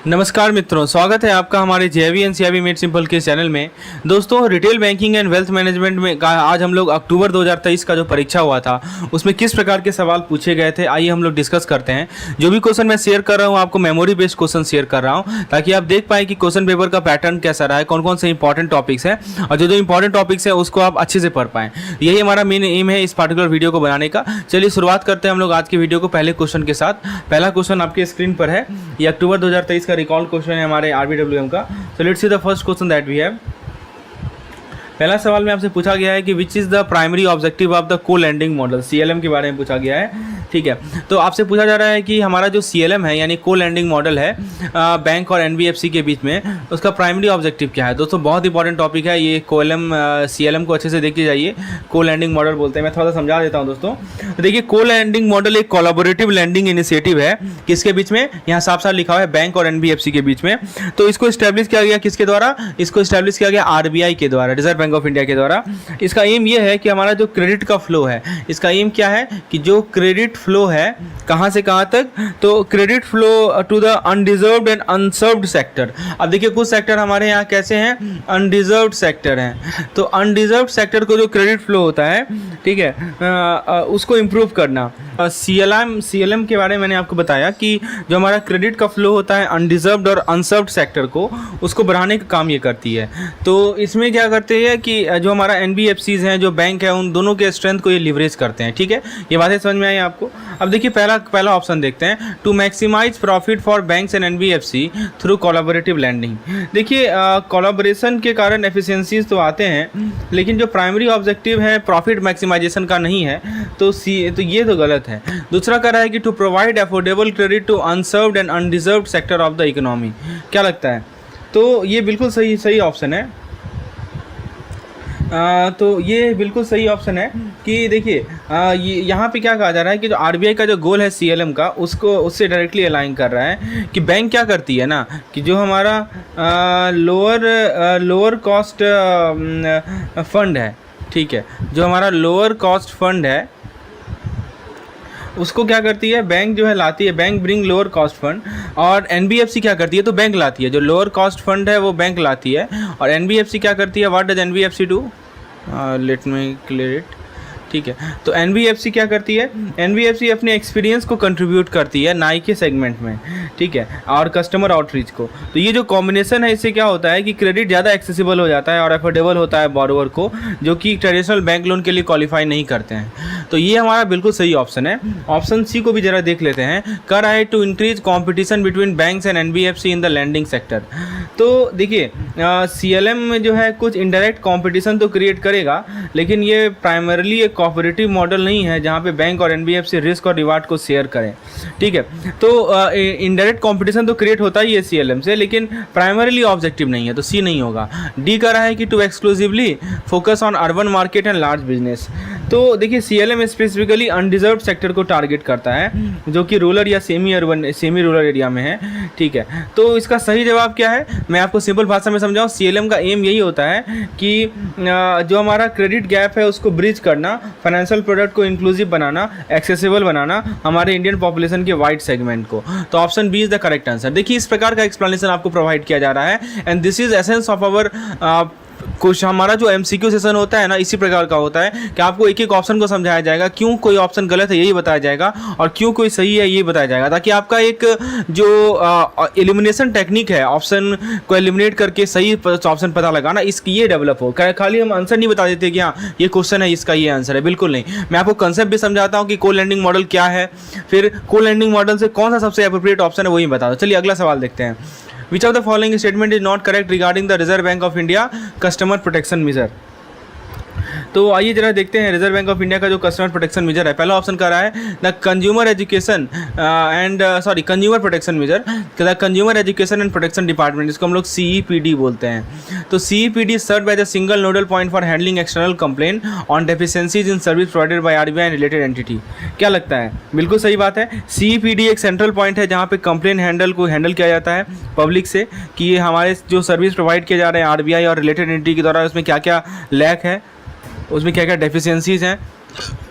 नमस्कार मित्रों, स्वागत है आपका हमारे जेवी एंड सीआईबी मेड सिंपल के चैनल में। दोस्तों, retail banking and wealth management में आज हम लोग अक्टूबर 2023 का जो परीक्षा हुआ था उसमें किस प्रकार के सवाल पूछे गए थे, आइए हम लोग डिस्कस करते हैं। जो भी क्वेश्चन मैं शेयर कर रहा हूँ आपको मेमोरी बेस्ड क्वेश्चन शेयर कर रहा हूँ ताकि आप देख पाएँ कि क्वेश्चन पेपर का पैटर्न कैसा रहा है, कौन कौन से इंपॉर्टेंट टॉपिक्स हैं और जो इंपॉर्टेंट टॉपिक्स हैं उसको आप अच्छे से पढ़ पाएँ। यही हमारा मेन एम है इस पर्टिकुलर वीडियो को बनाने का। चलिए शुरुआत करते हैं हम लोग आज की वीडियो को पहले क्वेश्चन के साथ। पहला क्वेश्चन आपके स्क्रीन पर है, ये अक्टूबर 2023 का रिकॉल क्वेश्चन है हमारे आरबीडब्ल्यूएम का। So let's see the first question that we have. पहला सवाल में आपसे पूछा गया है कि which is the primary objective of the co lending model. CLM के बारे में पूछा गया है, ठीक है। तो आपसे पूछा जा रहा है कि हमारा जो सीएलएम है यानी को लैंडिंग मॉडल है बैंक और एनबीएफसी के बीच में, उसका प्राइमरी ऑब्जेक्टिव क्या है। दोस्तों बहुत इंपॉर्टेंट टॉपिक है ये। सीएलएम को अच्छे से देखते जाइए। को लैंडिंग मॉडल बोलते हैं, मैं थोड़ा सा समझा देता हूँ दोस्तों। तो देखिए, को लैंडिंग मॉडल एक कोलैबोरेटिव लैंडिंग इनिशिएटिव है। किसके बीच में? यहाँ साफ साफ लिखा हुआ है बैंक और एनबीएफसी के बीच में। तो इसको इस्टेब्लिश किया गया किसके द्वारा? इसको इस्टेब्लिश किया गया आरबीआई के द्वारा, रिजर्व बैंक ऑफ इंडिया के द्वारा। इसका एम ये है कि हमारा जो क्रेडिट का फ्लो है, इसका एम क्या है कि जो क्रेडिट फ्लो है कहां से कहां तक, तो credit flow to the undeserved and unserved sector. अब देखिए कुछ सेक्टर हमारे यहाँ कैसे हैं, अनडिजर्व्ड सेक्टर हैं। तो अनडिजर्व्ड सेक्टर को जो क्रेडिट फ्लो होता है, ठीक है, उसको इम्प्रूव करना। सीएलएम के बारे में मैंने आपको बताया कि जो हमारा क्रेडिट का फ्लो होता है अनडिजर्व्ड और अनसर्व्ड सेक्टर को, उसको बढ़ाने का काम ये करती है। तो इसमें क्या करते हैं कि जो हमारा एनबीएफसीज हैं, जो बैंक है, उन दोनों के स्ट्रेंथ को ये लिवरेज करते हैं, ठीक है। ये बातें समझ में आई आपको। अब देखिए पहला ऑप्शन देखते हैं, to maximise profit for banks and NBFC through collaborative lending. देखिए कोलैबोरेशन के कारण एफिशिएंसीज तो आते हैं, लेकिन जो प्राइमरी ऑब्जेक्टिव है प्रॉफिट मैक्सिमाइजेशन का नहीं है, तो ये तो गलत है। दूसरा कह रहा है कि to provide affordable credit to unserved and undeserved sector of the economy. क्या लगता है? तो ये बिल्कुल सही ऑप्शन है। तो ये बिल्कुल सही ऑप्शन है कि देखिए यहाँ पे क्या कहा जा रहा है कि जो आरबीआई का जो गोल है सीएलएम का, उससे डायरेक्टली अलाइन कर रहा है कि बैंक क्या करती है ना कि जो हमारा लोअर कॉस्ट फंड है, ठीक है, जो हमारा लोअर कॉस्ट फंड है उसको क्या करती है, बैंक जो है लाती है, bank bring lower cost fund. और एनबीएफसी क्या करती है, तो बैंक लाती है। जो लोअर कॉस्ट फंड है वो बैंक लाती है और एनबीएफसी क्या करती है, what does NBFC do, let me clear it, ठीक है। तो एनबीएफसी क्या करती है, एनबीएफसी अपने एक्सपीरियंस को कंट्रीब्यूट करती है नाई के सेगमेंट में, ठीक है, और कस्टमर आउटरीच को। तो ये जो कॉम्बिनेशन है, इससे क्या होता है कि क्रेडिट ज़्यादा एक्सेसिबल हो जाता है और अफोर्डेबल होता है बोरोवर को, जो कि ट्रेडिशनल बैंक लोन के लिए क्वालिफाई नहीं करते हैं। तो ये हमारा बिल्कुल सही ऑप्शन है। ऑप्शन सी को भी जरा देख लेते हैं। कर रहा है to increase competition between banks and NBFC in the lending sector. तो देखिए सीएलएम में जो है कुछ इनडायरेक्ट कॉम्पिटिशन तो क्रिएट करेगा, लेकिन ये प्राइमरली एक कोऑपरेटिव मॉडल नहीं है जहाँ पे बैंक और एनबीएफसी रिस्क और रिवार्ड को शेयर करें, ठीक है। तो इनडायरेक्ट कॉम्पिटिशन तो क्रिएट होता ही है सीएलएम से, लेकिन प्राइमरली ऑब्जेक्टिव नहीं है, तो सी नहीं होगा। डी कर रहा है कि to exclusively focus on urban market and large business. तो देखिए सीएलएम स्पेसिफिकली अनडिजर्व्ड सेक्टर को टारगेट करता है, जो कि रूरल या सेमी रूरल एरिया में है, ठीक है। तो इसका सही जवाब क्या है, मैं आपको सिंपल भाषा में समझाऊं। सीएलएम का एम यही होता है कि जो हमारा क्रेडिट गैप है उसको ब्रिज करना, फाइनेंशियल प्रोडक्ट को इंक्लूसिव बनाना, एक्सेसिबल बनाना हमारे इंडियन पॉपुलेशन के वाइड सेगमेंट को। तो option B is the correct answer. देखिए इस प्रकार का एक्सप्लेनेशन आपको प्रोवाइड किया जा रहा है and this is essence of our कुछ हमारा जो एमसीक्यू सेशन होता है ना, इसी प्रकार का होता है कि आपको एक एक ऑप्शन को समझाया जाएगा, क्यों कोई ऑप्शन गलत है यही बताया जाएगा और क्यों कोई सही है यही बताया जाएगा, ताकि आपका एक जो एलिमिनेशन टेक्निक है, ऑप्शन को एलिमिनेट करके सही ऑप्शन पता लगाना, इसकी ये डेवलप हो। खाली हम आंसर नहीं बता देते कि हाँ ये क्वेश्चन है इसका ये आंसर है, बिल्कुल नहीं। मैं आपको कंसेप्ट भी समझाता हूँ कि को लैंडिंग मॉडल क्या है, फिर को लैंडिंग मॉडल से कौन सा सबसे एप्रोप्रिएट ऑप्शन है वही बता दो। चलिए अगला सवाल देखते हैं। Which of the following statement is not correct regarding the Reserve Bank of India customer protection measure? तो आइए जरा देखते हैं रिजर्व बैंक ऑफ इंडिया का जो कस्टमर प्रोटेक्शन मेजर है। पहला ऑप्शन कर रहा है the consumer education consumer protection measure, the consumer education and protection department, जिसको हम लोग CEPD बोलते हैं। तो CEPD serve as a single nodal point for handling external complain on deficiencies in service provided by RBI and related entity. क्या लगता है? बिल्कुल सही बात है। CEPD एक सेंट्रल पॉइंट है जहाँ पे कंप्लेन हैंडल किया जाता है पब्लिक से कि ये हमारे जो सर्विस प्रोवाइड किए जा रहे हैं आरबीआई और रिलेटेड एंटिटी के द्वारा, उसमें क्या क्या लैक है, उसमें क्या क्या डेफिशिएंसीज हैं,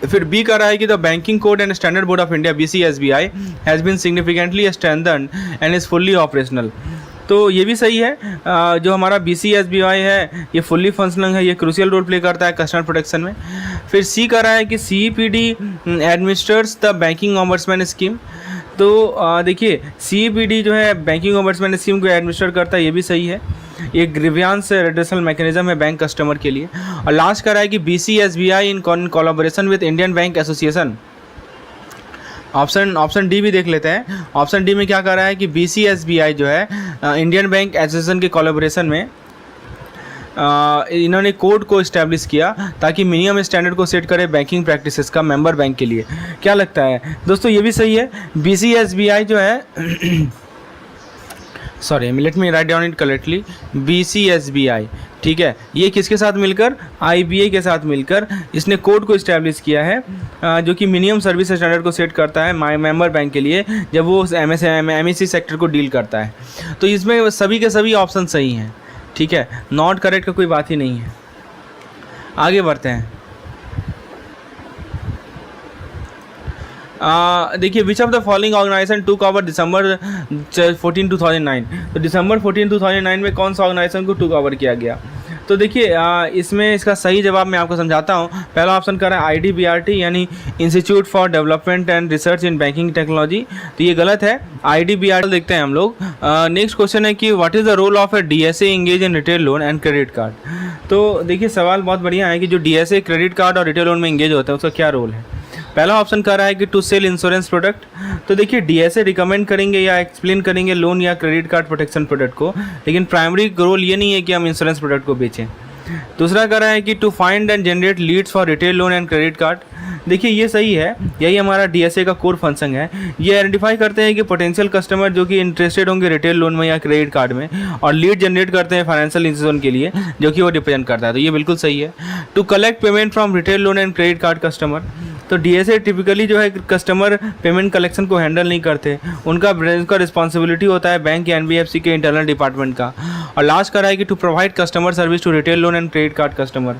फिर बी कह रहा है कि the banking code and standard board of India BCSBI has been significantly strengthened and is fully operational. तो ये भी सही है। जो हमारा BCSBI है ये फुल्ली फंक्शनल है, ये क्रूशियल रोल प्ले करता है कस्टमर प्रोटेक्शन में। फिर सी कह रहा है कि CEPD administrates the banking ombudsman scheme. तो देखिए CEPD जो है बैंकिंग ऑम्बड्समैन स्कीम को एडमिनिस्टर करता है, ये भी सही है। ये ग्रीवियंस रिड्रेसल मैकेनिज्म है बैंक कस्टमर के लिए। और लास्ट कह रहा है कि BCSBI in collaboration with Indian bank association. Option D भी देख लेते हैं। ऑप्शन डी में क्या कर रहा है कि BCSBI जो है इंडियन बैंक एसोसिएशन के कोलैबोरेशन में इन्होंने कोड को इस्टेब्लिश किया ताकि मिनिमम स्टैंडर्ड को सेट करे बैंकिंग प्रैक्टिसेस का मेंबर बैंक के लिए। क्या लगता है दोस्तों, ये भी सही है। BCSBI जो है sorry let me write down it correctly, BCSBI, ठीक है, ये किसके साथ मिलकर, IBA के साथ मिलकर इसने कोड को इस्टेब्लिश किया है जो कि मिनिमम सर्विस स्टैंडर्ड को सेट करता है माई मेंबर बैंक के लिए जब वो MSC सेक्टर को डील करता है। तो इसमें सभी के सभी ऑप्शन सही हैं, ठीक है, नॉट करेक्ट का कोई बात ही नहीं है। आगे बढ़ते हैं। देखिए which of the following organization took over December 14, 2009। तो December 14, 2009 में कौन सा ऑर्गेनाइजेशन को टूक ओवर किया गया। तो देखिए इसमें इसका सही जवाब मैं आपको समझाता हूँ। पहला ऑप्शन कर रहा है IDBRT यानी institute for development and research in banking technology, तो ये गलत है। IDBRT देखते हैं हम लोग। नेक्स्ट क्वेश्चन है कि what is the role of a DSA engage in retail loan and credit card. तो देखिए सवाल बहुत बढ़िया है कि जो DSA क्रेडिट कार्ड और रिटेल लोन में इंगेज होता है उसका क्या रोल है। पहला ऑप्शन कर रहा है कि टू सेल इंश्योरेंस प्रोडक्ट। तो देखिए DSA रिकमेंड करेंगे या एक्सप्लेन करेंगे लोन या क्रेडिट कार्ड प्रोटेक्शन प्रोडक्ट को, लेकिन प्राइमरी रोल ये नहीं है कि हम इंश्योरेंस प्रोडक्ट को बेचें। दूसरा कर रहा है कि to find and generate leads for retail loan and credit card. देखिए ये सही है, यही हमारा DSA का कोर फंक्शन है। ये आइडेंटिफाई करते हैं कि पोटेंशियल कस्टमर जो कि इंटरेस्टेड होंगे रिटेल लोन में या क्रेडिट कार्ड में, और लीड जनरेट करते हैं फाइनेंशियल इंस्टीट्यूशन के लिए जो कि वो रिप्रेजेंट करता है। तो ये बिल्कुल सही है। To collect payment from retail loan and credit card customer. तो DSA टिपिकली जो है कस्टमर पेमेंट कलेक्शन को हैंडल नहीं करते, उनका रिस्पॉन्सिबिलिटी होता है बैंक या NBFC के इंटरनल डिपार्टमेंट का। और लास्ट करा है कि to provide customer service to retail loan and credit card customer.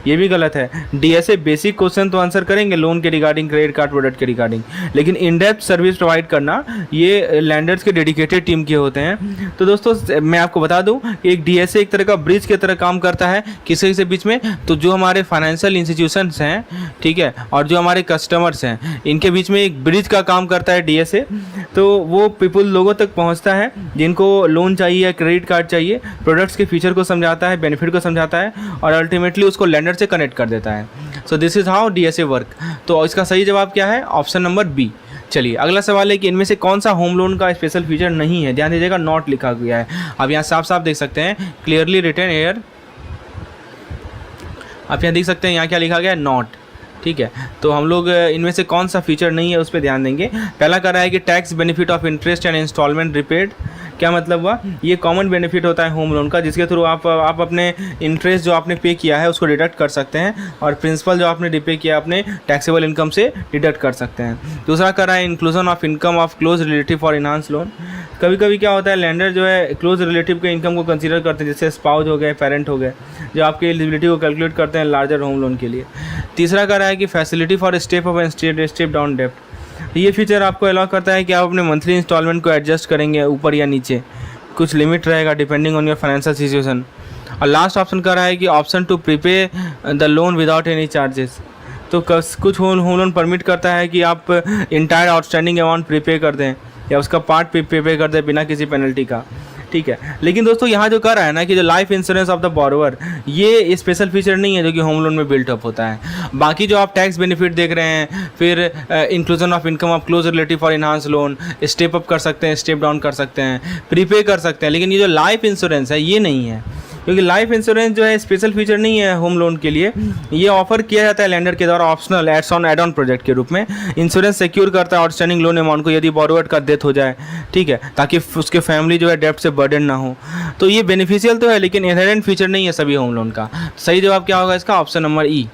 ये भी गलत है। DSA बेसिक क्वेश्चन तो आंसर करेंगे लोन के रिगार्डिंग, क्रेडिट कार्ड प्रोडक्ट के रिगार्डिंग, लेकिन इन डेप्थ सर्विस प्रोवाइड करना ये लैंडर्स के डेडिकेटेड टीम के होते हैं। तो दोस्तों मैं आपको बता दूं कि एक DSA एक तरह का ब्रिज की तरह काम करता है किसी से बीच में। तो जो हमारे फाइनेंशियल इंस्टीट्यूशंस हैं, ठीक है, और जो हमारे कस्टमर्स हैं, इनके बीच में एक ब्रिज का काम करता है DSA। तो वो पीपल लोगों तक पहुंचता है जिनको लोन चाहिए या क्रेडिट कार्ड चाहिए, प्रोडक्ट्स के फीचर को समझाता है, बेनिफिट को समझाता है और अल्टीमेटली उसको लेंडर से कनेक्ट कर देता है। So this is how DSA work. तो इसका सही जवाब क्या है, ऑप्शन नंबर बी। चलिए अगला सवाल है कि इनमें से कौन सा होम लोन का स्पेशल फीचर नहीं है। ध्यान दीजिएगा, नॉट लिखा गया है। अब यहाँ साफ साफ देख सकते हैं, क्लियरली रिटन एयर, आप यहाँ देख सकते हैं यहाँ क्या लिखा गया है, नॉट। ठीक है, तो हम लोग इनमें से कौन सा फीचर नहीं है उस पर ध्यान देंगे। पहला कह रहा है कि tax benefit of interest and instalment repaid. क्या मतलब हुआ, ये कॉमन बेनिफिट होता है होम लोन का जिसके थ्रू आप अपने इंटरेस्ट जो आपने पे किया है उसको डिडक्ट कर सकते हैं और प्रिंसिपल जो आपने रिपे किया अपने टैक्सेबल इनकम से डिडक्ट कर सकते हैं। दूसरा कर रहा है inclusion of income of close relative for enhance loan. कभी कभी क्या होता है, लेंडर जो है क्लोज रिलेटिव के इनकम को कंसीडर करते हैं, जैसे स्पाउस हो गए, पेरेंट हो गए, जो आपके एलिजिबिलिटी को कैलकुलेट करते हैं लार्जर होम लोन के लिए। तीसरा कर रहा है कि facility for step up and step down डेप्ट। ये फीचर आपको अलाउ करता है कि आप अपने मंथली इंस्टॉलमेंट को एडजस्ट करेंगे ऊपर या नीचे, कुछ लिमिट रहेगा depending on your financial situation. और लास्ट ऑप्शन कर रहा है कि option to prepay the loan without any charges. तो कुछ होम लोन परमिट करता है कि आप इंटायर आउटस्टैंडिंग अमाउंट प्रीपे कर दें या उसका पार्ट पे कर दें बिना किसी पेनल्टी का। ठीक है, लेकिन दोस्तों यहाँ जो कर रहा है ना कि जो life insurance of the borrower, ये स्पेशल फीचर नहीं है जो कि होम लोन में बिल्ट अप होता है। बाकी जो आप टैक्स बेनिफिट देख रहे हैं, फिर inclusion of income of close relative for enhance loan, step up कर सकते हैं, स्टेप डाउन कर सकते हैं, प्रीपे कर सकते हैं, लेकिन ये जो लाइफ इंश्योरेंस है ये नहीं है, क्योंकि लाइफ इंश्योरेंस जो है स्पेशल फीचर नहीं है होम लोन के लिए। ये ऑफर किया जाता है लेंडर के द्वारा ऑप्शनल एड ऑन प्रोजेक्ट के रूप में। इंश्योरेंस सिक्योर करता है आउटस्टैंडिंग लोन अमाउंट को यदि बोरोवर का डेथ हो जाए, ठीक है, ताकि उसके फैमिली जो है डेब्ट से बर्डन ना हो। तो ये बेनिफिशियल तो है लेकिन इनहेरेंट फीचर नहीं है सभी होम लोन का। सही जवाब क्या होगा इसका, ऑप्शन नंबर ई।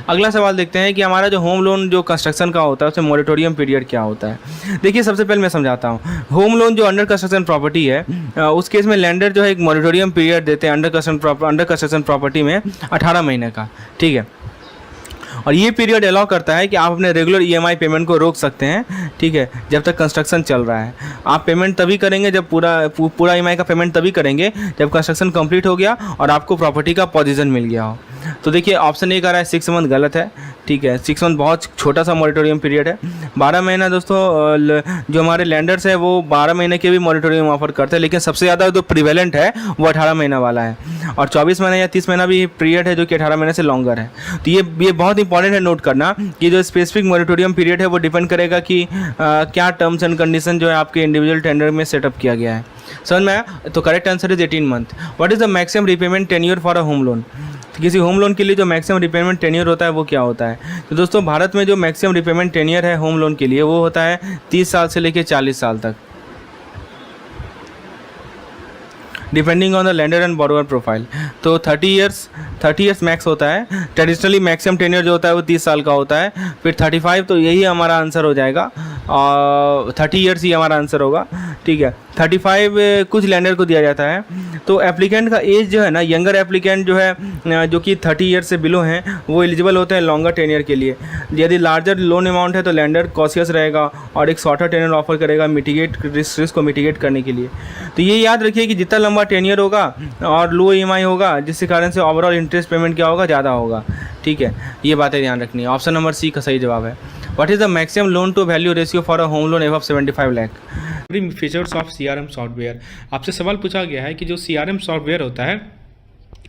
अगला सवाल देखते हैं कि हमारा जो होम लोन जो कंस्ट्रक्शन का होता है उसमें मोरेटोरियम पीरियड क्या होता है। देखिए सबसे पहले मैं समझाता हूँ, होम लोन जो अंडर कंस्ट्रक्शन प्रॉपर्टी है उस केस में लैंडर जो है एक मोरेटोरियम पीरियड देते हैं अंडर कंस्ट्रक्शन प्रॉपर्टी में 18 महीने का। ठीक है, और ये पीरियड अलाउ करता है कि आप अपने रेगुलर ईएमआई पेमेंट को रोक सकते हैं, ठीक है, जब तक कंस्ट्रक्शन चल रहा है। आप पेमेंट तभी करेंगे जब पूरा ईएमआई का पेमेंट तभी करेंगे जब कंस्ट्रक्शन कंप्लीट हो गया और आपको प्रॉपर्टी का पोजीशन मिल गया हो। तो देखिए ऑप्शन ए कह रहा है 6 मंथ गलत है, ठीक है। 6 मंथ बहुत छोटा सा मॉरिटोरियम पीरियड है। 12 महीना दोस्तों जो हमारे लैंडर्स है वो 12 महीने के भी मॉरिटोरियम ऑफर करते हैं, लेकिन सबसे ज़्यादा जो प्रिवेलेंट है वो 18 महीना वाला है, और 24 महीना या 30 महीना भी पीरियड है जो कि 18 महीने से लॉन्गर है। तो ये बहुत इंपॉर्टेंट है नोट करना कि जो स्पेसिफिक मॉरिटोरियम पीरियड है वो डिपेंड करेगा कि क्या टर्म्स एंड कंडीशन जो है आपके इंडिविजुअल टेंडर में सेटअप किया गया है। समझ में आया? तो correct answer is 18 month. What is the maximum repayment tenure for a home loan? तो किसी होम लोन के लिए जो मैक्सिमम रिपेमेंट टेन्योर होता है वो क्या होता है? तो दोस्तों भारत में जो मैक्सिमम रिपेमेंट टेन्योर है होम लोन के लिए वो होता है 30 साल से लेकर 40 साल तक, depending on the lender and borrower profile. तो 30 ईयर्स मैक्स होता है। ट्रेडिशनली मैक्सिमम टेन्योर जो होता है वो 30 साल का होता है। फिर 35, तो यही हमारा आंसर हो जाएगा, और 30 ईयर्स ही हमारा आंसर होगा, ठीक है। 35 कुछ लैंडर को दिया जाता है। तो एप्लीकेंट का एज जो है ना, यंगर एप्लीकेंट जो है जो कि 30 ईयर्स से बिलो हैं वो एलिजिबल होते हैं लॉन्गर टेन्योर के लिए। यदि लार्जर लोन अमाउंट है तो लैंडर कॉशियस रहेगा और एक शॉर्टर टेन्योर ऑफर करेगा रिस्क को मिटिगेट करने के लिए। तो ये याद रखिए कि जितना लंबा टेन्योर होगा और लो ईएमआई होगा, जिसके कारण से ओवरऑल इंटरेस्ट पेमेंट क्या होगा, ज़्यादा होगा, ठीक है। ये बातें ध्यान रखनी है। ऑप्शन नंबर सी का सही जवाब है। What is the maximum loan to value ratio for a home loan above 75 lakh? Features of CRM software. आपसे सवाल पूछा गया है कि जो सीआरएम सॉफ्टवेयर होता है,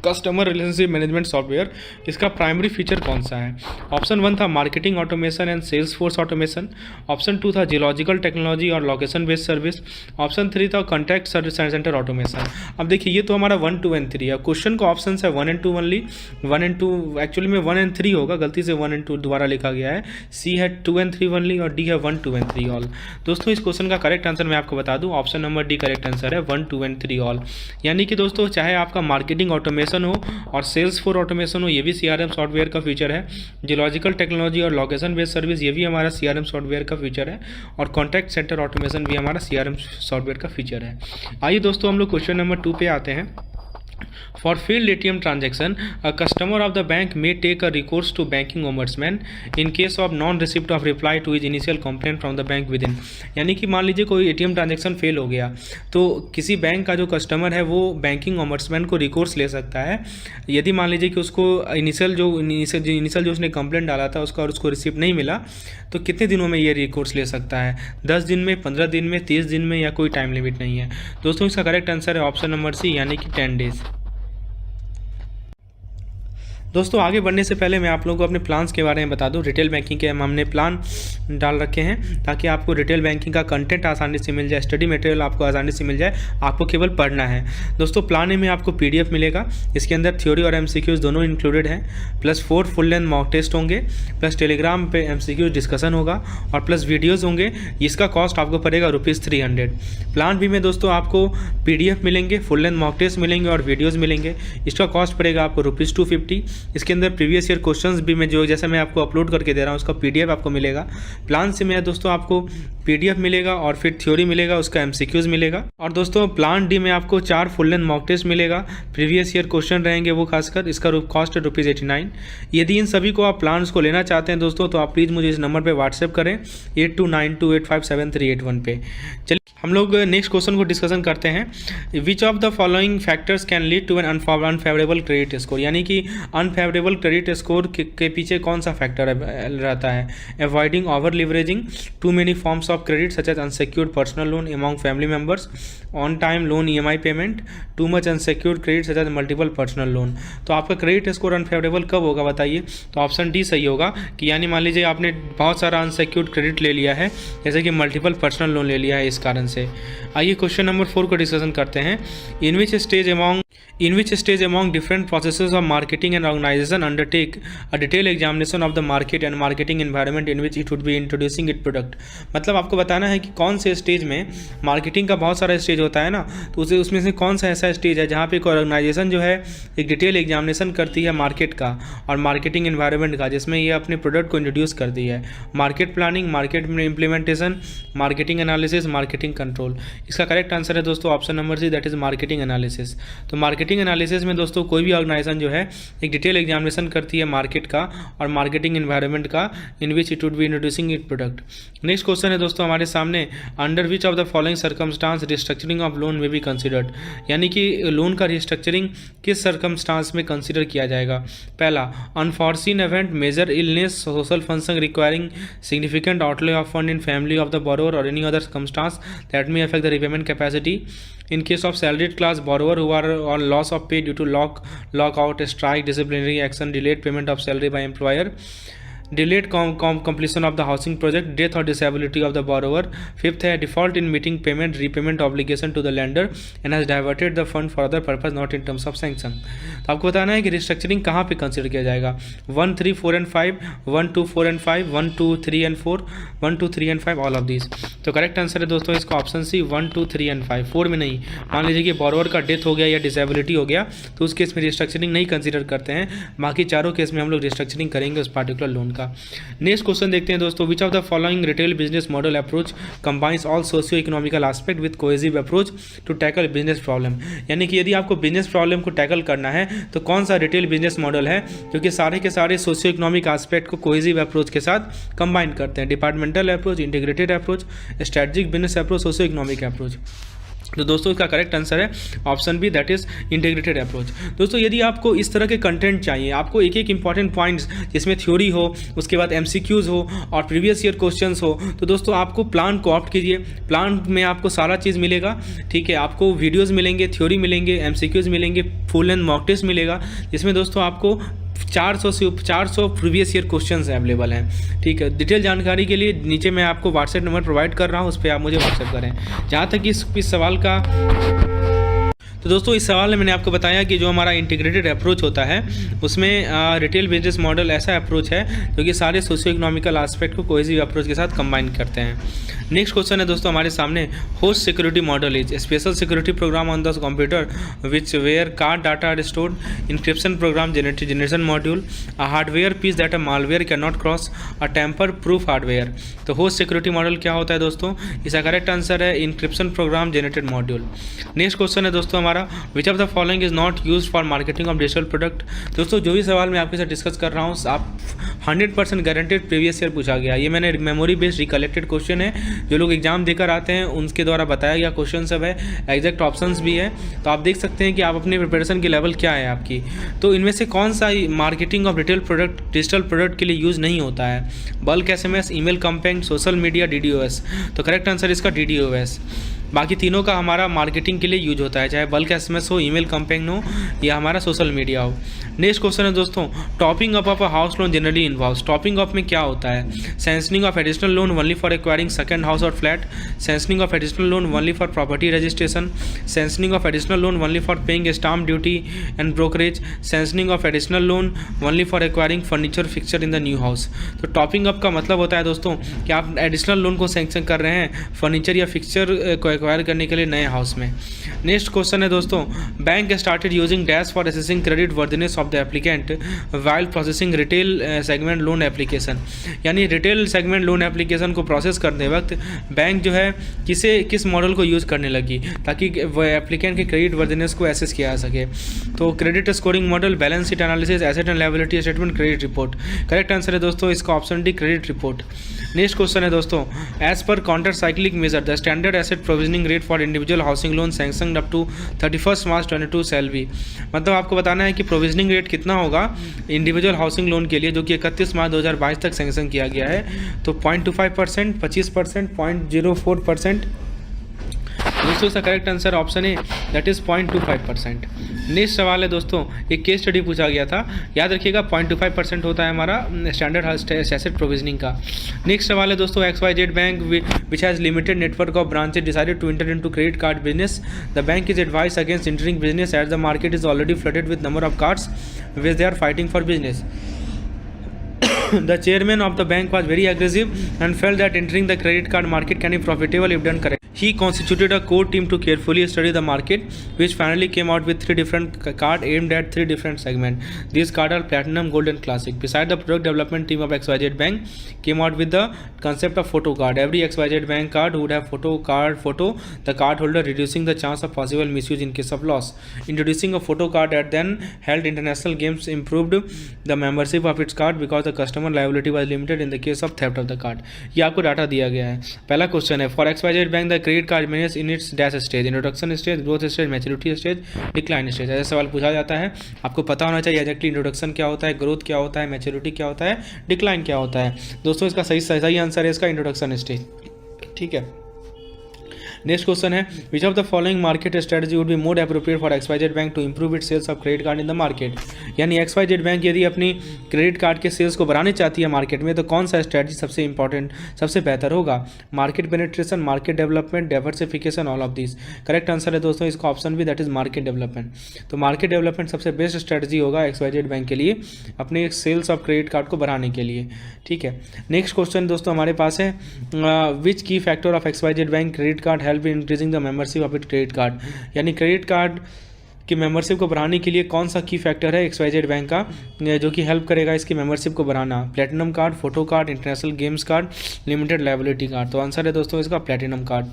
कस्टमर रिलेशनशिप मैनेजमेंट सॉफ्टवेयर, इसका प्राइमरी फीचर कौन सा है? ऑप्शन 1 था marketing automation and sales force automation. Option 2 था जियोलॉजिकल टेक्नोलॉजी और लोकेशन बेस्ड सर्विस। ऑप्शन 3 था कॉन्टैक्ट सर्विस सेंटर ऑटोमेशन। अब देखिए ये तो हमारा 1, 2 एंड 3 है। क्वेश्चन का ऑप्शन है 1 एंड 2 ओनली। 1 एंड 2 एक्चुअली में 1 एंड 3 होगा, गलती से 1 एंड 2 दोबारा लिखा गया है। सी है 2 एंड 3 ओनली और डी है 1, 2 एंड 3 ऑल। दोस्तों इस क्वेश्चन का करेक्ट आंसर मैं आपको बता दूं, option number D correct answer है, 1, 2 एंड 3 ऑल। यानी कि दोस्तों चाहे आपका मार्केटिंग ऑटोमेशन हो और सेल्स फोर ऑटोमेशन हो, ये भी सीआरएम सॉफ्टवेयर का फीचर है। जियोलॉजिकल टेक्नोलॉजी और लोकेशन बेस्ड सर्विस, ये भी हमारा सीआरएम सॉफ्टवेयर का फीचर है। और कॉन्टैक्ट सेंटर ऑटोमेशन भी हमारा सीआरएम सॉफ्टवेयर का फीचर है। आइए दोस्तों हम लोग क्वेश्चन नंबर 2 पे आते हैं। For failed ATM transaction, a customer of the bank may take a recourse to banking ombudsman in case of non-receipt of reply to his initial complaint from the bank within। यानी कि मान लीजिए कोई ATM transaction fail हो गया तो किसी bank का जो कस्टमर है वो बैंकिंग ओम्बड्समैन को रिकोर्स ले सकता है। यदि मान लीजिए कि उसको इनिशियल जो उसने कंप्लेंट डाला था उसका और उसको रिसीप्ट नहीं मिला, तो कितने दिनों में ये रिकोर्स ले सकता है? 10 दिन में, 15 दिन में, 30 दिन में, या कोई टाइम लिमिट नहीं है। दोस्तों इसका करेक्ट आंसर है ऑप्शन नंबर सी, यानी कि 10 डेज। दोस्तों आगे बढ़ने से पहले मैं आप लोगों को अपने प्लान्स के बारे में बता दूं। रिटेल बैंकिंग के हमने प्लान डाल रखे हैं ताकि आपको रिटेल बैंकिंग का कंटेंट आसानी से मिल जाए, स्टडी मटेरियल आपको आसानी से मिल जाए, आपको केवल पढ़ना है। दोस्तों प्लान ए में आपको PDF मिलेगा, इसके अंदर थ्योरी और MCQs दोनों इंक्लूडेड हैं, plus 4 full length mock test होंगे, प्लस टेलीग्राम पे MCQ डिस्कशन होगा और प्लस वीडियोज़ होंगे। इसका कॉस्ट आपको पड़ेगा ₹300। प्लान बी में दोस्तों आपको PDF मिलेंगे, फुल लेंथ मॉक टेस्ट मिलेंगे और वीडियोज़ मिलेंगे। इसका कॉस्ट पड़ेगा आपको ₹250। इसके अंदर प्रीवियस ईयर क्वेश्चंस भी मैं जो जैसा मैं आपको अपलोड करके दे रहा हूँ उसका PDF आपको मिलेगा। प्लान से में दोस्तों आपको PDF मिलेगा और फिर थ्योरी मिलेगा, उसका MCQs मिलेगा। और दोस्तों प्लान डी में आपको 4 फुल लेंथ मॉक टेस्ट मिलेगा, प्रीवियस ईयर क्वेश्चन रहेंगे वो खासकर, इसका कॉस्ट है ₹89। यदि इन सभी को आप प्लान्स को लेना चाहते हैं दोस्तों तो आप प्लीज़ मुझे इस नंबर पर व्हाट्सएप करें 8292857381 पे। चलिए हम लोग नेक्स्ट क्वेश्चन को डिस्कशन करते हैं। Which of the following factors can lead to an unfavourable credit score? यानी कि अनफेवरेबल क्रेडिट स्कोर के पीछे कौन सा फैक्टर रहता है? Avoiding over leveraging, too many forms of credit such as unsecured personal loan among family members, on time loan EMI payment, too much unsecured credit such as multiple personal loan. तो आपका credit score unfavourable कब होगा बताइए? तो option D सही होगा कि यानी मान लीजिए आपने बहुत सारा अनसिक्योर्ड क्रेडिट ले लिया है, जैसे कि मल्टीपल पर्सनल लोन ले लिया है, इस कारण से। आइए क्वेश्चन नंबर 4 को डिस्कशन करते हैं। In which stage among different processes of marketing and organisation undertake a detail examination of the market and marketing environment in which it would be introducing it product. मतलब आपको बताना है कि कौन से स्टेज में, मार्केटिंग का बहुत सारा स्टेज होता है ना, तो उसमें से कौन सा ऐसा स्टेज है जहाँ पे एक ऑर्गेनाइजेशन जो है एक डिटेल एग्जामिनेशन करती है मार्केट का और मार्केटिंग एनवायरनमेंट का, जिसमें ये अपने प्रोडक्ट को इंट्रोड्यूस करती है। Market planning, market implementation, marketing analysis, marketing control. इसका करेक्ट आंसर है दोस्तों option number C, that is marketing analysis. तो मार्केटिंग एनालिसिस में दोस्तों कोई भी ऑर्गेनाइजेशन जो है एक डिटेल एग्जामिनेशन करती है मार्केट का और मार्केटिंग एनवायरनमेंट का, in which it would be introducing it product. Next question है दोस्तों हमारे सामने, under which of the following circumstances restructuring of loan may be considered, यानी कि लोन का रिस्ट्रक्चरिंग किस सर्कमस्टांस में कंसिडर किया जाएगा। पहला, unforeseen event, major illness, social function requiring significant outlay of fund in family of the borrower और any other circumstance that may affect the repayment capacity. In case of salaried class borrower who are on loss of pay due to lockout, strike, disciplinary action, delayed payment of salary by employer, delayed completion of the housing project, death or disability of the borrower. Fifth है default in meeting payment repayment obligation to the lender and has diverted the fund for other purpose not in terms of sanction। तो आपको बताना है कि restructuring कहाँ पे consider किया जाएगा। 1, 3, 4 and 5, 1, 2, 4 and 5, 1, 2, 3 and 4, 1, 2, 3 and 5, all of this. तो करेक्ट आंसर है दोस्तों इसका ऑप्शन सी, 1, 2, 3 and 5। 4 में नहीं, मान लीजिए कि बोरोवर का डेथ हो गया या डिसेबिलिटी हो गया तो उस केस में रिस्ट्रक्चरिंग नहीं कंसिडर करते हैं, बाकी चारों केस में हम लोग रिस्ट्रक्चरिंग करेंगे उस पार्टिकुलर लोन का। नेक्स्ट क्वेश्चन देखते हैं दोस्तों, which of the following retail business model approach combines all socio economical aspect with cohesive approach to tackle business problem, यानी कि यदि आपको बिजनेस प्रॉब्लम को टैकल करना है तो कौन सा रिटेल बिजनेस मॉडल है जो कि सारे के सारे सोशियो इकोनॉमिक एस्पेक्ट को कोहेसिव अप्रोच के साथ कंबाइन करते हैं। Departmental approach, integrated approach, strategic business approach, socio economic approach. तो दोस्तों इसका करेक्ट आंसर है option B, that is integrated approach. दोस्तों यदि आपको इस तरह के कंटेंट चाहिए, आपको एक एक इंपॉर्टेंट पॉइंट्स जिसमें थ्योरी हो, उसके बाद एमसीक्यूज हो और प्रीवियस ईयर क्वेश्चंस हो, तो दोस्तों आपको प्लान को ऑप्ट कीजिए। प्लान में आपको सारा चीज़ मिलेगा, ठीक है, आपको वीडियोज़ मिलेंगे, थ्योरी मिलेंगे, एमसीक्यूज मिलेंगे, फुल एंड मॉक टेस्ट मिलेगा, जिसमें दोस्तों आपको 400 प्रीवियस ईयर क्वेश्चंस अवेलेबल हैं, ठीक है। डिटेल जानकारी के लिए नीचे मैं आपको व्हाट्सएप नंबर प्रोवाइड कर रहा हूँ, उस पर आप मुझे व्हाट्सएप करें। जहाँ तक इस सवाल का, तो दोस्तों इस सवाल में मैंने आपको बताया कि जो हमारा इंटीग्रेटेड अप्रोच होता है उसमें रिटेल बिजनेस मॉडल ऐसा अप्रोच है जो कि सारे सोशियो इकोनॉमिकल एस्पेक्ट को कोहेसिव अप्रोच के साथ कंबाइन करते हैं। नेक्स्ट क्वेश्चन है दोस्तों हमारे सामने, host security model is special security program on the computer which where card data are stored, encryption program, generation module, a hardware piece that a malware can not cross, a tamper proof hardware. तो host security model क्या होता है दोस्तों, इसका correct answer है encryption program generated module. Next question है दोस्तों हमारा, which of the following is not use for marketing of digital product. दोस्तों जो भी सवाल मैं आपके साथ डिस्कस कर रहा हूँ आप 100% गारंटेड प्रीवियस ईयर पूछा गया, ये मैंने मेमोरी बेस्ड रिकलेक्टेड क्वेश्चन है, जो लोग एग्जाम देकर आते हैं उनके द्वारा बताया गया क्वेश्चन सब है, एग्जैक्ट ऑप्शंस भी है, तो आप देख सकते हैं कि आप अपने प्रिपरेशन की लेवल क्या है आपकी। तो इनमें से कौन सा marketing of retail product digital product के लिए यूज़ नहीं होता है, bulk SMS, email campaign, social media, DDoS। तो करेक्ट आंसर इसका DDoS। बाकी तीनों का हमारा मार्केटिंग के लिए यूज होता है, चाहे बल्क SMS हो, ईमेल कैंपेन हो या हमारा सोशल मीडिया हो। नेक्स्ट क्वेश्चन है दोस्तों, topping up of a house loan generally involves. Topping up में क्या होता है, sanctioning of additional loan only for acquiring second house और flat, sanctioning of additional loan only for property registration, sanctioning of additional loan only for paying stamp duty and brokerage, sanctioning of additional loan only for acquiring furniture fixture in the new house. तो topping up का मतलब होता है दोस्तों कि आप additional loan को sanction कर रहे हैं फर्नीचर या फिक्सचर को एक्वायर करने के लिए नए हाउस में। नेक्स्ट क्वेश्चन है दोस्तों, bank started using dash for assessing credit worthiness of the applicant while processing retail segment loan application. यानी रिटेल सेगमेंट लोन एप्लीकेशन को प्रोसेस करते वक्त बैंक जो है किस मॉडल को यूज़ करने लगी ताकि वह एप्लीकेंट के क्रेडिट वर्दीनेस को एसेस किया जा सके। तो credit scoring model, balance sheet analysis, asset and liability statement, credit report. Correct answer है दोस्तों इसका option D, credit report. Next question है दोस्तों, as per counter cyclic measure the standard asset provisioning rate for individual housing loan sanctioned up to 31 March 22 shall be. मतलब आपको बताना है कि प्रोविजनिंग रेट कितना होगा इंडिविजुअल हाउसिंग लोन के लिए जो कि 31 मार्च 2022 तक सैंक्शन किया गया है। तो 0.25%, 25%, 0.04%। दोस्तों इसका करेक्ट आंसर ऑप्शन है, दैट इज 0.25%। नेक्स्ट सवाल है दोस्तों, एक केस स्टडी पूछा गया था, याद रखिएगा 0.25% होता है हमारा स्टैंडर्ड एसेट प्रोविजनिंग का। नेक्स्ट सवाल है दोस्तों, XYZ bank which has limited network of branches decided to enter into credit card business. The bank is advise against entering business as the market is already flooded with number of cards which they are fighting for business. The chairman of the bank was very aggressive and felt that entering the credit card market can be profitable if done correctly. He constituted a core team to carefully study the market, which finally came out with 3 different cards aimed at 3 different segments. These cards are Platinum, Gold, and Classic. Beside the product development team of XYZ Bank came out with the concept of photo card. Every XYZ Bank card would have photo, the card holder, reducing the chance of possible misuse in case of loss. Introducing a photo card at then held international games improved the membership of its card because the customer liability was limited in the case of theft of the card. ये आपको data दिया गया है. पहला question है, for XYZ bank the credit card manage in its dash stage, introduction stage, growth stage, maturity stage, decline stage. ऐसा सवाल पूछा जाता है, आपको पता होना चाहिए एग्जैक्टली इंट्रोडक्शन क्या होता है, ग्रोथ क्या होता है, मैच्योरिटी क्या होता है, डिक्लाइन क्या होता है. दोस्तों इसका सही आंसर है इसका इंट्रोडक्शन स्टेज. ठीक है. नेक्स्ट क्वेश्चन है, which of the following market strategy would be more appropriate for XYZ bank to improve its sales of credit card in the market. यानी XYZ बैंक यदि अपनी क्रेडिट कार्ड के sales को बढ़ानी चाहती है मार्केट में, तो कौन सा स्ट्रेटजी सबसे इंपॉर्टेंट, सबसे बेहतर होगा? Market penetration, market development, diversification, all of this. Correct answer है दोस्तों इसका ऑप्शन भी, दैट इज मार्केट डेवलपमेंट. तो मार्केट डेवलपमेंट सबसे बेस्ट स्ट्रेटजी होगा XYZ बैंक के लिए अपने सेल्स ऑफ क्रेडिट कार्ड को बढ़ाने के लिए. ठीक है. नेक्स्ट क्वेश्चन दोस्तों हमारे पास है, विच की factor of XYZ bank credit card help in increasing the membership of it credit card. यानी क्रेडिट कार्ड की मेंबरशिप को बढ़ाने के लिए कौन सा की फैक्टर है XYZ बैंक का जो कि हेल्प करेगा इसकी मेंबरशिप को बढ़ाना? Platinum card, photo card, international games card, limited liability card. तो आंसर है दोस्तों इसका platinum card.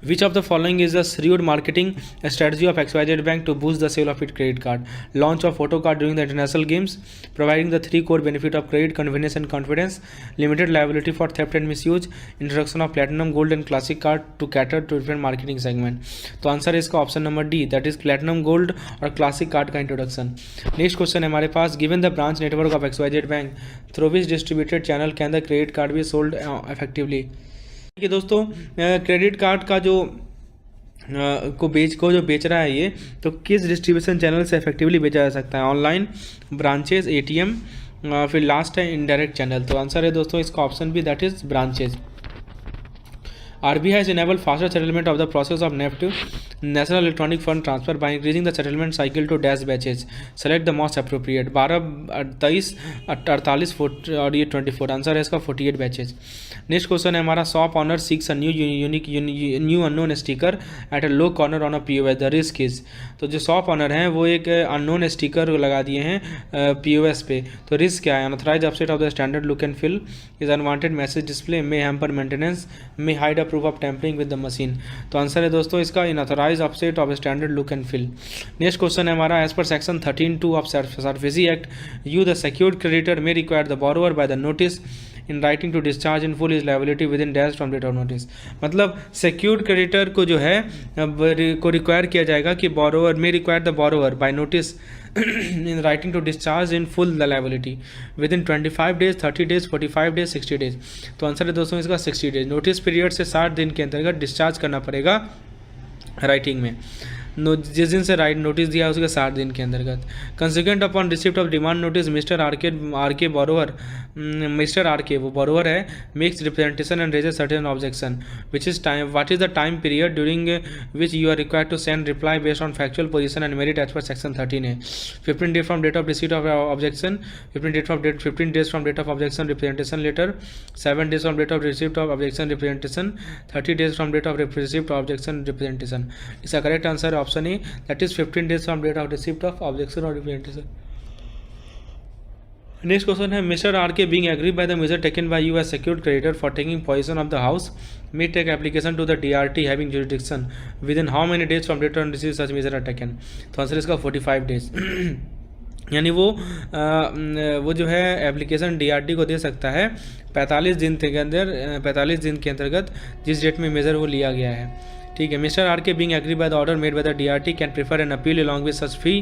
Which of the following is the shrewd marketing strategy of XYZ Bank to boost the sale of its credit card? Launch of photo card during the international games, providing the 3 core benefit of credit, convenience and confidence, limited liability for theft and misuse, introduction of platinum, gold and classic card to cater to different marketing segment. तो answer है इसका option number D, that is platinum, gold और classic card का introduction. Next question है हमारे पास, given the branch network of XYZ bank through which distributed channel can the credit card be sold effectively. कि दोस्तों credit card का जो बेच रहा है ये, तो किस डिस्ट्रीब्यूशन चैनल से इफेक्टिवली बेचा जा सकता है? ऑनलाइन, ब्रांचेज, ATM, फिर लास्ट है इनडायरेक्ट चैनल. तो आंसर है दोस्तों इसका ऑप्शन भी, that is branches. RBI has enabled faster settlement of the process of NEFT, National Electronic Fund Transfer, by increasing the settlement cycle to dash batches. Select the most appropriate. 12, 23, 48 और ये 24. Answer है इसका 48 batches. Next question है हमारा, shop owner seeks a new unknown sticker at a low corner on a POS. The risk is, तो जो shop owner हैं वो एक अननोन स्टिकर लगा दिए हैं POS पे. तो रिस्क क्या है? Unauthorised upset of the standard look and feel, is unwanted message display, may hamper maintenance, may hide proof of tampering with the machine. तो आंसर है दोस्तों इसका unauthorised upset of standard look and feel. Next question है हमारा, as per section 13(2) of SARFAESI act, you the secured creditor may require the borrower by the notice in writing to discharge in full is liability within dash from date of notice. मतलब secured creditor को जो है को require किया जाएगा कि borrower may require the borrower by notice in writing to discharge in full the liability within 25 days, 30 days, 45 days, 60 days. तो answer है दोस्तों इसका 60 डेज. नोटिस पीरियड से 60 दिन के अंतर्गत डिस्चार्ज करना पड़ेगा राइटिंग में. जिस दिन से राइट नोटिस दिया उसके 60 दिन के अंतर्गत. Consequent upon receipt of demand notice Mister R K borrower, Mister R K वो बोरोवर है, makes representation and raises certain objection which is time, what is the time period during which you are required to send reply based on factual position and merit as per section 13 है. 15 days from date of receipt of objection, 15 days from date of objection representation letter, 7 days from date of receipt of objection representation, 30 days from date of receipt objection representation. इसका correct answer है option A, that is 15 days from date of receipt of objection or representation. Next question है, Mr. R.K. being aggrieved by the measure taken by you as secured creditor for taking possession of the house may take application to the DRT having jurisdiction within how many days from date on receipt such measure are taken. तो answer इसका 45 days. यानी वो जो है application DRT को दे सकता है 45 दिन के अंदर, 45 दिन के अंतर्गत जिस डेट में मेजर वो लिया गया है. ठीक है. Mister R K being agree by the order made by the DRT can prefer an appeal along with such fee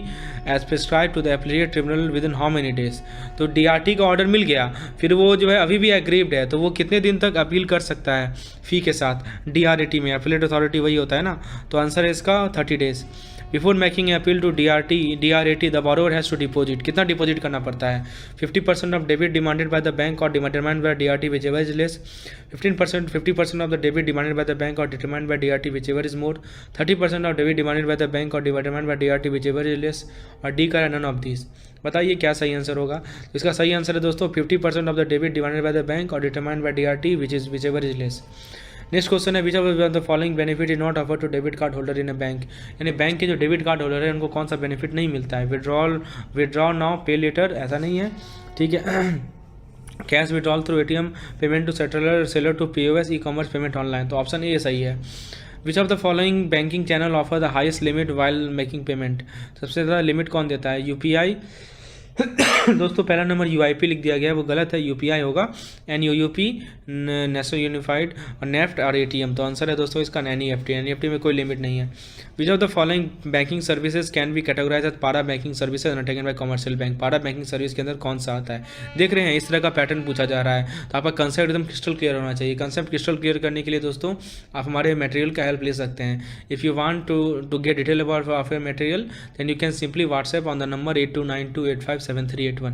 as prescribe to the appellate tribunal within how many days. तो DRT का order मिल गया, फिर वो जो है अभी भी एग्रीव्ड है, तो वो कितने दिन तक अपील कर सकता है फ़ी के साथ? DRT में एप्लीकेट अथॉरिटी वही होता है ना. तो आंसर है इसका 30 days. Before making appeal to DRAT the borrower has to deposit. कितना डिपॉजिट करना पड़ता है? 50% of debit demanded by the bank और determined by DRT whichever is less, 50% of the debit demanded by the bank और determined by DRT whichever is more, 30% of debit demanded by the bank और determined by DRT whichever is less, और D का none of this. बताइए क्या सही answer होगा? तो इसका सही आंसर है दोस्तों 50% of the debit demanded by the bank और determined by DRT whichever is less. Next question है which of the following benefit is not offer to debit card holder in a bank, यानी bank के जो debit card holder है उनको कौन सा benefit नहीं मिलता है। विड्रॉ नाउ पे लेटर, ऐसा नहीं है, ठीक है। Cash withdrawal through ATM, payment to seller to POS, e commerce payment online, तो ऑप्शन ए सही है। Which of the following banking channel offer the highest limit while making payment, सबसे ज़्यादा लिमिट कौन देता है, यूपीआई। दोस्तों पहला नंबर यूआईपी लिख दिया गया है, वो गलत है, यूपीआई होगा, एनयूयूपी नेशनल यूनिफाइड, और नेफ्ट और एटीएम, तो आंसर है दोस्तों इसका एनईएफटी। एनईएफटी में कोई लिमिट नहीं है। Which of the following banking services can be categorise as para banking services undertaken by commercial bank, para banking service के अंदर कौन सा आता है। देख रहे हैं इस तरह का पैटर्न पूछा जा रहा है, तो आपका कंसेप्ट एकदम क्रिस्टल क्लियर होना चाहिए। कंसेप्ट क्रिस्टल क्लियर करने के लिए दोस्तों आप हमारे मटेरियल का हेल्प ले सकते हैं। If you want to get detail about of your material then you can simply WhatsApp on the number 8292857381।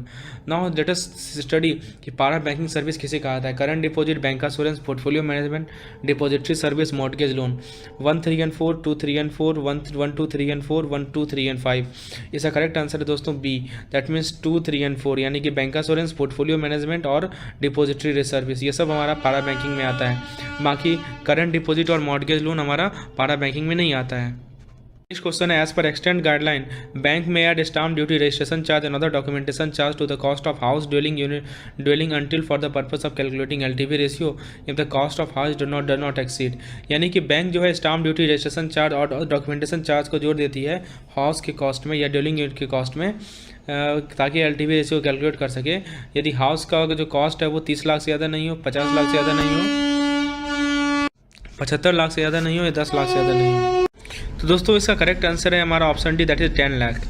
Now let us study कि पारा बैंकिंग सर्विस किसे कहा जाता है। Current deposit, bank assurance, portfolio management, depository service, mortgage loan. 1, 3 and 4, 2, 3 and 4, 1, 2, 3 and 4, 1, 2, 3 and 5। इसका correct answer है दोस्तों B, that means 2, 3 and 4, यानी कि बैंक एश्योरेंस, पोर्टफोलियो मैनेजमेंट और डिपॉजिटरी सर्विस, ये सब हमारा पारा बैंकिंग में आता है। बाकी करंट डिपॉजिट और मॉर्गेज लोन हमारा पारा बैंकिंग में नहीं आता है। नेक्स्ट क्वेश्चन है as per extend guideline bank may add stamp duty, registration charge and other documentation charge to the cost of house dwelling unit for the purpose of calculating LTV ratio if the cost of house do not exceed, यानी कि bank जो है stamp duty, registration charge और documentation charge को जोड़ देती है house के कॉस्ट में या ड्वेलिंग यूनिट के कॉस्ट में, ताकि एलटीवी रेशियो कैलकुलेट कर सके। यदि हाउस का जो कॉस्ट है वो 30 लाख से ज़्यादा नहीं हो, 50 लाख से ज़्यादा नहीं हो, 75 लाख से ज़्यादा नहीं हो या 10 लाख से ज़्यादा नहीं हो। तो दोस्तों इसका करेक्ट आंसर है हमारा option D, that is 10 lakh,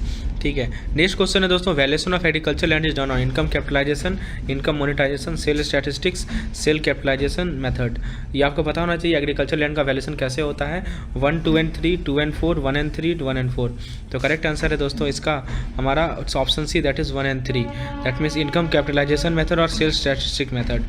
ठीक है। नेक्स्ट क्वेश्चन है दोस्तों valuation of agriculture land is done on income capitalisation, income monetisation, sale statistics, sale capitalisation method. ये आपको पता होना चाहिए एग्रीकल्चर लैंड का वैल्यूएशन कैसे होता है। 1, 2 and 3, 2 and 4, 1 and 3, 1 and 4। तो करेक्ट आंसर है दोस्तों इसका हमारा option C, that is 1 and 3, that means income capitalisation method और sale statistic method.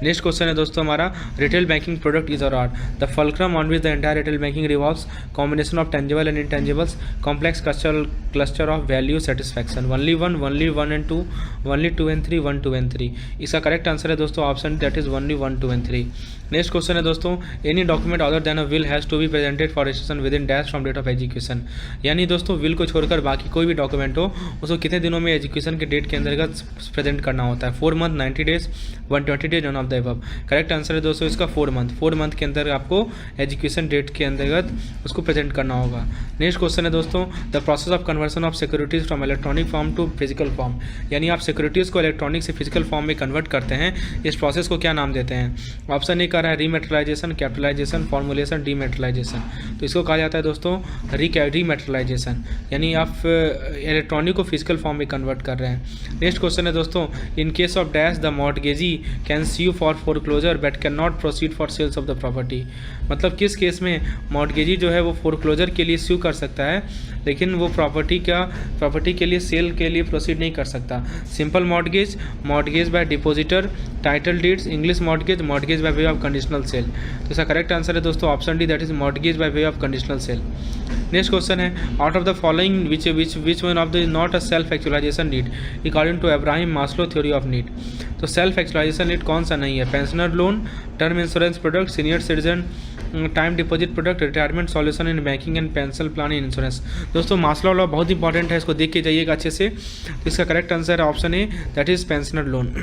Next question है दोस्तों हमारा retail banking product is or are the fulcrum on which the entire retail banking revolves, combination of tangible and intangibles, complex cluster of value satisfaction. Only 1 and 2, only 2 and 3, 1, 2 and 3। इसका correct answer है दोस्तों option that is only 1, 2 and 3। Next question है दोस्तों any document other than a will has to be presented for registration within dash from date of education, यानी दोस्तों will को छोड़कर बाकी कोई भी डॉक्यूमेंट हो उसको कितने दिनों में एजुकेशन के डेट के अंतर्गत प्रेजेंट करना होता है। 4 month, 90 days, 120 days, none of the above. Correct answer है दोस्तों इसका 4 month। 4 month के अंदर आपको एजुकेशन डेट के अंतर्गत उसको प्रेजेंट करना होगा। नेक्स्ट क्वेश्चन है दोस्तों the process of conversion of securities from electronic form to physical form, यानी आप सिक्योरिटीज़ को इलेक्ट्रॉनिक से फिजिकल फॉर्म में कन्वर्ट करते हैं, इस प्रोसेस को क्या नाम देते हैं। ऑप्शन ए कह रहा है रीमेटेरियलाइजेशन, कैपिटलाइजेशन, फॉर्मुलेशन, डीमेटेरियलाइजेशन। तो इसको कहा जाता है दोस्तों रीमेटेरियलाइजेशन, यानी आप इलेक्ट्रॉनिक को फिजिकल फॉर्म में कन्वर्ट कर रहे हैं। नेक्स्ट क्वेश्चन है दोस्तों in case of dash the mortgagee can sue for foreclosure but can not proceed for sales of the property, मतलब किस केस में मॉर्टगेजी जो है वो फोरक्लोजर के लिए स्यू कर सकता है लेकिन वो प्रॉपर्टी के लिए सेल के लिए प्रोसीड नहीं कर सकता। Simple mortgage, mortgage by depositor, title deeds, English mortgage, mortgage by way of conditional sale. तो इसका करेक्ट आंसर है दोस्तों option D, that is mortgage by way of conditional sale. Next question है out of the following which one of the not a self actualisation need according to Abraham Maslow theory of need. तो self actualisation need कौन सा नहीं है। Pensioner loan, term insurance product, senior citizen time deposit product, retirement solution in banking and pension plan in insurance. दोस्तों Maslow law बहुत important है, इसको देख के जाइएगा अच्छे से। तो इसका करेक्ट आंसर है option A, that is pensioner loan.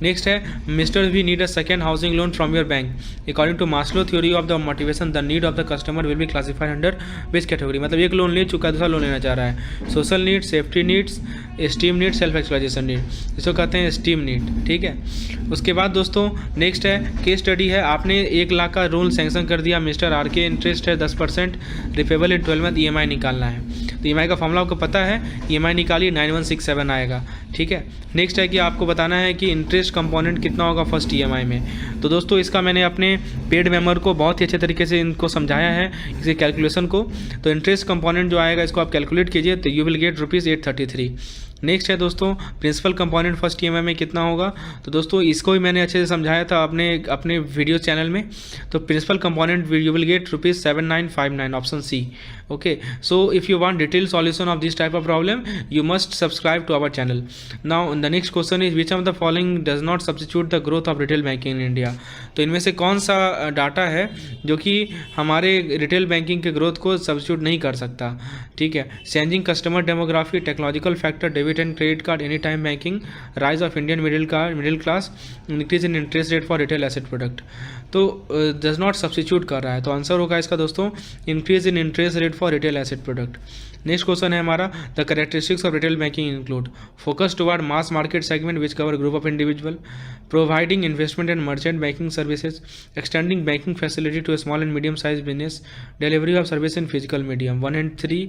Next है mister we need a second housing loan from your bank according to Maslow theory of the motivation the need of the customer will be classified under which category, मतलब एक loan ले चुका है दूसरा loan लेना चाह रहा है। Social need, safety needs, esteem need, self actualisation need, इसको कहते हैं स्टीम नीड, ठीक है। उसके बाद दोस्तों नेक्स्ट है केस स्टडी है, आपने 1 लाख का लोन सैंक्शन कर दिया मिस्टर आर के, इंटरेस्ट है 10%, रिपेबल इन 12 month, EMI निकालना है। तो EMI का फॉर्मूला आपको पता है, EMI निकालिए 9167 आएगा, ठीक है। नेक्स्ट है कि आपको बताना है कि इंटरेस्ट कंपोनेंट कितना होगा फर्स्ट EMI में। तो दोस्तों इसका मैंने अपने पेड मेंबर को बहुत ही अच्छे तरीके से इनको समझाया है इसे कैलकुलेशन को। तो इंटरेस्ट कंपोनेंट जो आएगा इसको आप कैलकुलेट कीजिए तो यू विल गेट ₹833। नेक्स्ट है दोस्तों प्रिंसिपल कंपोनेंट फर्स्ट ईएमआई में कितना होगा, तो दोस्तों इसको भी मैंने अच्छे से समझाया था अपने वीडियो चैनल में। तो principal component you will get ₹7959 option C. Okay, so if you want detail solution of this type of problem you must subscribe to our channel. Now the next question is which of the following does not substitute the growth of retail banking in India. तो इनमें से कौन सा data है जो कि हमारे retail banking के ग्रोथ को सब्स्टिट्यूट नहीं कर सकता। ठीक है, changing customer demography, technological factor, debit and credit card, any time banking, rise of Indian middle class, increase in interest rate for retail asset product. तो डज नॉट सब्स्टिट्यूट कर रहा है, तो आंसर होगा इसका दोस्तों increase in interest rate for retail asset product. Next question है हमारा the characteristics of retail banking include focus toward mass market segment which cover group of individual, providing investment and merchant banking services, extending banking facility to small and medium size business, delivery of service in physical medium. 1 and 3,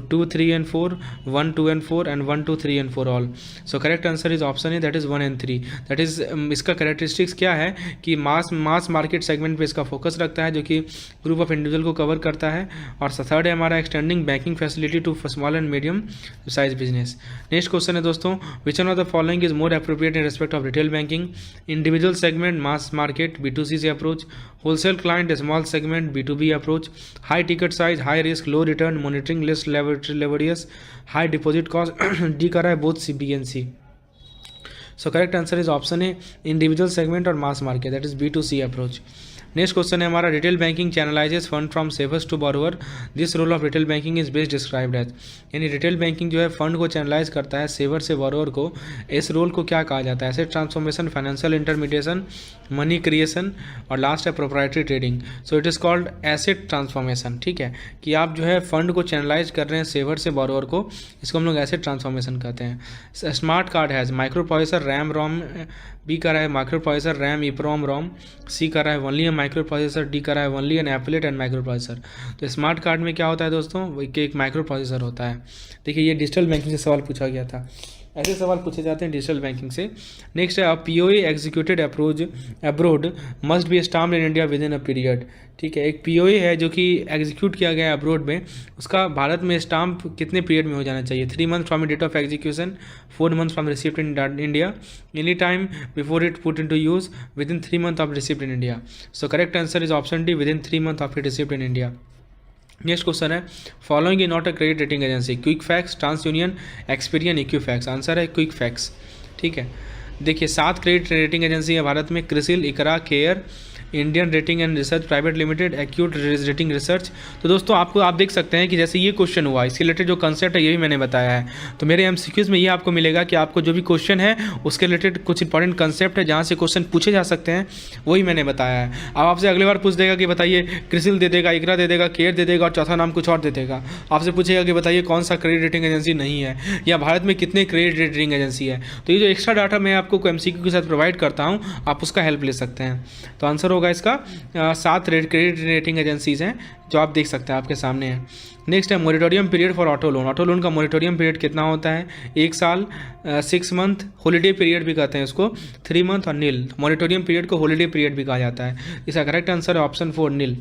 2, 3 and 4, 1, 2 and 4 and 1, 2, 3 and 4 all. So correct answer is option A, that is 1 and 3. That is इसका characteristics क्या है कि मास market segment पे इसका focus रखता है जो कि ग्रुप ऑफ इंडिविजुअल को कवर करता है। और थर्ड है हमारा extending banking facility to small and medium size business. Next question है दोस्तों which one of the following is more appropriate in respect of retail banking, individual segment mass market B2C से approach, wholesale client small segment B2B approach, high ticket size high risk low return monitoring less laborious, high deposit cost D कर रहा है both C, B and C. So correct answer is option A, individual segment और mass market, that is B2C approach. Next question है हमारा retail banking channelises fund from savers to borrower, this role of retail banking is best described as. यानी retail banking जो है fund को channelise करता है saver से बोरोवर को, इस रोल को क्या कहा जाता है, asset transformation, financial intermediation, money creation और लास्ट है proprietary trading. So it is called asset transformation. ठीक है, कि आप जो है फंड को चैनलाइज कर रहे हैं सेवर से बोरोवर को, इसको हम लोग एसेट ट्रांसफॉर्मेशन कहते हैं। Smart card has micro processor RAM ROM, B का रहा है micro processor RAM EPROM ROM, C का रहा है ओनली माइक्रो प्रोसेसर, डी का रहा है only an applet and micro processor. तो स्मार्ट कार्ड में क्या होता है दोस्तों कि एक माइक्रो प्रोसेसर होता है। देखिए ये डिजिटल बैंकिंग से सवाल पूछा गया था, ऐसे सवाल पूछे जाते हैं डिजिटल बैंकिंग से। नेक्स्ट है POA executed abroad must be stamped in India within a period. ठीक है, एक POA है जो कि एग्जीक्यूट किया गया है अब्रोड में, उसका भारत में स्टाम्प कितने पीरियड में हो जाना चाहिए। 3 months from date of execution, 4 months from receipt in India, any time before it put into use, within 3 months of receipt in India. So correct answer is option D, within 3 months of it receipt in India. Next question है following is not a credit rating agency, quick fax, TransUnion, Experian, Equifax. Answer है quick fax. ठीक है, देखिए 7 credit rating agency है भारत में, CRISIL, ICRA, CARE, Indian rating and research private limited, Acuite rating research. तो दोस्तों आप देख सकते हैं कि जैसे ये क्वेश्चन हुआ इसके रिलेटेड जो कंसेप्ट है यही मैंने बताया है। तो मेरे MCQs में ये आपको मिलेगा कि आपको जो भी क्वेश्चन है उसके रिलेटेड कुछ इंपॉर्टेंट कंसेप्ट है जहाँ से क्वेश्चन पूछे जा सकते हैं, वही मैंने बताया है। अब आपसे अगली बार पूछ देगा कि बताइए क्रिसिल दे देगा, इकरा दे देगा, केयर दे देगा और चौथा नाम कुछ और दे देगा। आपसे पूछेगा कि बताइए कौन सा क्रेडिट रेटिंग एजेंसी नहीं है या भारत में कितने क्रेडिट रेटिंग एजेंसी है। तो ये जो एक्स्ट्रा डाटा मैं आपको MCQ के साथ प्रोवाइड करता हूँ आप उसका हेल्प ले सकते हैं। तो आंसर होगा इसका 7 क्रेडिट रेटिंग एजेंसीज हैं जो आप देख सकते हैं आपके सामने है। नेक्स्ट है moratorium period for auto loan. Auto loan का मोरेटोरियम पीरियड कितना होता है, 1 साल, 6 month, हॉलीडे पीरियड भी कहते हैं इसको, 3 month और नील। मोरेटोरियम पीरियड को हॉलीडे पीरियड भी कहा जाता है। इसका करेक्ट आंसर है ऑप्शन 4 नील।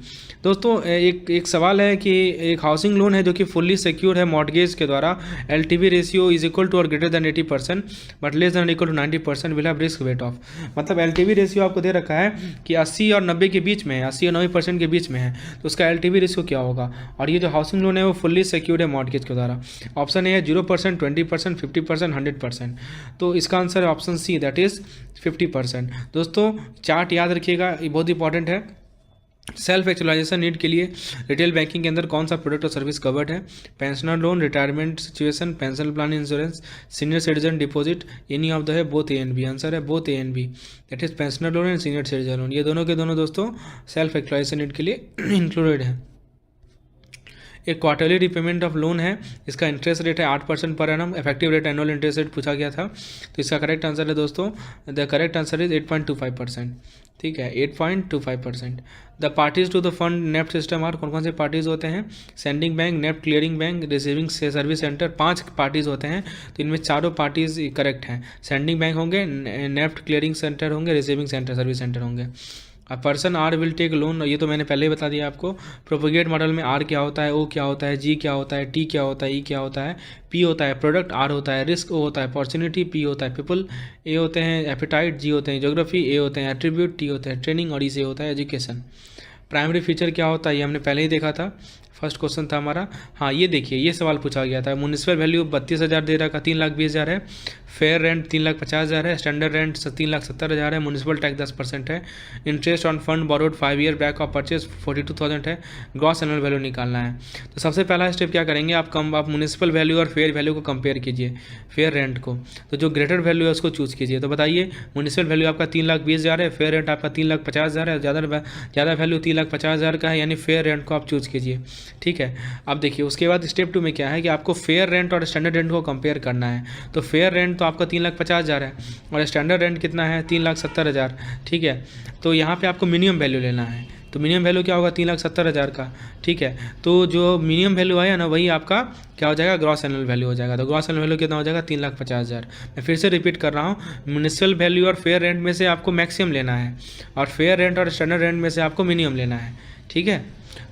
दोस्तों एक सवाल है कि एक हाउसिंग लोन है जो कि फुल्ली सिक्योर है मॉर्गेज के द्वारा, LTV ratio is equal to और greater than 80% but less than equal to 90% will have risk weight of. मतलब LTV रेशियो आपको दे रखा है कि 80 और 90 के बीच में है, 80 और 90% के बीच में है, तो उसका LTV रेशियो क्या होगा। और ये जो हाउसिंग लोन है वो फुल्ली सिक्योर्ड है मॉर्गेज के द्वारा। ऑप्शन ए है 0%, 20%, 50%, 100%। तो इसका आंसर है ऑप्शन सी, दैट इज 50%। दोस्तों चार्ट याद रखिएगा, ये बहुत इंपॉर्टेंट है। सेल्फ एक्चुअलाइजेशन नीड के लिए रिटेल बैंकिंग के अंदर कौन सा प्रोडक्ट और सर्विस कवर्ड है, pensioner loan, retirement situation, pension plan insurance, senior citizen deposit, any of the है both A and B। Answer है both A and B, that is pensioner loan and senior citizen loan. ये दोनों के दोनों दोस्तों self actualisation need के लिए included है। एक क्वार्टरली रिपेमेंट ऑफ लोन है, इसका इंटरेस्ट रेट है 8% per annum, effective rate annual interest rate पूछा गया था। तो इसका करेक्ट आंसर है दोस्तों, द करेक्ट आंसर इज 8.25%। ठीक है, 8.25%। The parties to the fund NEFT system are, कौन कौन से पार्टीज होते हैं, sending bank, NEFT clearing bank, receiving service centre. 5 parties होते हैं, तो इनमें चारों पार्टीज करेक्ट हैं। सेंडिंग बैंक होंगे, नेफ्ट क्लियरिंग सेंटर होंगे, रिसीविंग सेंटर सर्विस सेंटर होंगे। A person R will take loan, ये तो मैंने पहले ही बता दिया आपको। प्रोपोगेट मॉडल में आर क्या होता है, ओ क्या होता है, जी क्या होता है, टी क्या होता है, ई क्या होता है, पी होता है प्रोडक्ट, आर होता है रिस्क, ओ होता है अपॉर्चुनिटी, पी होता है पीपल, ए होते हैं एपिटाइट, जी होते हैं ज्योग्राफी, ए होते हैं एट्रीब्यूट, टी होता है ट्रेनिंग और ई से होता है एजुकेशन। प्राइमरी फीचर क्या होता है ये हमने पहले ही देखा था, फर्स्ट क्वेश्चन था हमारा। हाँ ये देखिए ये सवाल पूछा गया था, म्यूनिसिपल वैल्यू 32,000 दे रखा, 3,20,000 है, फेयर रेंट 3,50,000 है, स्टैंडर्ड रेंट 3,70,000 है, म्यूनिसिपल टैक्स 10% है, interest on fund borrowed 5 year back of purchase 42,000 है, ग्रॉस एनुअल वैल्यू निकालना है। तो सबसे पहला स्टेप क्या करेंगे, आप म्यूनिसिपल वैल्यू और फेयर वैल्यू को कंपेयर कीजिए, फेयर रेंट को, तो जो ग्रेटर वैल्यू है उसको चूज़ कीजिए। तो बताइए म्यूनिसिपल वैल्यू आपका 3,20,000 है, फेयर रेंट आपका 3,50,000 है, ज़्यादा वैल्यू 3,50,000 का है, यानी फेयर रेंट को आप चूज़ कीजिए। ठीक है, अब देखिए उसके बाद स्टेप 2 में क्या है कि आपको फेयर रेंट और स्टैंडर्ड रेंट को कंपेयर करना है। तो फेयर रेंट तो आपका 3,50,000 है और स्टैंडर्ड रेंट कितना है 3,70,000। ठीक है, तो यहाँ पे आपको मिनिमम वैल्यू लेना है, तो मिनिमम वैल्यू क्या होगा 3,70,000 का। ठीक है, तो जो मिनिमम वैल्यू आया ना वही आपका क्या हो जाएगा, ग्रॉस एनुअल वैल्यू हो जाएगा। तो ग्रॉस एनुअल वैल्यू कितना हो जाएगा 3,50,000। मैं फिर से रिपीट कर रहा हूँ, म्यूनिसिपल वैल्यू और फेयर रेंट में से आपको मैक्सिमम लेना है और फेयर रेंट और स्टैंडर्ड रेंट में से आपको मिनिमम लेना है। ठीक है,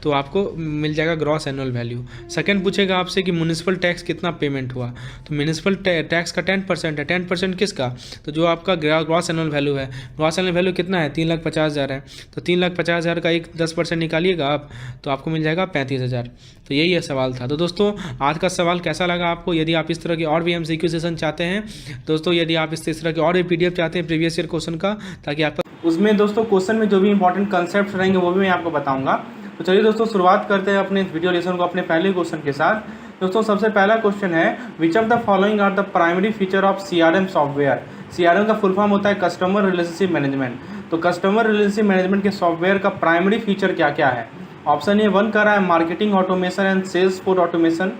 तो आपको मिल जाएगा ग्रॉस एनुअल वैल्यू। सेकंड पूछेगा आपसे कि म्यूनिसिपल टैक्स कितना पेमेंट हुआ, तो म्यूनिसिपल टैक्स का 10% है। 10% किसका, तो जो आपका ग्रॉस एनुअल वैल्यू है, ग्रॉस एनुअल वैल्यू कितना है 3,50,000 है, तो 3,50,000 का एक 10% निकालिएगा आप, तो आपको मिल जाएगा 35,000। तो यही है सवाल था। तो दोस्तों आज का सवाल कैसा लगा आपको, यदि आप इस तरह के और भी MCQ सेशन चाहते हैं दोस्तों, यदि आप इस तरह के और भी PDF चाहते हैं प्रीवियस ईयर क्वेश्चन का, ताकि आपका उसमें दोस्तों क्वेश्चन में जो भी इंपॉर्टेंट कंसेप्ट रहेंगे वो भी मैं आपको बताऊंगा। तो चलिए दोस्तों शुरुआत करते हैं अपने वीडियो लेसन को अपने पहले क्वेश्चन के साथ। दोस्तों सबसे पहला क्वेश्चन है, which of the following are the primary feature of CRM software. CRM का फुल फॉर्म होता है कस्टमर रिलेशनशिप मैनेजमेंट। तो कस्टमर रिलेशनशिप मैनेजमेंट के सॉफ्टवेयर का प्राइमरी फीचर क्या क्या है। ऑप्शन ए 1 कर रहा है marketing automation and sales force automation,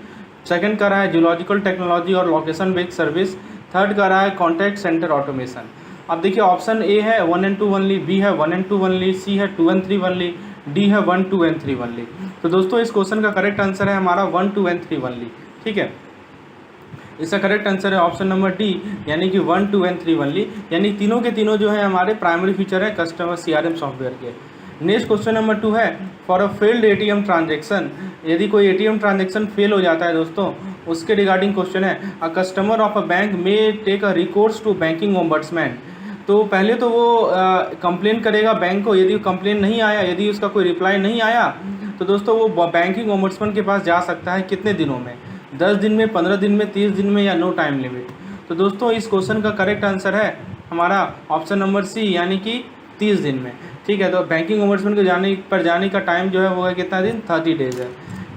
second कर रहा है जियोलॉजिकल टेक्नोलॉजी और लोकेशन बेस्ड सर्विस, थर्ड कर रहा है कॉन्टैक्ट सेंटर ऑटोमेशन। अब देखिए ऑप्शन ए है 1 and 2 ओनली, बी है 1 and 2 ओनली, सी है 2 and 3 ओनली, डी है 1, 2 and 3 ओनली। तो दोस्तों इस क्वेश्चन का करेक्ट आंसर है हमारा 1, 2 and 3 ओनली। ठीक है, इसका करेक्ट आंसर है ऑप्शन नंबर डी, यानी कि 1, 2 and 3 ओनली, यानी तीनों के तीनों जो है हमारे प्राइमरी फीचर है कस्टमर CRM सॉफ्टवेयर के। नेक्स्ट क्वेश्चन नंबर 2 है, for a failed ATM transaction, यदि कोई ATM ट्रांजेक्शन फेल हो जाता है दोस्तों, उसके रिगार्डिंग क्वेश्चन है, a customer of a bank may take a recourse to banking ombudsman. तो पहले तो वो कंप्लेन करेगा बैंक को, यदि कंप्लेन नहीं आया, यदि उसका कोई रिप्लाई नहीं आया, तो दोस्तों वो बैंकिंग ओम्बड्समैन के पास जा सकता है कितने दिनों में, 10 दिन में, 15 दिन में, 30 दिन में, या नो टाइम लिमिट। तो दोस्तों इस क्वेश्चन का करेक्ट आंसर है हमारा ऑप्शन नंबर सी, यानी कि 30 दिन में। ठीक है, तो बैंकिंग ओम्बड्समैन को जाने का टाइम जो है वो है कितना दिन, 30 डेज है।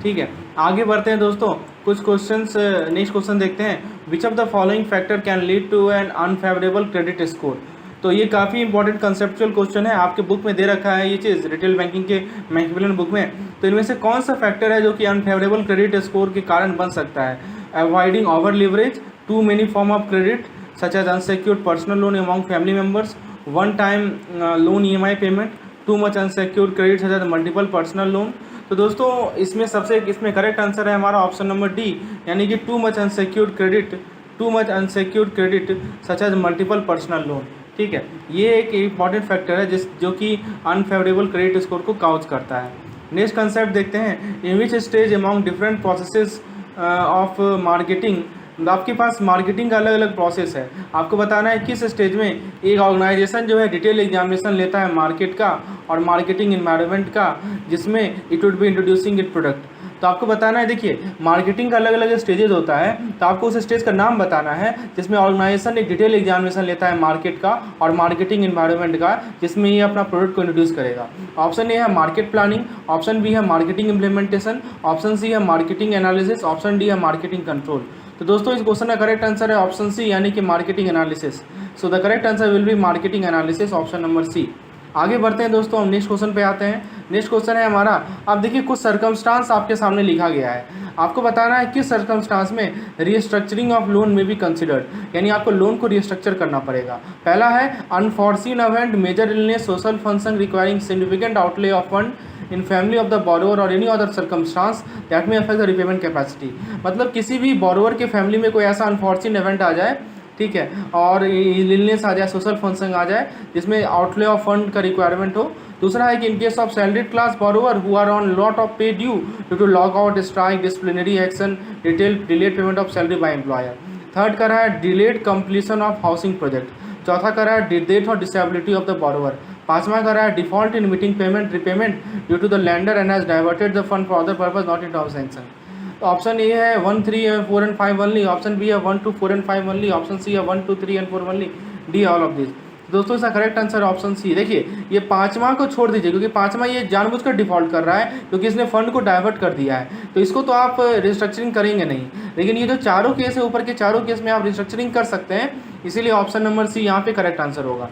ठीक है, आगे बढ़ते हैं दोस्तों, कुछ क्वेश्चंस नेक्स्ट क्वेश्चन देखते हैं, which of the following factor can lead to an unfavourable credit score. तो ये काफ़ी इंपॉर्टेंट कंसेप्चुअल क्वेश्चन है, आपके बुक में दे रखा है ये चीज़, रिटेल बैंकिंग के मैकिमिलन बुक में। तो इनमें से कौन सा फैक्टर है जो कि अनफेवरेबल क्रेडिट स्कोर के कारण बन सकता है। Avoiding over leverage, too many form of credit such as unsecured personal loan among family members, one time loan EMI payment, too much unsecured credit such as multiple personal loan. तो दोस्तों इसमें correct answer है हमारा option number D, यानी कि too much unsecured credit such as multiple personal loan. ठीक है, ये एक इंपॉर्टेंट फैक्टर है जो कि अनफेवरेबल क्रेडिट स्कोर को काउज करता है। नेक्स्ट कंसेप्ट देखते हैं, in which stage among different processes of marketing. आपके पास मार्केटिंग का अलग अलग प्रोसेस है, आपको बताना है किस स्टेज में एक ऑर्गेनाइजेशन जो है डिटेल एग्जामिनेशन लेता है मार्केट का और मार्केटिंग इन्वायरमेंट का, जिसमें it would be introducing it product. तो आपको बताना है, देखिए मार्केटिंग का अलग अलग स्टेजेस होता है, तो आपको उस स्टेज का नाम बताना है जिसमें ऑर्गेनाइजेशन एक डिटेल एग्जामिनेशन लेता है मार्केट का और मार्केटिंग इन्वायरमेंट का, जिसमें ये अपना प्रोडक्ट को इंट्रोड्यूस करेगा। ऑप्शन ए है मार्केट प्लानिंग, ऑप्शन बी है मार्केटिंग इम्प्लीमेंटेशन, ऑप्शन सी है मार्केटिंग एनालिसिस, ऑप्शन डी है मार्केटिंग कंट्रोल। तो दोस्तों इस क्वेश्चन का करेक्ट आंसर है ऑप्शन सी, यानी कि marketing analysis. So the correct answer will be marketing analysis, option number C. आगे बढ़ते हैं दोस्तों, हम नेक्स्ट क्वेश्चन पे आते हैं। नेक्स्ट क्वेश्चन है हमारा, अब देखिए कुछ सर्कमस्टांस आपके सामने लिखा गया है, आपको बताना है किस सर्कमस्टांस में रीस्ट्रक्चरिंग ऑफ लोन में भी कंसिडर्ड, यानी आपको लोन को रीस्ट्रक्चर करना पड़ेगा। पहला है unforeseen event, major illness, social function requiring significant outlay of fund in family of the borrower और any other circumstance that may affect the repayment capacity. मतलब किसी भी बोरोवर के फैमिली में कोई ऐसा अनफॉर्चुनेट इवेंट आ जाए ठीक है, और इलनेस आ जाए, सोशल फंक्शन आ जाए जिसमें आउटले ऑफ फंड का रिक्वायरमेंट हो। दूसरा है कि in case of salaried class borrower who are on lot of pay due due to lock out, strike, disciplinary action, delayed payment of salary by employer. Third कर रहा है delayed completion of housing project. चौथा कर रहा है death और disability of the borrower. पांचवा कर रहा है default in meeting payment repayment due to the lender and has diverted the fund for other purpose not in sanction. तो ऑप्शन ए है 1, 3, 4 एंड 5 ओनली, ऑप्शन बी है 1, 2, 4 and 5 only, option C है 1, 2, 3 and 4 only, D all of this. दोस्तों इसका correct answer option C. देखिए ये पांचवा को छोड़ दीजिए क्योंकि पांचवा ये जानबूझकर डिफॉल्ट कर रहा है क्योंकि इसने फंड को डाइवर्ट कर दिया है, तो इसको तो आप रिस्ट्रक्चरिंग करेंगे नहीं। लेकिन ये जो चारों केस है, ऊपर के चारों केस में आप रिस्ट्रक्चरिंग कर सकते हैं, इसीलिए ऑप्शन नंबर सी यहाँ पे करेक्ट आंसर होगा।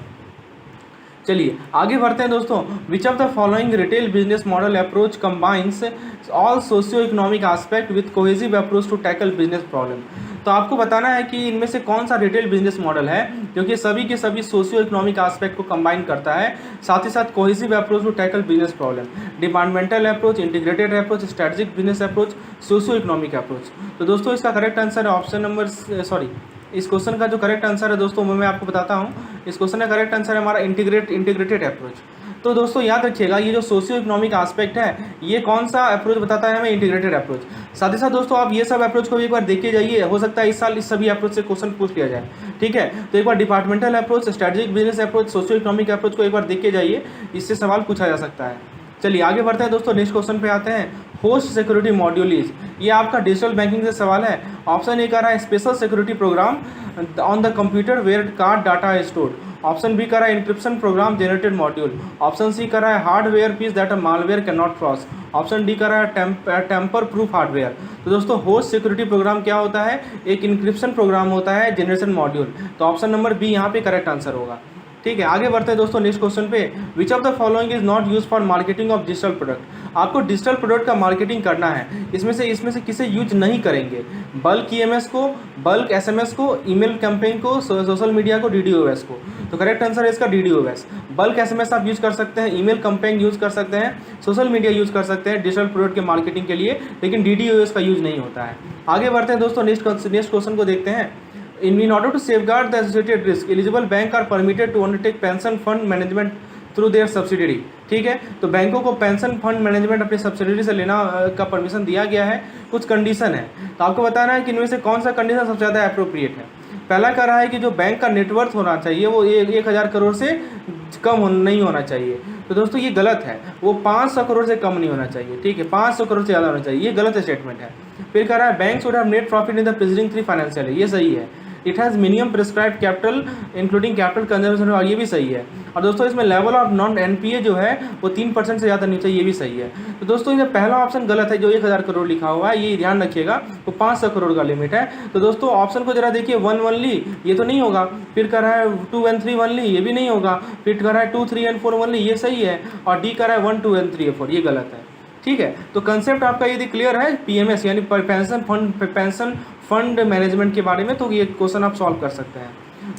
चलिए आगे बढ़ते हैं दोस्तों। Which of the following retail business model approach combines all socio economic aspect with cohesive approach to tackle business problem. तो आपको बताना है कि इनमें से कौन सा रिटेल बिजनेस मॉडल है जो कि सभी के सभी सोशियो इकोनॉमिक एस्पेक्ट को कंबाइन करता है, साथ ही साथ cohesive approach to tackle business problem, departmental approach, integrated approach, strategic business approach, socio economic approach. तो दोस्तों इसका करेक्ट आंसर है ऑप्शन नंबर इस क्वेश्चन का जो करेक्ट आंसर है दोस्तों मैं आपको बताता हूँ। इस क्वेश्चन का करेक्ट आंसर है हमारा इंटीग्रेटेड अप्रोच। तो दोस्तों याद रखिएगा ये जो सोशियो इकोनॉमिक एस्पेक्ट है ये कौन सा अप्रोच बताता है हमें, इंटीग्रेटेड अप्रोच। साथ ही साथ दोस्तों आप ये सब अप्रोच को भी एक बार देख के जाइए, हो सकता है इस साल इस सभी अप्रोच से क्वेश्चन पूछ लिया जाए, ठीक है। तो एक बार departmental approach, strategic business approach, socio economic approach को एक बार देख के जाइए, इससे सवाल पूछा जा सकता है। चलिए आगे बढ़ते हैं दोस्तों, नेक्स्ट क्वेश्चन पे आते हैं। होस्ट सिक्योरिटी मॉड्यूल इज, ये आपका डिजिटल बैंकिंग से सवाल है। ऑप्शन ए कर रहा है special security program on the computer where card data is stored. Option B कर रहा है encryption program generated module. Option C कर रहा है hardware piece that a malware can not cross. Option D कर रहा है टेम्पर प्रूफ हार्डवेयर। तो दोस्तों होस्ट सिक्योरिटी प्रोग्राम क्या होता है, एक इंक्रिप्शन प्रोग्राम होता है जनरेशन मॉड्यूल। तो ऑप्शन नंबर बी यहाँ पे करेक्ट आंसर होगा, ठीक है। आगे बढ़ते हैं दोस्तों नेक्स्ट क्वेश्चन पे। विच of the following is not use for marketing of digital product. आपको डिजिटल प्रोडक्ट का मार्केटिंग करना है, इसमें से किसे यूज नहीं करेंगे, बल्क ईएमएस को, बल्क एसएमएस को, ईमेल कैंपेन को, सोशल मीडिया को, डीडीओएस को। तो करेक्ट आंसर है इसका डीडीओएस। बल्क एसएमएस आप यूज कर सकते हैं, ईमेल कैंपेन यूज कर सकते हैं, सोशल मीडिया यूज कर सकते हैं डिजिटल प्रोडक्ट के मार्केटिंग के लिए, लेकिन डीडीओएस का यूज नहीं होता है। आगे बढ़ते हैं दोस्तों नेक्स्ट क्वेश्चन को देखते हैं। In order to safeguard the associated risk, eligible bank are permitted to undertake pension fund management through their subsidiary। ठीक है, तो बैंकों को पेंशन फंड मैनेजमेंट अपनी सब्सिडरी से लेना का परमिशन दिया गया है। कुछ कंडीशन है, तो आपको बताना है कि इनमें से कौन सा कंडीशन सबसे ज़्यादा अप्रोप्रिएट है। पहला कह रहा है कि जो बैंक का नेटवर्थ होना चाहिए वो 1,000 करोड़ से कम नहीं होना चाहिए। तो दोस्तों ये गलत है, वो 500 करोड़ से कम नहीं होना चाहिए, ठीक है, 500 करोड़ से ज़्यादा होना चाहिए, ये गलत स्टेटमेंट है। फिर कह रहा है bank should have net profit in the preceding 3 financial, ये सही है। It has minimum prescribed capital including capital conservation, और ये भी सही है। और दोस्तों इसमें लेवल ऑफ नॉन एनपीए जो है वो 3% से ज़्यादा नहीं चाहिए, ये भी सही है। तो दोस्तों ये पहला ऑप्शन गलत है, जो 1,000 करोड़ लिखा हुआ है ये ध्यान रखिएगा, वो 500 करोड़ का लिमिट है। तो दोस्तों ऑप्शन को जरा देखिए, 1 ओनली ये तो नहीं होगा, फिर कर रहा है 2 and 3 ओनली, ये भी नहीं होगा, फिर कर रहा है 2, 3 and 4 ओनली, ये सही है, और डी कर रहा है 1, 2 and 3 4, ये गलत है, ठीक है। तो कंसेप्ट आपका यदि क्लियर है पीएमएस यानी पेंशन फंड मैनेजमेंट के बारे में, तो ये क्वेश्चन आप सॉल्व कर सकते हैं।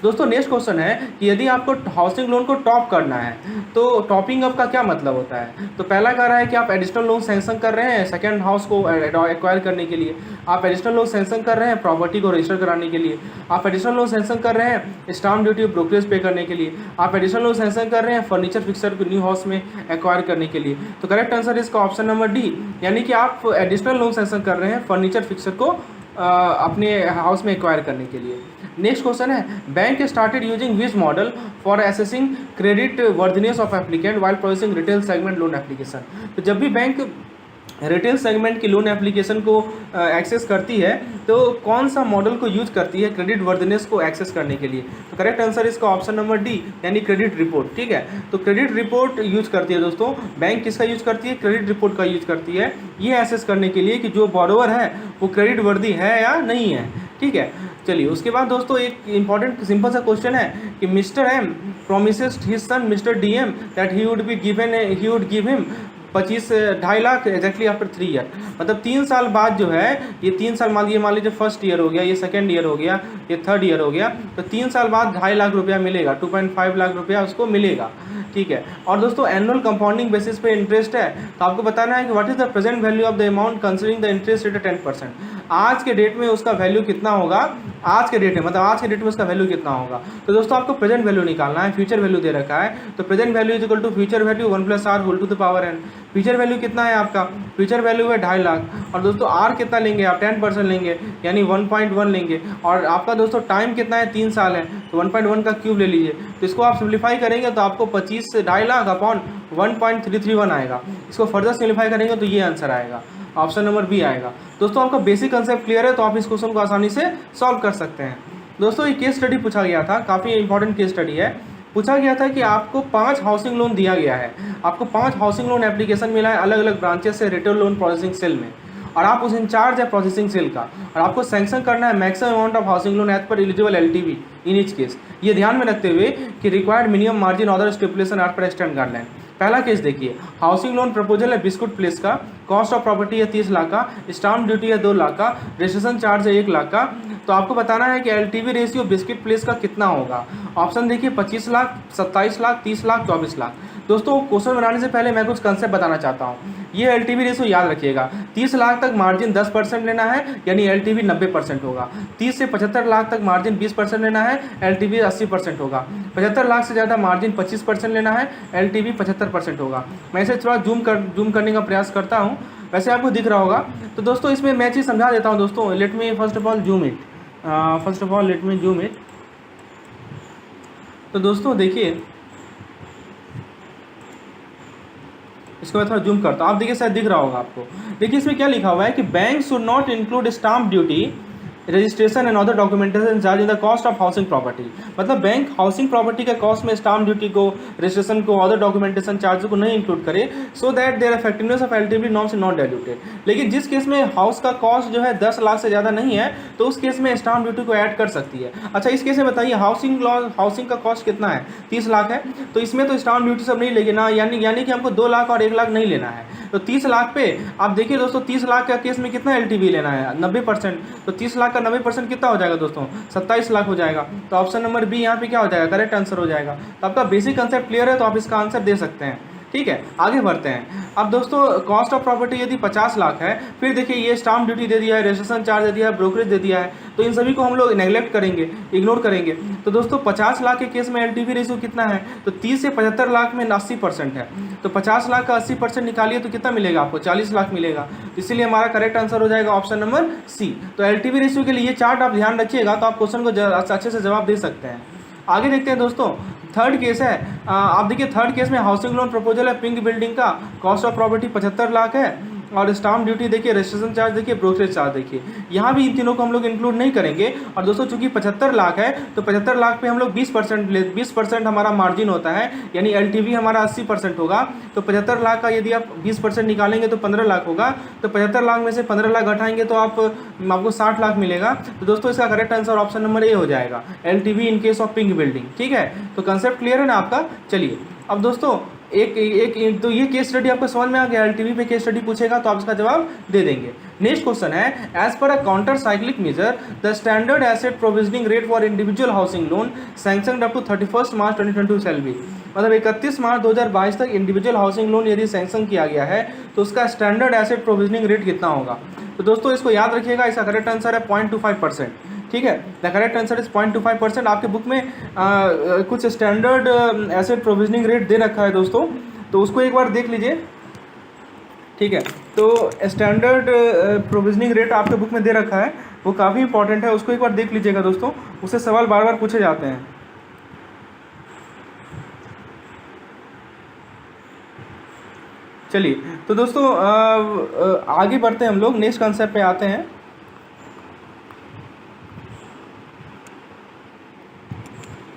दोस्तों नेक्स्ट क्वेश्चन है कि यदि आपको हाउसिंग लोन को टॉप करना है तो टॉपिंग अप का क्या मतलब होता है। तो पहला कह रहा है कि आप एडिशनल लोन सैंक्शन कर रहे हैं सेकंड हाउस को एक्वायर करने के लिए, आप एडिशनल लोन सैंक्शन कर रहे हैं प्रॉपर्टी को रजिस्टर कराने के लिए, आप एडिशनल लोन सैंक्शन कर रहे हैं स्टाम्प ड्यूटी ब्रोकरेज पे करने के लिए, आप एडिशनल लोन सैंक्शन कर रहे हैं फर्नीचर फिक्सर को न्यू हाउस में एक्वायर करने के लिए। तो करेक्ट आंसर इसका ऑप्शन नंबर डी, यानी कि आप एडिशनल लोन सैंक्शन कर रहे हैं फर्नीचर फिक्सर को अपने हाउस में एक्वायर करने के लिए। नेक्स्ट क्वेश्चन है, bank started using which model for assessing credit worthiness of applicant while processing retail segment loan application. तो जब भी बैंक रिटेल सेगमेंट की लोन एप्लीकेशन को एक्सेस करती है तो कौन सा मॉडल को यूज करती है क्रेडिट वर्दीनेस को एक्सेस करने के लिए। तो करेक्ट आंसर इसका ऑप्शन नंबर डी, यानी क्रेडिट रिपोर्ट, ठीक है। तो क्रेडिट रिपोर्ट यूज करती है दोस्तों बैंक, किसका यूज करती है, क्रेडिट रिपोर्ट का यूज करती है, ये एक्सेस करने के लिए कि जो बोरोवर है वो क्रेडिट वर्दी है या नहीं है, ठीक है। चलिए उसके बाद दोस्तों एक इंपॉर्टेंट सिंपल सा क्वेश्चन है कि mister M promises his son mister D M that he would give him 2.5 lakh exactly after 3 year. मतलब 3 साल बाद जो है, ये 3 साल मान लीजिए फर्स्ट ईयर हो गया, ये सेकंड ईयर हो गया, ये थर्ड ईयर हो गया, तो 3 साल बाद 2.5 लाख रुपया मिलेगा, 2.5 लाख रुपया उसको मिलेगा, ठीक है। और दोस्तों एनुअल कंपाउंडिंग बेसिस पे इंटरेस्ट है, तो आपको बताना है कि what is the present value of the amount considering the interest rate 10%। आज के डेट में उसका वैल्यू कितना होगा, आज के डेट में मतलब आज के डेट में उसका वैल्यू कितना होगा। तो दोस्तों आपको प्रेजेंट वैल्यू निकालना है, फ्यूचर वैल्यू दे रखा है, तो present value is equal to future value 1 + r whole to the power n। Future value कितना है आपका, फ्यूचर वैल्यू है 2.5 लाख, और दोस्तों आर कितना लेंगे आप, 10% लेंगे यानी 1.1 लेंगे, और आपका दोस्तों टाइम कितना है, 3 साल है, तो 1.1 का क्यूब ले लीजिए। तो इसको आप सिंप्लीफाई करेंगे तो आपको 25 से 2.5 लाख अपॉन 1.331 आएगा। इसको फर्दर सिंप्लीफाई करेंगे तो ये आंसर आएगा, ऑप्शन नंबर बी आएगा। दोस्तों आपका बेसिक कंसेप्ट क्लियर है तो आप इस क्वेश्चन को आसानी से सॉल्व कर सकते हैं। दोस्तों ये केस स्टडी पूछा गया था, काफ़ी इंपॉर्टेंट केस स्टडी है। पूछा गया था कि आपको 5 हाउसिंग लोन दिया गया है, आपको 5 हाउसिंग लोन एप्लीकेशन मिला है अलग अलग ब्रांचेस से रिटेल लोन प्रोसेसिंग सेल में, और आप उस इंचार्ज है प्रोसेसिंग सेल का, और आपको सैंक्शन करना है maximum amount of housing loan as per eligible LTV in each case. ये ध्यान में रखते हुए कि required minimum margin other stipulation as per stand guideline. पहला केस देखिए, हाउसिंग लोन प्रपोजल है बिस्कुट प्लेस का, कॉस्ट ऑफ प्रॉपर्टी है 30 लाख का, स्टाम्प ड्यूटी है 2 लाख का, रजिस्ट्रेशन चार्ज है 1 लाख का। तो आपको बताना है कि LTV रेशियो बिस्किट प्लेस का कितना होगा। ऑप्शन देखिए 25 लाख, 27 लाख, 30 लाख, 24 लाख। दोस्तों क्वेश्चन बनाने से पहले मैं कुछ कंसेप्ट बताना चाहता हूँ। ये LTV रेशियो याद रखिएगा, 30 लाख तक मार्जिन 10% लेना है यानी LTV 90% होगा। 30 से 75 लाख तक मार्जिन 20% लेना है, LTV 80% होगा। 75 लाख से ज़्यादा मार्जिन 25% लेना है, LTV 75% होगा। मैं इसे थोड़ा जूम करने का प्रयास करता हूँ, वैसे आपको दिख रहा होगा। तो दोस्तों इसमें मैं चीज़ समझा देता हूँ दोस्तों। Let me first of all zoom it, तो दोस्तों देखिए इसको मैं थोड़ा जूम करता हूँ, आप देखिए शायद दिख रहा होगा आपको। देखिए इसमें क्या लिखा हुआ है कि bank should not include stamp duty, registration and other documentation charge in the cost of housing property. मतलब बैंक हाउसिंग प्रॉपर्टी के कॉस्ट में स्टाम्प ड्यूटी को, रजिस्ट्रेशन को, अदर डॉक्यूमेंटेशन चार्ज को नहीं इंक्लूड करे, so that their effectiveness of LTV norms not diluted. लेकिन जिस केस में हाउस का कॉस्ट जो है 10 लाख से ज़्यादा नहीं है तो उस केस में स्टाम्प ड्यूटी को ऐड कर सकती है। अच्छा इस केस में बताइए हाउसिंग का कॉस्ट कितना है, 30 लाख है, तो इसमें तो स्टाम्प ड्यूटी सब नहीं लेगी ना, यानी कि हमको 2 लाख और 1 लाख नहीं लेना है। तो 30 लाख पे आप देखिए दोस्तों, 30 लाख का केस में कितना LTV लेना है, 90%। तो 30 लाख का 90% कितना हो जाएगा दोस्तों, 27 लाख हो जाएगा। तो ऑप्शन नंबर बी यहाँ पे क्या हो जाएगा, करेक्ट आंसर हो जाएगा। तो आपका बेसिक कंसेप्ट क्लियर है तो आप इसका आंसर दे सकते हैं। ठीक है, आगे बढ़ते हैं। अब दोस्तों कॉस्ट ऑफ प्रॉपर्टी यदि 50 लाख है, फिर देखिए ये स्टाम्प ड्यूटी दे दिया है, रजिस्ट्रेशन चार्ज दे दिया है, ब्रोकरेज दे दिया है, तो इन सभी को हम लोग नेगलेक्ट करेंगे, इग्नोर करेंगे। तो दोस्तों 50 लाख के केस में LTV रेशियो कितना है, तो 30 से 75 लाख में 80% है। तो 50 लाख का 80% निकालिए तो कितना मिलेगा आपको, 40 लाख मिलेगा। इसीलिए हमारा करेक्ट आंसर हो जाएगा ऑप्शन नंबर सी। तो LTV रेशियो के लिए ये चार्ट आप ध्यान रखिएगा तो आप क्वेश्चन को अच्छे से जवाब दे सकते हैं। आगे देखते हैं दोस्तों, थर्ड केस है। आप देखिए थर्ड केस में हाउसिंग लोन प्रपोजल है पिंक बिल्डिंग का, कॉस्ट ऑफ प्रॉपर्टी 75 लाख है, और स्टाम्प ड्यूटी देखिए, रजिस्ट्रेशन चार्ज देखिए, ब्रोकरेज चार्ज देखिए। यहाँ भी इन तीनों को हम लोग इंक्लूड नहीं करेंगे। और दोस्तों चूंकि 75 लाख है तो 75 लाख पे हम लोग 20% हमारा मार्जिन होता है, यानी LTV हमारा 80% होगा। तो 75 लाख का यदि आप 20% निकालेंगे तो 15 लाख होगा। तो 75 लाख में से 15 लाख घटाएंगे तो आपको 60 लाख मिलेगा। तो दोस्तों इसका करेक्ट आंसर ऑप्शन नंबर ए हो जाएगा, LTV in case of pink building. ठीक है, तो कंसेप्ट क्लियर है ना आपका। चलिए अब दोस्तों तो ये केस स्टडी आपको समझ में आ गया। LTV पे केस स्टडी पूछेगा तो आप इसका जवाब दे देंगे। नेक्स्ट क्वेश्चन है, as per a counter cyclic measure the standard asset provisioning rate for individual housing loan sanctioned up to 31 March 2022 shall be. मतलब 31 मार्च 2022 तक इंडिविजुअल हाउसिंग लोन यदि सैंक्शन किया गया है तो उसका स्टैंडर्ड एसेट प्रोविजनिंग रेट कितना होगा। तो दोस्तों इसको याद रखिएगा, इसका करेक्ट आंसर है 0.25%। ठीक है, द करेक्ट आंसर इज 0.25%। आपके बुक में कुछ स्टैंडर्ड एसेट प्रोविजनिंग रेट दे रखा है दोस्तों, तो उसको एक बार देख लीजिए। ठीक है, तो स्टैंडर्ड प्रोविजनिंग रेट आपके बुक में दे रखा है, वो काफ़ी इंपॉर्टेंट है, उसको एक बार देख लीजिएगा दोस्तों, उससे सवाल बार बार पूछे जाते हैं। चलिए तो दोस्तों आगे बढ़ते हैं हम लोग, नेक्स्ट कॉन्सेप्ट पे आते हैं।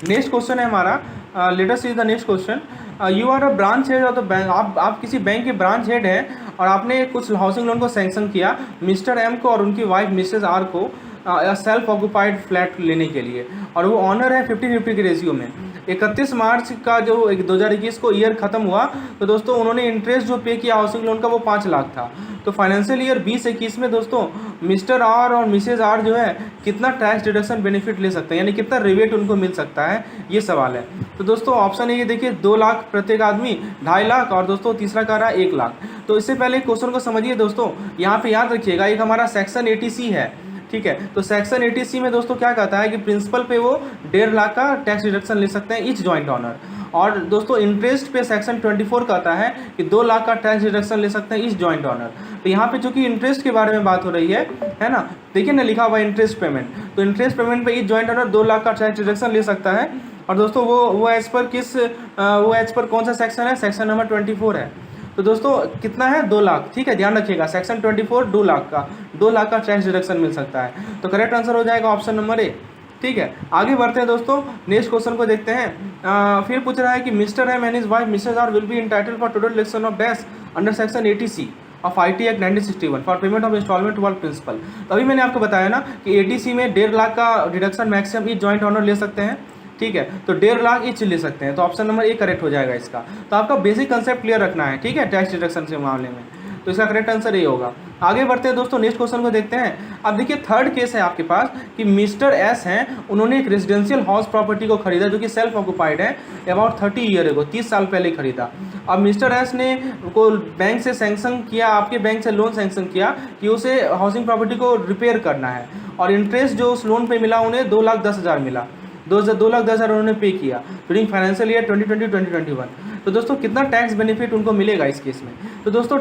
नेक्स्ट क्वेश्चन है हमारा, let us see the next question. You are a branch head of the bank. आप किसी बैंक के ब्रांच हेड हैं और आपने कुछ हाउसिंग लोन को सैंक्शन किया मिस्टर एम को और उनकी वाइफ मिसेस आर को सेल्फ ऑक्यूपाइड फ्लैट लेने के लिए, और वो ऑनर है 50-50 के रेशियो में। 31 मार्च का जो 2021 को ईयर खत्म हुआ तो दोस्तों उन्होंने इंटरेस्ट जो पे किया हाउसिंग लोन का वो 5 लाख था। तो फाइनेंशियल ईयर 20-21 में दोस्तों मिस्टर आर और मिसेज आर जो है कितना टैक्स डिडक्शन बेनिफिट ले सकते हैं, यानी कितना रिबेट उनको मिल सकता है, ये सवाल है। तो दोस्तों ऑप्शन ए ये देखिए 2 लाख प्रत्येक आदमी, 2.5 लाख, और दोस्तों तीसरा कह रहा है 1 लाख। तो इससे पहले क्वेश्चन को समझिए दोस्तों, यहाँ पे याद रखिएगा एक हमारा सेक्शन 80C है, ठीक है। तो सेक्शन 80C में दोस्तों क्या कहता है कि प्रिंसिपल पे वो 1.5 लाख का टैक्स डिडक्शन ले सकते हैं ईच जॉइंट ओनर, और दोस्तों इंटरेस्ट पे सेक्शन 24 कहता है कि 2 लाख का टैक्स डिडक्शन ले सकते हैं ईच जॉइंट ओनर। तो यहाँ पे चूंकि इंटरेस्ट के बारे में बात हो रही है ना, देखिए ना लिखा हुआ इंटरेस्ट पेमेंट, तो इंटरेस्ट पेमेंट पे ईच जॉइंट ओनर 2 लाख का टैक्स डिडक्शन ले सकता है। और दोस्तों वो एज पर कौन सा सेक्शन है, सेक्शन नंबर 24 है। तो दोस्तों कितना है, 2 लाख, ठीक है, ध्यान रखिएगा सेक्शन 24 2 लाख का टैक्स डिडक्शन मिल सकता है। तो करेक्ट आंसर हो जाएगा ऑप्शन नंबर ए, ठीक है। आगे बढ़ते हैं दोस्तों, नेक्स्ट क्वेश्चन को देखते हैं। फिर पूछ रहा है कि mister M and his wife missus R will be entitled for total deduction of dash under section 80C of IT act 1961 for payment of installment to all principal. तो अभी मैंने आपको बताया ना कि 80C में 1.5 लाख का deduction maximum each joint owner ले सकते हैं, ठीक है। तो 1.5 लाख ईच ले सकते हैं, तो ऑप्शन नंबर ए करेक्ट हो जाएगा इसका। तो आपका बेसिक कंसेप्ट क्लियर रखना है, ठीक है, टैक्स डिडक्शन के मामले में, तो इसका करेक्ट आंसर ये होगा। आगे बढ़ते हैं दोस्तों, नेक्स्ट क्वेश्चन को देखते हैं। अब देखिए थर्ड केस है आपके पास कि मिस्टर एस हैं, उन्होंने एक रेजिडेंशियल हाउस प्रॉपर्टी को खरीदा जो कि सेल्फ ऑक्यूपाइड है, अबाउट 30 ईयर एगो, 30 साल पहले खरीदा। अब मिस्टर एस ने को बैंक से सैंक्शन किया, आपके बैंक से लोन सैंक्शन किया कि उसे हाउसिंग प्रॉपर्टी को रिपेयर करना है, और इंटरेस्ट जो उस लोन पर मिला उन्हें 2,10,000 मिला, 2,10,000 उन्होंने पे किया ड्यूरिंग फाइनेंशियल ईयर 2020-2021। तो दोस्तों कितना टैक्स बेनिफिट उनको मिलेगा इस केस में। तो दोस्तों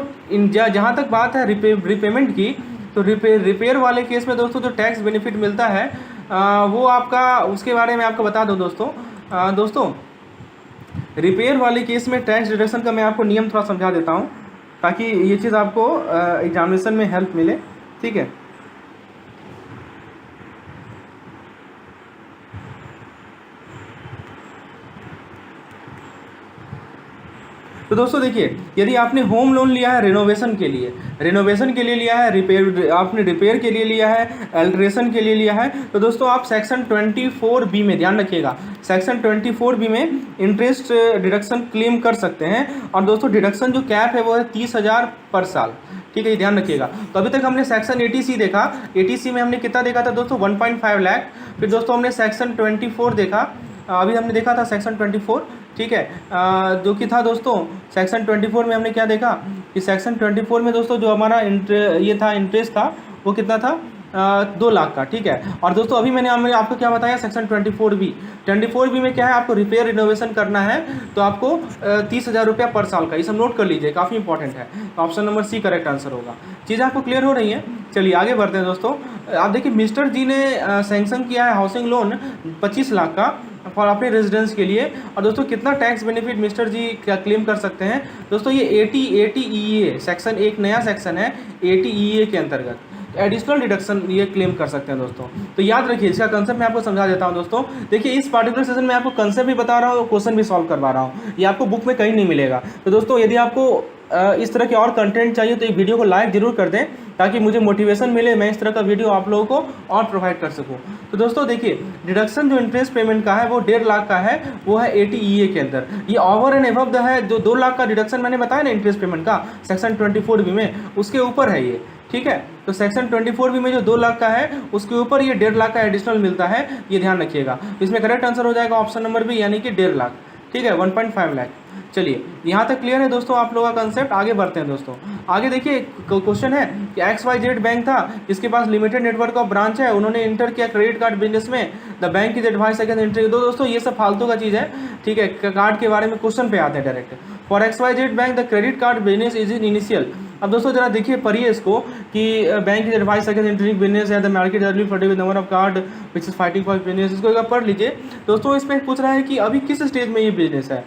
जहाँ तक बात है रिपेमेंट की, तो रिपेयर वाले केस में दोस्तों जो टैक्स बेनिफिट मिलता है वो आपका, उसके बारे में आपको बता दो दोस्तों रिपेयर वाले केस में टैक्स डिडक्शन का मैं आपको नियम थोड़ा समझा देता हूँ ताकि ये चीज़ आपको एग्जामिनेशन में हेल्प मिले, ठीक है। तो दोस्तों देखिए, यदि आपने होम लोन लिया है रेनोवेशन के लिए लिया है, आपने रिपेयर के लिए लिया है, अल्ट्रेशन के लिए लिया है, तो दोस्तों आप सेक्शन 24B में, ध्यान रखिएगा, सेक्शन 24B में इंटरेस्ट डिडक्शन क्लेम कर सकते हैं। और दोस्तों डिडक्शन जो कैप है वो है 30,000 पर साल, ठीक है, ये ध्यान रखिएगा। तो अभी तक हमने सेक्शन 80C देखा, 80C में हमने कितना देखा था दोस्तों, 1.5 लाख। फिर दोस्तों हमने सेक्शन 24 देखा, अभी हमने देखा था सेक्शन 24, ठीक है, जो कि था दोस्तों सेक्शन 24 में हमने क्या देखा कि सेक्शन 24 में दोस्तों जो हमारा इंटरेस्ट था वो कितना था, 2 लाख का, ठीक है। और दोस्तों अभी मैंने आपको क्या बताया, सेक्शन 24B में क्या है, आपको रिपेयर रिनोवेशन करना है तो आपको 30,000 रुपया पर साल का, ये सब नोट कर लीजिए, काफ़ी इंपॉर्टेंट है। तो option number C correct answer होगा। चीज़ें आपको क्लियर हो रही हैं, चलिए आगे बढ़ते हैं दोस्तों। आप देखिए मिस्टर जी ने सैंक्शन किया है हाउसिंग लोन 25 लाख का फॉर अपने रेजिडेंस के लिए, और दोस्तों कितना टैक्स बेनिफिट मिस्टर जी क्या क्लेम कर सकते हैं दोस्तों, ये 80EA सेक्शन, एक नया सेक्शन है 80EA के अंतर्गत एडिशनल डिडक्शन ये क्लेम कर सकते हैं दोस्तों। तो याद रखिए, इसका कंसेप्ट मैं आपको समझा देता हूं दोस्तों। देखिए इस पार्टिकुलर सेशन में आपको कंसेप्ट भी बता रहा हूं और क्वेश्चन भी सॉल्व करवा रहा हूं, ये आपको बुक में कहीं नहीं मिलेगा। तो दोस्तों यदि आपको इस तरह के और कंटेंट चाहिए तो एक वीडियो को लाइक जरूर कर दें ताकि मुझे मोटिवेशन मिले, मैं इस तरह का वीडियो आप लोगों को और प्रोवाइड कर सकूं। तो दोस्तों देखिए डिडक्शन जो इंटरेस्ट पेमेंट का है वो 1.5 लाख का है, वो है 80EA के अंदर। ये ओवर एंड एबव द है, जो 2 लाख का डिडक्शन मैंने बताया ना इंटरेस्ट पेमेंट का सेक्शन 24B में, उसके ऊपर है ये, ठीक है। तो सेक्शन 24B में जो 2 लाख का है उसके ऊपर ये 1.5 लाख का एडिशनल मिलता है, ये ध्यान रखिएगा। इसमें करेक्ट आंसर हो जाएगा ऑप्शन नंबर बी, यानी कि 1.5 लाख, ठीक है, 1.5 लाख। चलिए यहाँ तक क्लियर है दोस्तों आप लोगों का कंसेप्ट। आगे बढ़ते हैं दोस्तों, आगे देखिए क्वेश्चन है कि XYZ बैंक था जिसके पास लिमिटेड नेटवर्क ऑफ ब्रांच है, उन्होंने इंटर किया क्रेडिट कार्ड बिजनेस में, the bank is advice against entry. दोस्तों ये सब फालतू का चीज़ है, ठीक है, कार्ड के बारे में क्वेश्चन पे आते हैं direct. For XYZ bank the credit card business is in initial. अब दोस्तों जरा देखिए, पढ़िए इसको कि bank is advice against entering business या the market early flooded with number of card which is fighting for business. इसको एक बार पढ़ लीजिए दोस्तों। इसमें पूछ रहा है कि अभी किस स्टेज में ये बिजनेस है,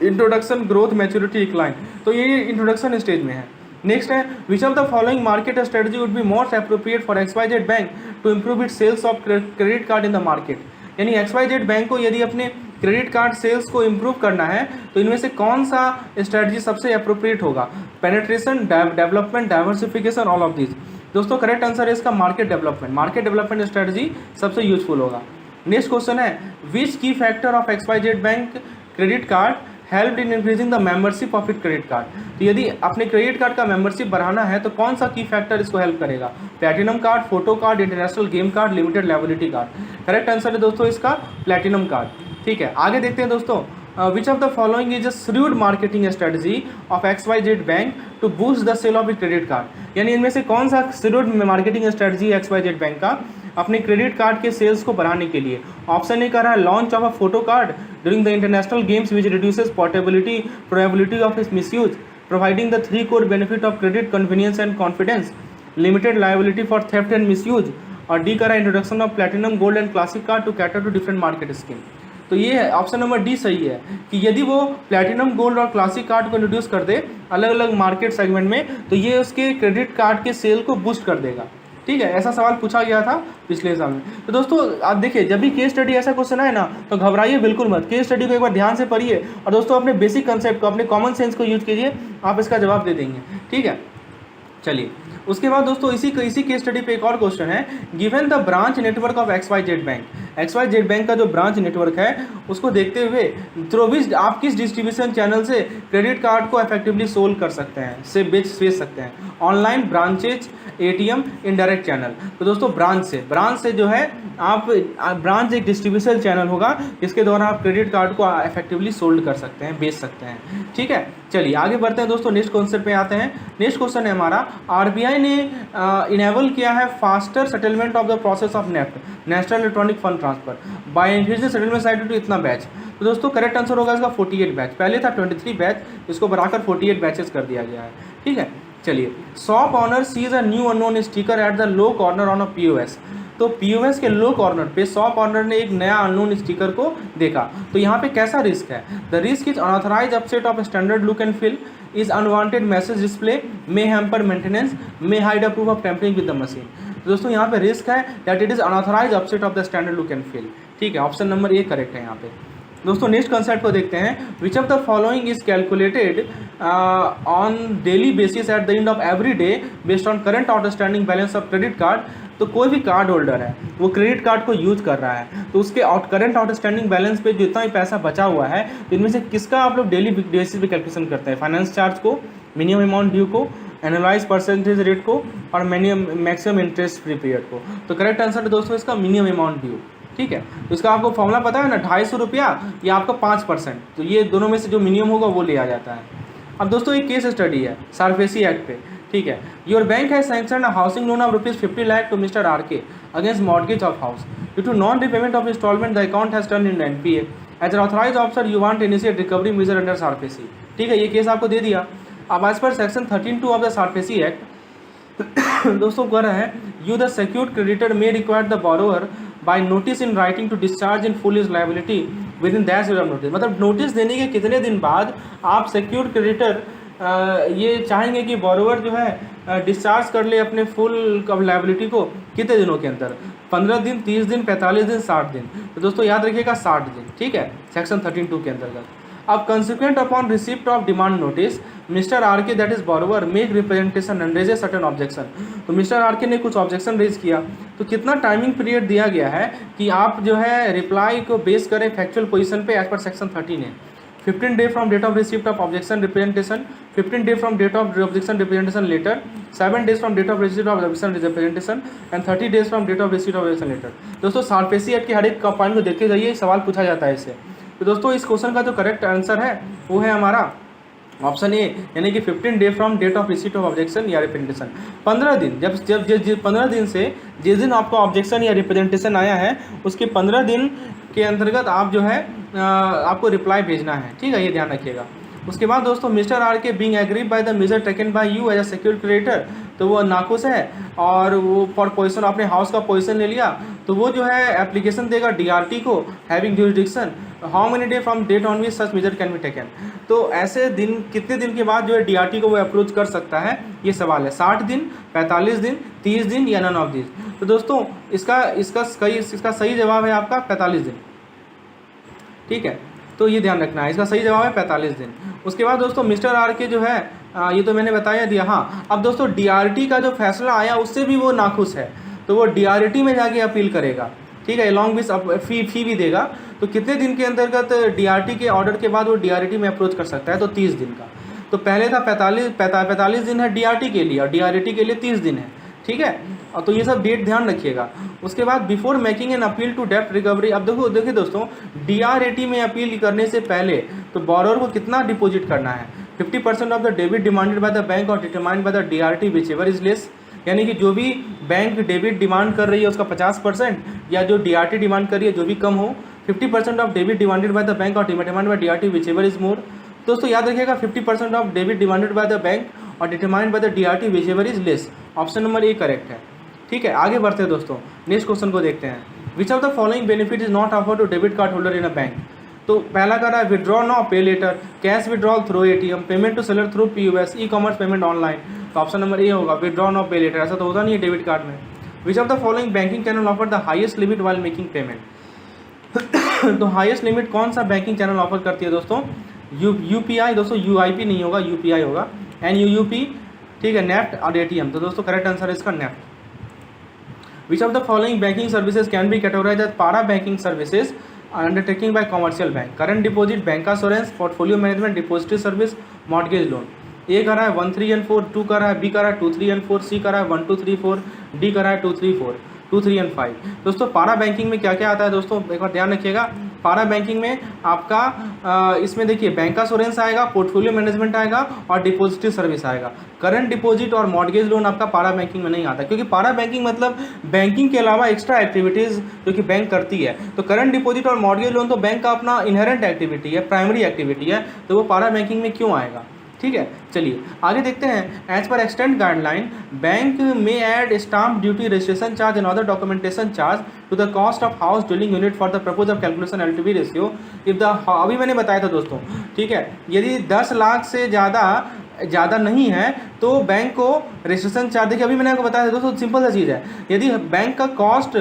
इंट्रोडक्शन, ग्रोथ, मैच्योरिटी, डिक्लाइन। तो ये इंट्रोडक्शन स्टेज में है। नेक्स्ट है which of the following market strategy would be most appropriate for XYZ bank to improve it sales of credit card in the market. यानी XYZ bank को यदि अपने credit card sales को improve करना है तो इनमें से कौन सा स्ट्रेटजी सबसे अप्रोप्रिएट होगा, penetration, development, diversification, all of this. दोस्तों करेक्ट आंसर है इसका market development. Market development strategy सबसे यूजफुल होगा, नेक्स्ट क्वेश्चन है विच की factor of XYZ bank credit card help in increasing the membership of it credit card. तो यदि अपने क्रेडिट कार्ड का मेंबरशिप बढ़ाना है तो कौन सा की फैक्टर इसको हेल्प करेगा? Platinum card, photo card, international game card, limited liability card. Correct answer है दोस्तों इसका प्लैटिनम कार्ड। ठीक है, आगे देखते हैं दोस्तों, which of the following is a shrewd marketing strategy of XYZ bank to boost the sale of it credit card. यानी इनमें से कौन सा श्रूड मार्केटिंग स्ट्रेटजी है XYZ बैंक का अपने क्रेडिट कार्ड के सेल्स को बढ़ाने के लिए? ऑप्शन ए कर रहा है launch of a photo card during the international games which reduces portability probability of its misuse, providing the 3 core benefit of credit convenience and confidence, limited liability for theft and misuse. और D कर रहा है introduction of platinum, gold and classic card to cater to different market scheme. तो ये option number D सही है कि यदि वो प्लैटिनम, गोल्ड और क्लासिक कार्ड को इंट्रोड्यूस कर दे अलग अलग मार्केट सेगमेंट में तो ये उसके क्रेडिट कार्ड के सेल को बूस्ट कर देगा। ठीक है, ऐसा सवाल पूछा गया था पिछले एग्जाम में। तो दोस्तों आप देखिए, जब भी केस स्टडी ऐसा क्वेश्चन आए ना तो घबराइए बिल्कुल मत, केस स्टडी को एक बार ध्यान से पढ़िए और दोस्तों अपने बेसिक कंसेप्ट को, अपने कॉमन सेंस को यूज कीजिए, आप इसका जवाब दे देंगे। ठीक है, चलिए उसके बाद दोस्तों इसी केस स्टडी पे एक और क्वेश्चन है, given the branch network of XYZ bank. XYZ bank का जो ब्रांच नेटवर्क है उसको देखते हुए थ्रू विच आप किस डिस्ट्रीब्यूशन चैनल से क्रेडिट कार्ड को इफेक्टिवली सोल्व कर सकते हैं, से बेच सकते हैं? Online, branches, ATM, indirect channel. तो दोस्तों ब्रांच से जो है आप ब्रांच एक डिस्ट्रीब्यूशन चैनल होगा जिसके द्वारा आप क्रेडिट कार्ड को इफेक्टिवली सोल्ड कर सकते हैं, बेच सकते हैं। ठीक है, चलिए आगे बढ़ते हैं दोस्तों, नेक्स्ट क्वेश्चन पे आते हैं। नेक्स्ट क्वेश्चन है हमारा, RBI ने इनेबल किया है faster settlement of the process of NEFT, national electronic fund transfer, by increasing settlement cycle to इतना बैच। तो दोस्तों करेक्ट आंसर होगा इसका 48 बैच। पहले था 23 बैच, इसको बढ़ाकर 48 बैचेस कर दिया गया है। ठीक है, चलिए shop owner sees a new unknown sticker at the low corner on a POS। तो POS के लो कॉर्नर पे शॉप ऑनर ने एक नया अननोन स्टिकर को देखा। तो यहाँ पे कैसा रिस्क है? The risk is unauthorise upset of standard look and feel, is unwanted message display, may hamper maintenance, may hide a proof of tampering with the machine. तो दोस्तों यहाँ पे रिस्क है that it is unauthorise upset of the standard look and feel. ठीक है, option number A correct है यहाँ पे। दोस्तों नेक्स्ट कंसेप्ट को देखते हैं, which of the following is calculated on daily basis at the end of every day based on current outstanding balance of credit card. तो कोई भी कार्ड होल्डर है वो क्रेडिट कार्ड को यूज कर रहा है तो उसके करंट आउटस्टैंडिंग बैलेंस पे जितना भी पैसा बचा हुआ है तो इनमें से किसका आप लोग डेली बेसिस पे कैलकुलेशन करते हैं? फाइनेंस चार्ज को, मिनिमम अमाउंट ड्यू को, एनुअलाइज परसेंटेज रेट को और मैक्सिमम इंटरेस्ट फ्री पीरियड को। तो करेक्ट आंसर है दोस्तों इसका मिनिमम अमाउंट ड्यू। ठीक है, तो इसका आपको फॉर्मूला पता है ना, 250 रुपया या आपका 5%। तो ये दोनों में से जो मिनिमम होगा वो ले आ जाता है। अब दोस्तों एक केस स्टडी है सारफेसी एक्ट पे। ठीक है, your bank has sanctioned a housing loan of ₹50 lakh to mister RK against mortgage of house, due to non repayment of installment the account has turn in NPA, as an authorised officer you want initiate recovery measure under SARFAESI. ठीक है, ये case आपको दे दिया। अब as per section 13(2) of the SARFAESI act दोस्तों कह रहा है, you the secured creditor may require the borrower by notice in writing to discharge in full is liability within that notice. मतलब नोटिस देने के कितने दिन बाद आप सिक्योर्ड क्रेडिटर ये चाहेंगे कि बोरोवर जो है डिस्चार्ज कर ले अपने फुल लायबिलिटी को, कितने दिनों के अंदर? 15 दिन, 30 दिन, 45 दिन, 60 दिन। तो दोस्तों याद रखिएगा 60 दिन। ठीक है, सेक्शन 13(2) के अंतर्गत। अब consequent upon receipt of demand notice mister RK that is borrower make representation and raise a certain objection. तो मिस्टर RK ने कुछ ऑब्जेक्शन रेज किया, तो कितना टाइमिंग पीरियड दिया गया है कि आप जो है रिप्लाई को बेस करें फैक्चुअल पोजीशन पे एज पर सेक्शन 13 है। 15 day from date of receipt of objection representation, 15 day from date of objection representation letter, 7 days from date of receipt of objection representation and 30 days from date of receipt of objection letter. दोस्तों SARFAESI act के हर एक point को देखते जाइए, सवाल पूछा जाता है इससे। तो दोस्तों इस क्वेश्चन का जो करेक्ट आंसर है वो है हमारा ऑप्शन ए, यानी कि 15 day from date of receipt of objection या रिप्रेजेंटेशन। 15 दिन, जब 15 दिन से जिस दिन आपका ऑब्जेक्शन या रिप्रेजेंटेशन आया है उसके 15 दिन के अंतर्गत आप जो है आपको रिप्लाई भेजना है। ठीक है, ये ध्यान रखिएगा। उसके बाद दोस्तों mister RK being agreed by the measure taken by you as a secured creditor, तो वो नाखुश है और वो फॉर पोजीशन अपने हाउस का पोजीशन ले लिया, तो वो जो है एप्लीकेशन देगा DRT को having jurisdiction, how many day from date on which such measure can be taken. तो ऐसे दिन कितने दिन के बाद जो है DRT को वो अप्रोच कर सकता है, ये सवाल है। 60 दिन, 45 दिन, 30 दिन या नन ऑफ दिस। तो दोस्तों इसका सही जवाब है आपका 45 दिन। ठीक है, तो ये ध्यान रखना है, इसका सही जवाब है 45 दिन। उसके बाद दोस्तों मिस्टर RK जो है ये तो मैंने बताया दिया। हाँ, अब दोस्तों DRT का जो फैसला आया उससे भी वो नाखुश है, तो वो DRT में जाके अपील करेगा। ठीक है, अलॉन्ग विथ फी भी देगा। तो कितने दिन के अंतर्गत डीआरटी के ऑर्डर के बाद वो डीआरटी में अप्रोच कर सकता है? तो 30 दिन का। तो पहले था 45 दिन है डीआरटी के लिए और डीआरटी के लिए 30 दिन है, ठीक है। और तो ये सब डेट ध्यान रखिएगा। उसके बाद before making an appeal to डेप्ट रिकवरी, अब देखिए दोस्तों, डीआरटी में अपील करने से पहले तो बोरोवर को कितना डिपॉजिट करना है? 50% of the debit demanded by the bank और determined by the DRT whichever is less, यानी कि जो भी बैंक डेबिट डिमांड कर रही है उसका 50% या जो डीआरटी डिमांड कर रही है जो भी कम हो, 50% of debit demanded by the bank और determined by DRT whichever is more. दोस्तों याद रखिएगा 50% of debit demanded by the bank और determined by the DRT whichever is less, option number A correct है, ठीक है। आगे बढ़ते हैं दोस्तों, नेक्स्ट क्वेश्चन को देखते हैं। Which of the following benefit is not offered to debit card holder in a bank? तो पहला कर रहा है withdraw now pay later, cash withdrawal through ATM, payment to seller through POS, e commerce payment online. तो option number A होगा withdraw now pay letter, ऐसा तो होता नहीं है डेबिट कार्ड में। विच of the following banking channel offer the highest limit while making payment? तो highest limit कौन सा बैंकिंग चैनल ऑफर करती है दोस्तों? यूपीआई दोस्तों, यूआईपी नहीं होगा, यूपीआई होगा, एनयूयूपी, ठीक है, नेफ्ट और एटीएम। तो दोस्तों करेक्ट आंसर है इसका NEFT. Which of the following banking services can be categorized as para banking services undertaking by commercial bank? Current deposit, bank assurance, portfolio management, depository service, mortgage loan। ए कर रहा है 1, 3 and 4, 2 कर रहा है, B कर रहा है 2, 3 and 4, सी कर रहा है 1, 2, 3, 4, डी कर रहा है 2, 3, 4, 2, 3 and 5। दोस्तों पारा बैंकिंग में क्या क्या आता है दोस्तों, एक बार ध्यान रखिएगा। पारा बैंकिंग में आपका इसमें देखिए बैंक अश्योरेंस आएगा, पोर्टफोलियो मैनेजमेंट आएगा और डिपॉजिटरी सर्विस आएगा। करंट डिपॉजिट और मॉर्गेज लोन आपका पारा बैंकिंग में नहीं आता, क्योंकि पारा बैंकिंग मतलब बैंकिंग के अलावा एक्स्ट्रा एक्टिविटीज़ जो कि बैंक करती है। तो करंट डिपॉजिट और मॉर्गेज लोन तो बैंक का अपना इनहेरेंट एक्टिविटी है, प्राइमरी एक्टिविटी है, तो वो पारा बैंकिंग में क्यों आएगा, ठीक है। चलिए आगे देखते हैं। As per extent guideline bank may add stamp duty, registration charge and other documentation charge to the cost of house dwelling unit for the purpose of calculation LTV ratio if the, अभी मैंने बताया था दोस्तों, ठीक है। यदि 10 लाख से ज़्यादा नहीं है तो बैंक को रजिस्ट्रेशन चार्ज, देखिए अभी मैंने आपको बताया था दोस्तों, सिंपल सा चीज़ है। यदि बैंक का कॉस्ट,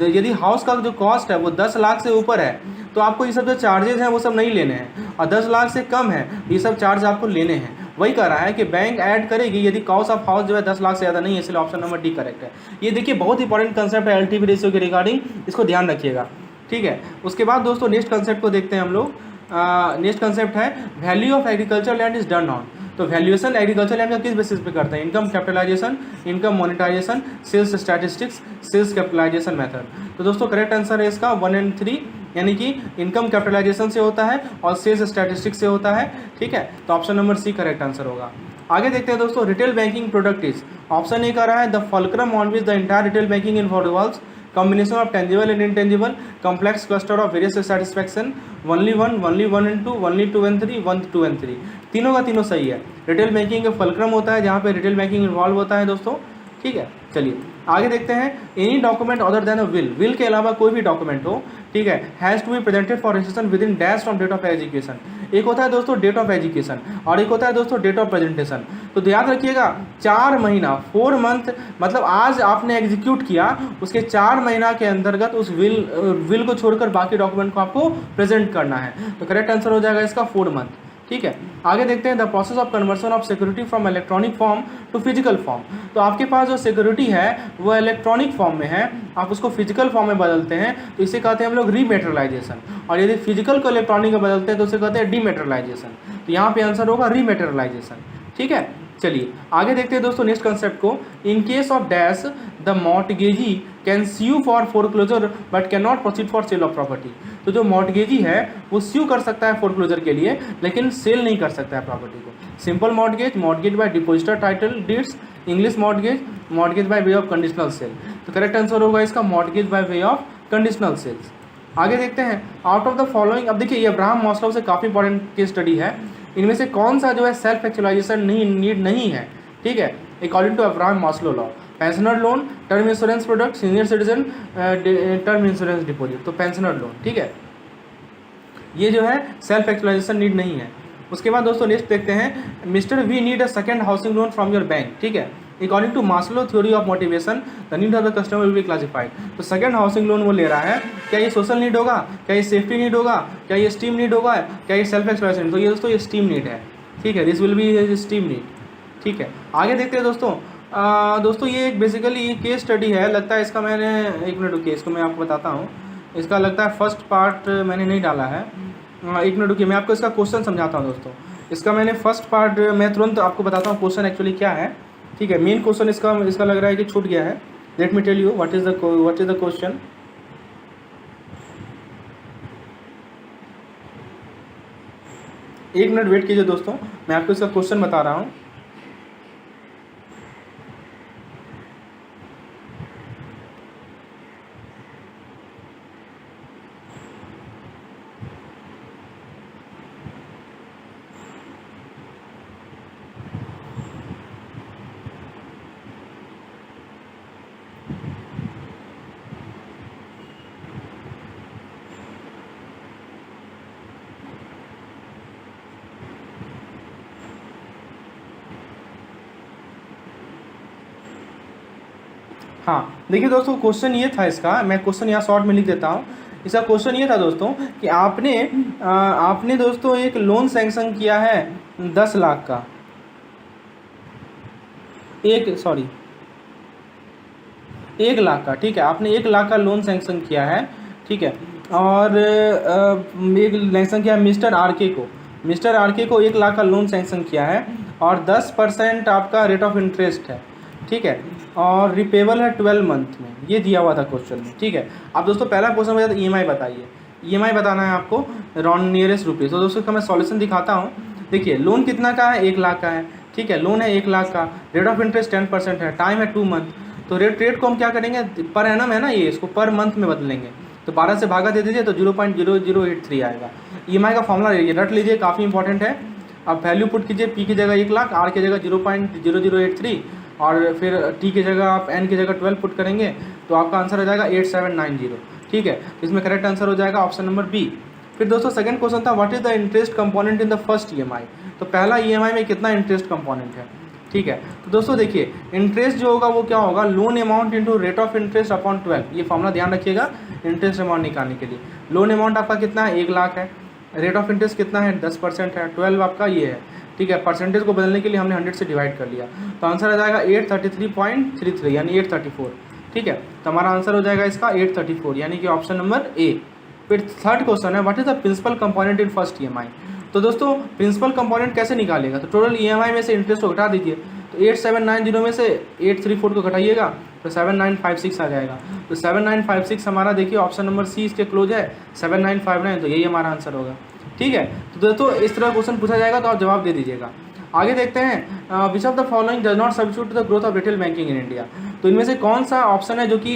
यदि हाउस का जो कॉस्ट है वो 10 लाख से ऊपर है तो आपको ये सब जो चार्जेस हैं वो सब नहीं लेने हैं, और 10 लाख से कम है ये सब चार्ज आपको लेने हैं। वही कह रहा है कि बैंक ऐड करेगी यदि कॉस्ट ऑफ हाउस जो है 10 लाख से ज़्यादा नहीं है, इसलिए ऑप्शन नंबर डी करेक्ट है। ये देखिए बहुत इंपॉर्टेंट कंसेप्ट है एलटीवी रेशियो के रिगार्डिंग, इसको ध्यान रखिएगा, ठीक है। उसके बाद दोस्तों नेक्स्ट कंसेप्ट को देखते हैं हम लोग। नेक्स्ट कंसेप्ट है value of agriculture land is done on. तो वैल्यूएशन एग्रीकल्चर लैंड का किस बेसिस पे करते हैं? Income capitalisation, income monetisation, sales statistics, sales capitalisation method. तो दोस्तों करेक्ट आंसर है इसका 1 and 3, यानी कि इनकम कैपिटलाइजेशन से होता है और सेल्स स्टैटिस्टिक्स से होता है, ठीक है। तो option number C correct answer होगा। आगे देखते हैं दोस्तों, retail banking product is, option A का रहा है the fulcrum on which the entire retail banking involves combination of tangible and intangible complex cluster of various satisfaction, only one and two, only 2 and 3, 1, 2 and 3, तीनों का तीनों सही है। Retail banking का fulcrum होता है जहाँ पे रिटेल बैंकिंग इन्वॉल्व होता है दोस्तों, ठीक है। चलिए आगे देखते हैं। Any document other than a will के अलावा कोई भी डॉक्यूमेंट हो, ठीक है, has to be presented for registration within dash from date of education. एक होता है दोस्तों डेट ऑफ एजुकेशन और एक होता है दोस्तों डेट ऑफ प्रेजेंटेशन। तो याद रखिएगा 4 महीना 4 मंथ, मतलब आज आपने एग्जीक्यूट किया उसके 4 महीना के अंतर्गत उस विल को छोड़कर बाकी डॉक्यूमेंट को आपको प्रेजेंट करना है। तो करेक्ट आंसर हो जाएगा इसका 4 मंथ, ठीक है। आगे देखते हैं the process of conversion of security from electronic form to physical form. तो आपके पास जो सिक्योरिटी है वो इलेक्ट्रॉनिक फॉर्म में है, आप उसको फिजिकल फॉर्म में बदलते हैं तो इसे कहते हैं हम लोग रीमेटेरियलाइजेशन, और यदि फिजिकल को इलेक्ट्रॉनिक में बदलते हैं तो उसे कहते हैं डीमेटेरियलाइजेशन। तो यहाँ पे आंसर होगा रीमेटेरियलाइजेशन, ठीक है। चलिए आगे देखते हैं दोस्तों नेक्स्ट कंसेप्ट को। In case of dash the mortgagee can sue for foreclosure but can not proceed for sale of property. तो जो मॉर्टगेजी है वो स्यू कर सकता है फोरक्लोजर के लिए लेकिन सेल नहीं कर सकता है प्रॉपर्टी को। Simple mortgage, mortgage by depositor title deeds, English mortgage, mortgage by way of conditional sale. तो करेक्ट आंसर होगा इसका mortgage by way of conditional sales. आगे देखते हैं आउट ऑफ द फॉलोइंग, अब देखिए ये अब्राहम मॉस्लो से काफ़ी इंपॉर्टेंट केस स्टडी है, इनमें से कौन सा जो है सेल्फ एक्चुअलाइजेशन नीड नहीं है, ठीक है, according to Abraham Maslow law. Pensioner loan, term insurance product, senior citizen term insurance deposit. तो पेंशनर लोन, ठीक है, ये जो है सेल्फ एक्चुअलाइजेशन नीड नहीं है। उसके बाद दोस्तों नेक्स्ट देखते हैं mister we need a second housing loan from your bank, ठीक है। According to Maslow theory of motivation the need of the customer will be classified. तो सेकंड हाउसिंग लोन वो ले रहा है, क्या ये सोशल नीड होगा, क्या ये सेफ्टी नीड होगा, क्या ये स्टीम नीड होगा, क्या ये सेल्फ एक्सप्रेशन। तो ये दोस्तों ये स्टीम नीड है, ठीक है, this will be steam need, ठीक है। आगे देखते हैं दोस्तों दोस्तों ये एक बेसिकली केस स्टडी है, लगता है इसका मैंने, एक मिनट रुकिए, इसको मैं आपको बताता हूँ। इसका लगता है फर्स्ट पार्ट मैंने नहीं डाला है। एक मिनट रुकिए, मैं आपको इसका क्वेश्चन समझाता हूँ दोस्तों। इसका मैंने फर्स्ट पार्ट, मैं तुरंत आपको बताता हूँ क्वेश्चन एक्चुअली क्या है। ठीक है, मेन क्वेश्चन इसका लग रहा है कि छूट गया है। Let me tell you what is the question. एक मिनट वेट कीजिए दोस्तों, मैं आपको इसका क्वेश्चन बता रहा हूँ। हाँ देखिए दोस्तों, क्वेश्चन ये था इसका, मैं क्वेश्चन यहाँ शॉर्ट में लिख देता हूँ। इसका क्वेश्चन ये था दोस्तों कि आपने दोस्तों एक लोन सैंक्शन किया है 10 लाख का, 1 लाख का। ठीक है, आपने 1 लाख का लोन सैंक्शन किया है। ठीक है, और एक सैंक्शन किया मिस्टर आर के को 1 लाख का लोन सैंक्शन किया है और 10% आपका रेट ऑफ इंटरेस्ट है। ठीक है, और रिपेबल है 12 मंथ में, ये दिया हुआ था क्वेश्चन में। ठीक है, अब दोस्तों पहला क्वेश्चन बता EMI बताइए, EMI बताना है आपको राउंड नियरेस्ट रुपीज़। तो दोस्तों का मैं सॉल्यूशन दिखाता हूँ। देखिए लोन कितना का है, 1 लाख का है। ठीक है, लोन है 1 लाख का, रेट ऑफ इंटरेस्ट 10% है, टाइम है 2 मंथ। तो रेट को हम क्या करेंगे, पर एनम है ना ये, इसको पर मंथ में बदलेंगे। तो 12 से भागा दे दीजिए तो 0.0083 आएगा। EMI का फॉर्मूला रट लीजिए, काफ़ी इंपॉर्टेंट है। अब वैल्यू पुट कीजिए, P की जगह 1 लाख, R की जगह 0.0083 और फिर T की जगह आप N की जगह 12 पुट करेंगे तो आपका आंसर हो जाएगा 8790। ठीक है, तो इसमें करेक्ट आंसर हो जाएगा ऑप्शन नंबर बी। फिर दोस्तों सेकंड क्वेश्चन था what is the interest component in the first EMI। तो पहला EMI में कितना इंटरेस्ट कंपोनेंट है। ठीक है, तो दोस्तों देखिए इंटरेस्ट जो होगा वो क्या होगा, loan amount into rate of interest upon 12। ये फॉर्मूला ध्यान रखिएगा इंटरेस्ट अमाउंट निकालने के लिए। लोन अमाउंट आपका कितना है, 1 लाख है, रेट ऑफ इंटरेस्ट कितना है, 10% है, 12 आपका ये है। ठीक है, परसेंटेज को बदलने के लिए हमने 100 से डिवाइड कर लिया, तो आंसर आ जाएगा 833.33 यानी 834। ठीक है, तो हमारा आंसर हो जाएगा इसका 834 यानी कि ऑप्शन नंबर ए। फिर थर्ड क्वेश्चन है what is the principal component in first EMI। तो दोस्तों प्रिंसिपल कंपोनेंट कैसे निकालेगा, तो टोटल EMI में से इंटरेस्ट को घटा दीजिए। तो 8790 में से 834 को घटाइएगा तो 7956 आ जाएगा। तो 7956 हमारा देखिए ऑप्शन नंबर सी इसके क्लोज है, 7959, तो यही हमारा आंसर होगा। ठीक है, तो दोस्तों इस तरह क्वेश्चन पूछा जाएगा तो आप जवाब दे दीजिएगा। आगे देखते हैं which of the following does not substitute the growth of retail banking in India. तो इनमें से कौन सा ऑप्शन है जो कि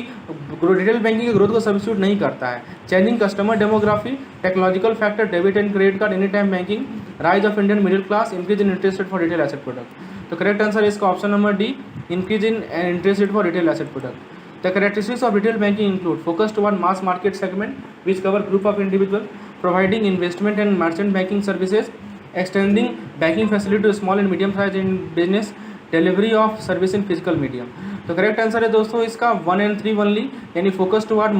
रिटेल बैंकिंग की ग्रोथ को सब्स्टिट्यूट नहीं करता है। Changing customer demography, technological factor, debit and credit card, any time banking, rise of Indian middle class, increase in interest rate for retail asset product. तो करेक्ट आंसर इसका option number D, increase in interest rate for retail asset product. The characteristics of retail banking include focus toward mass market segment, which cover group of individuals, providing investment and merchant banking services, extending banking facility to small and medium sized business, delivery of service in physical medium। तो correct answer है दोस्तों इसका 1 and 3 only, यानी focus toward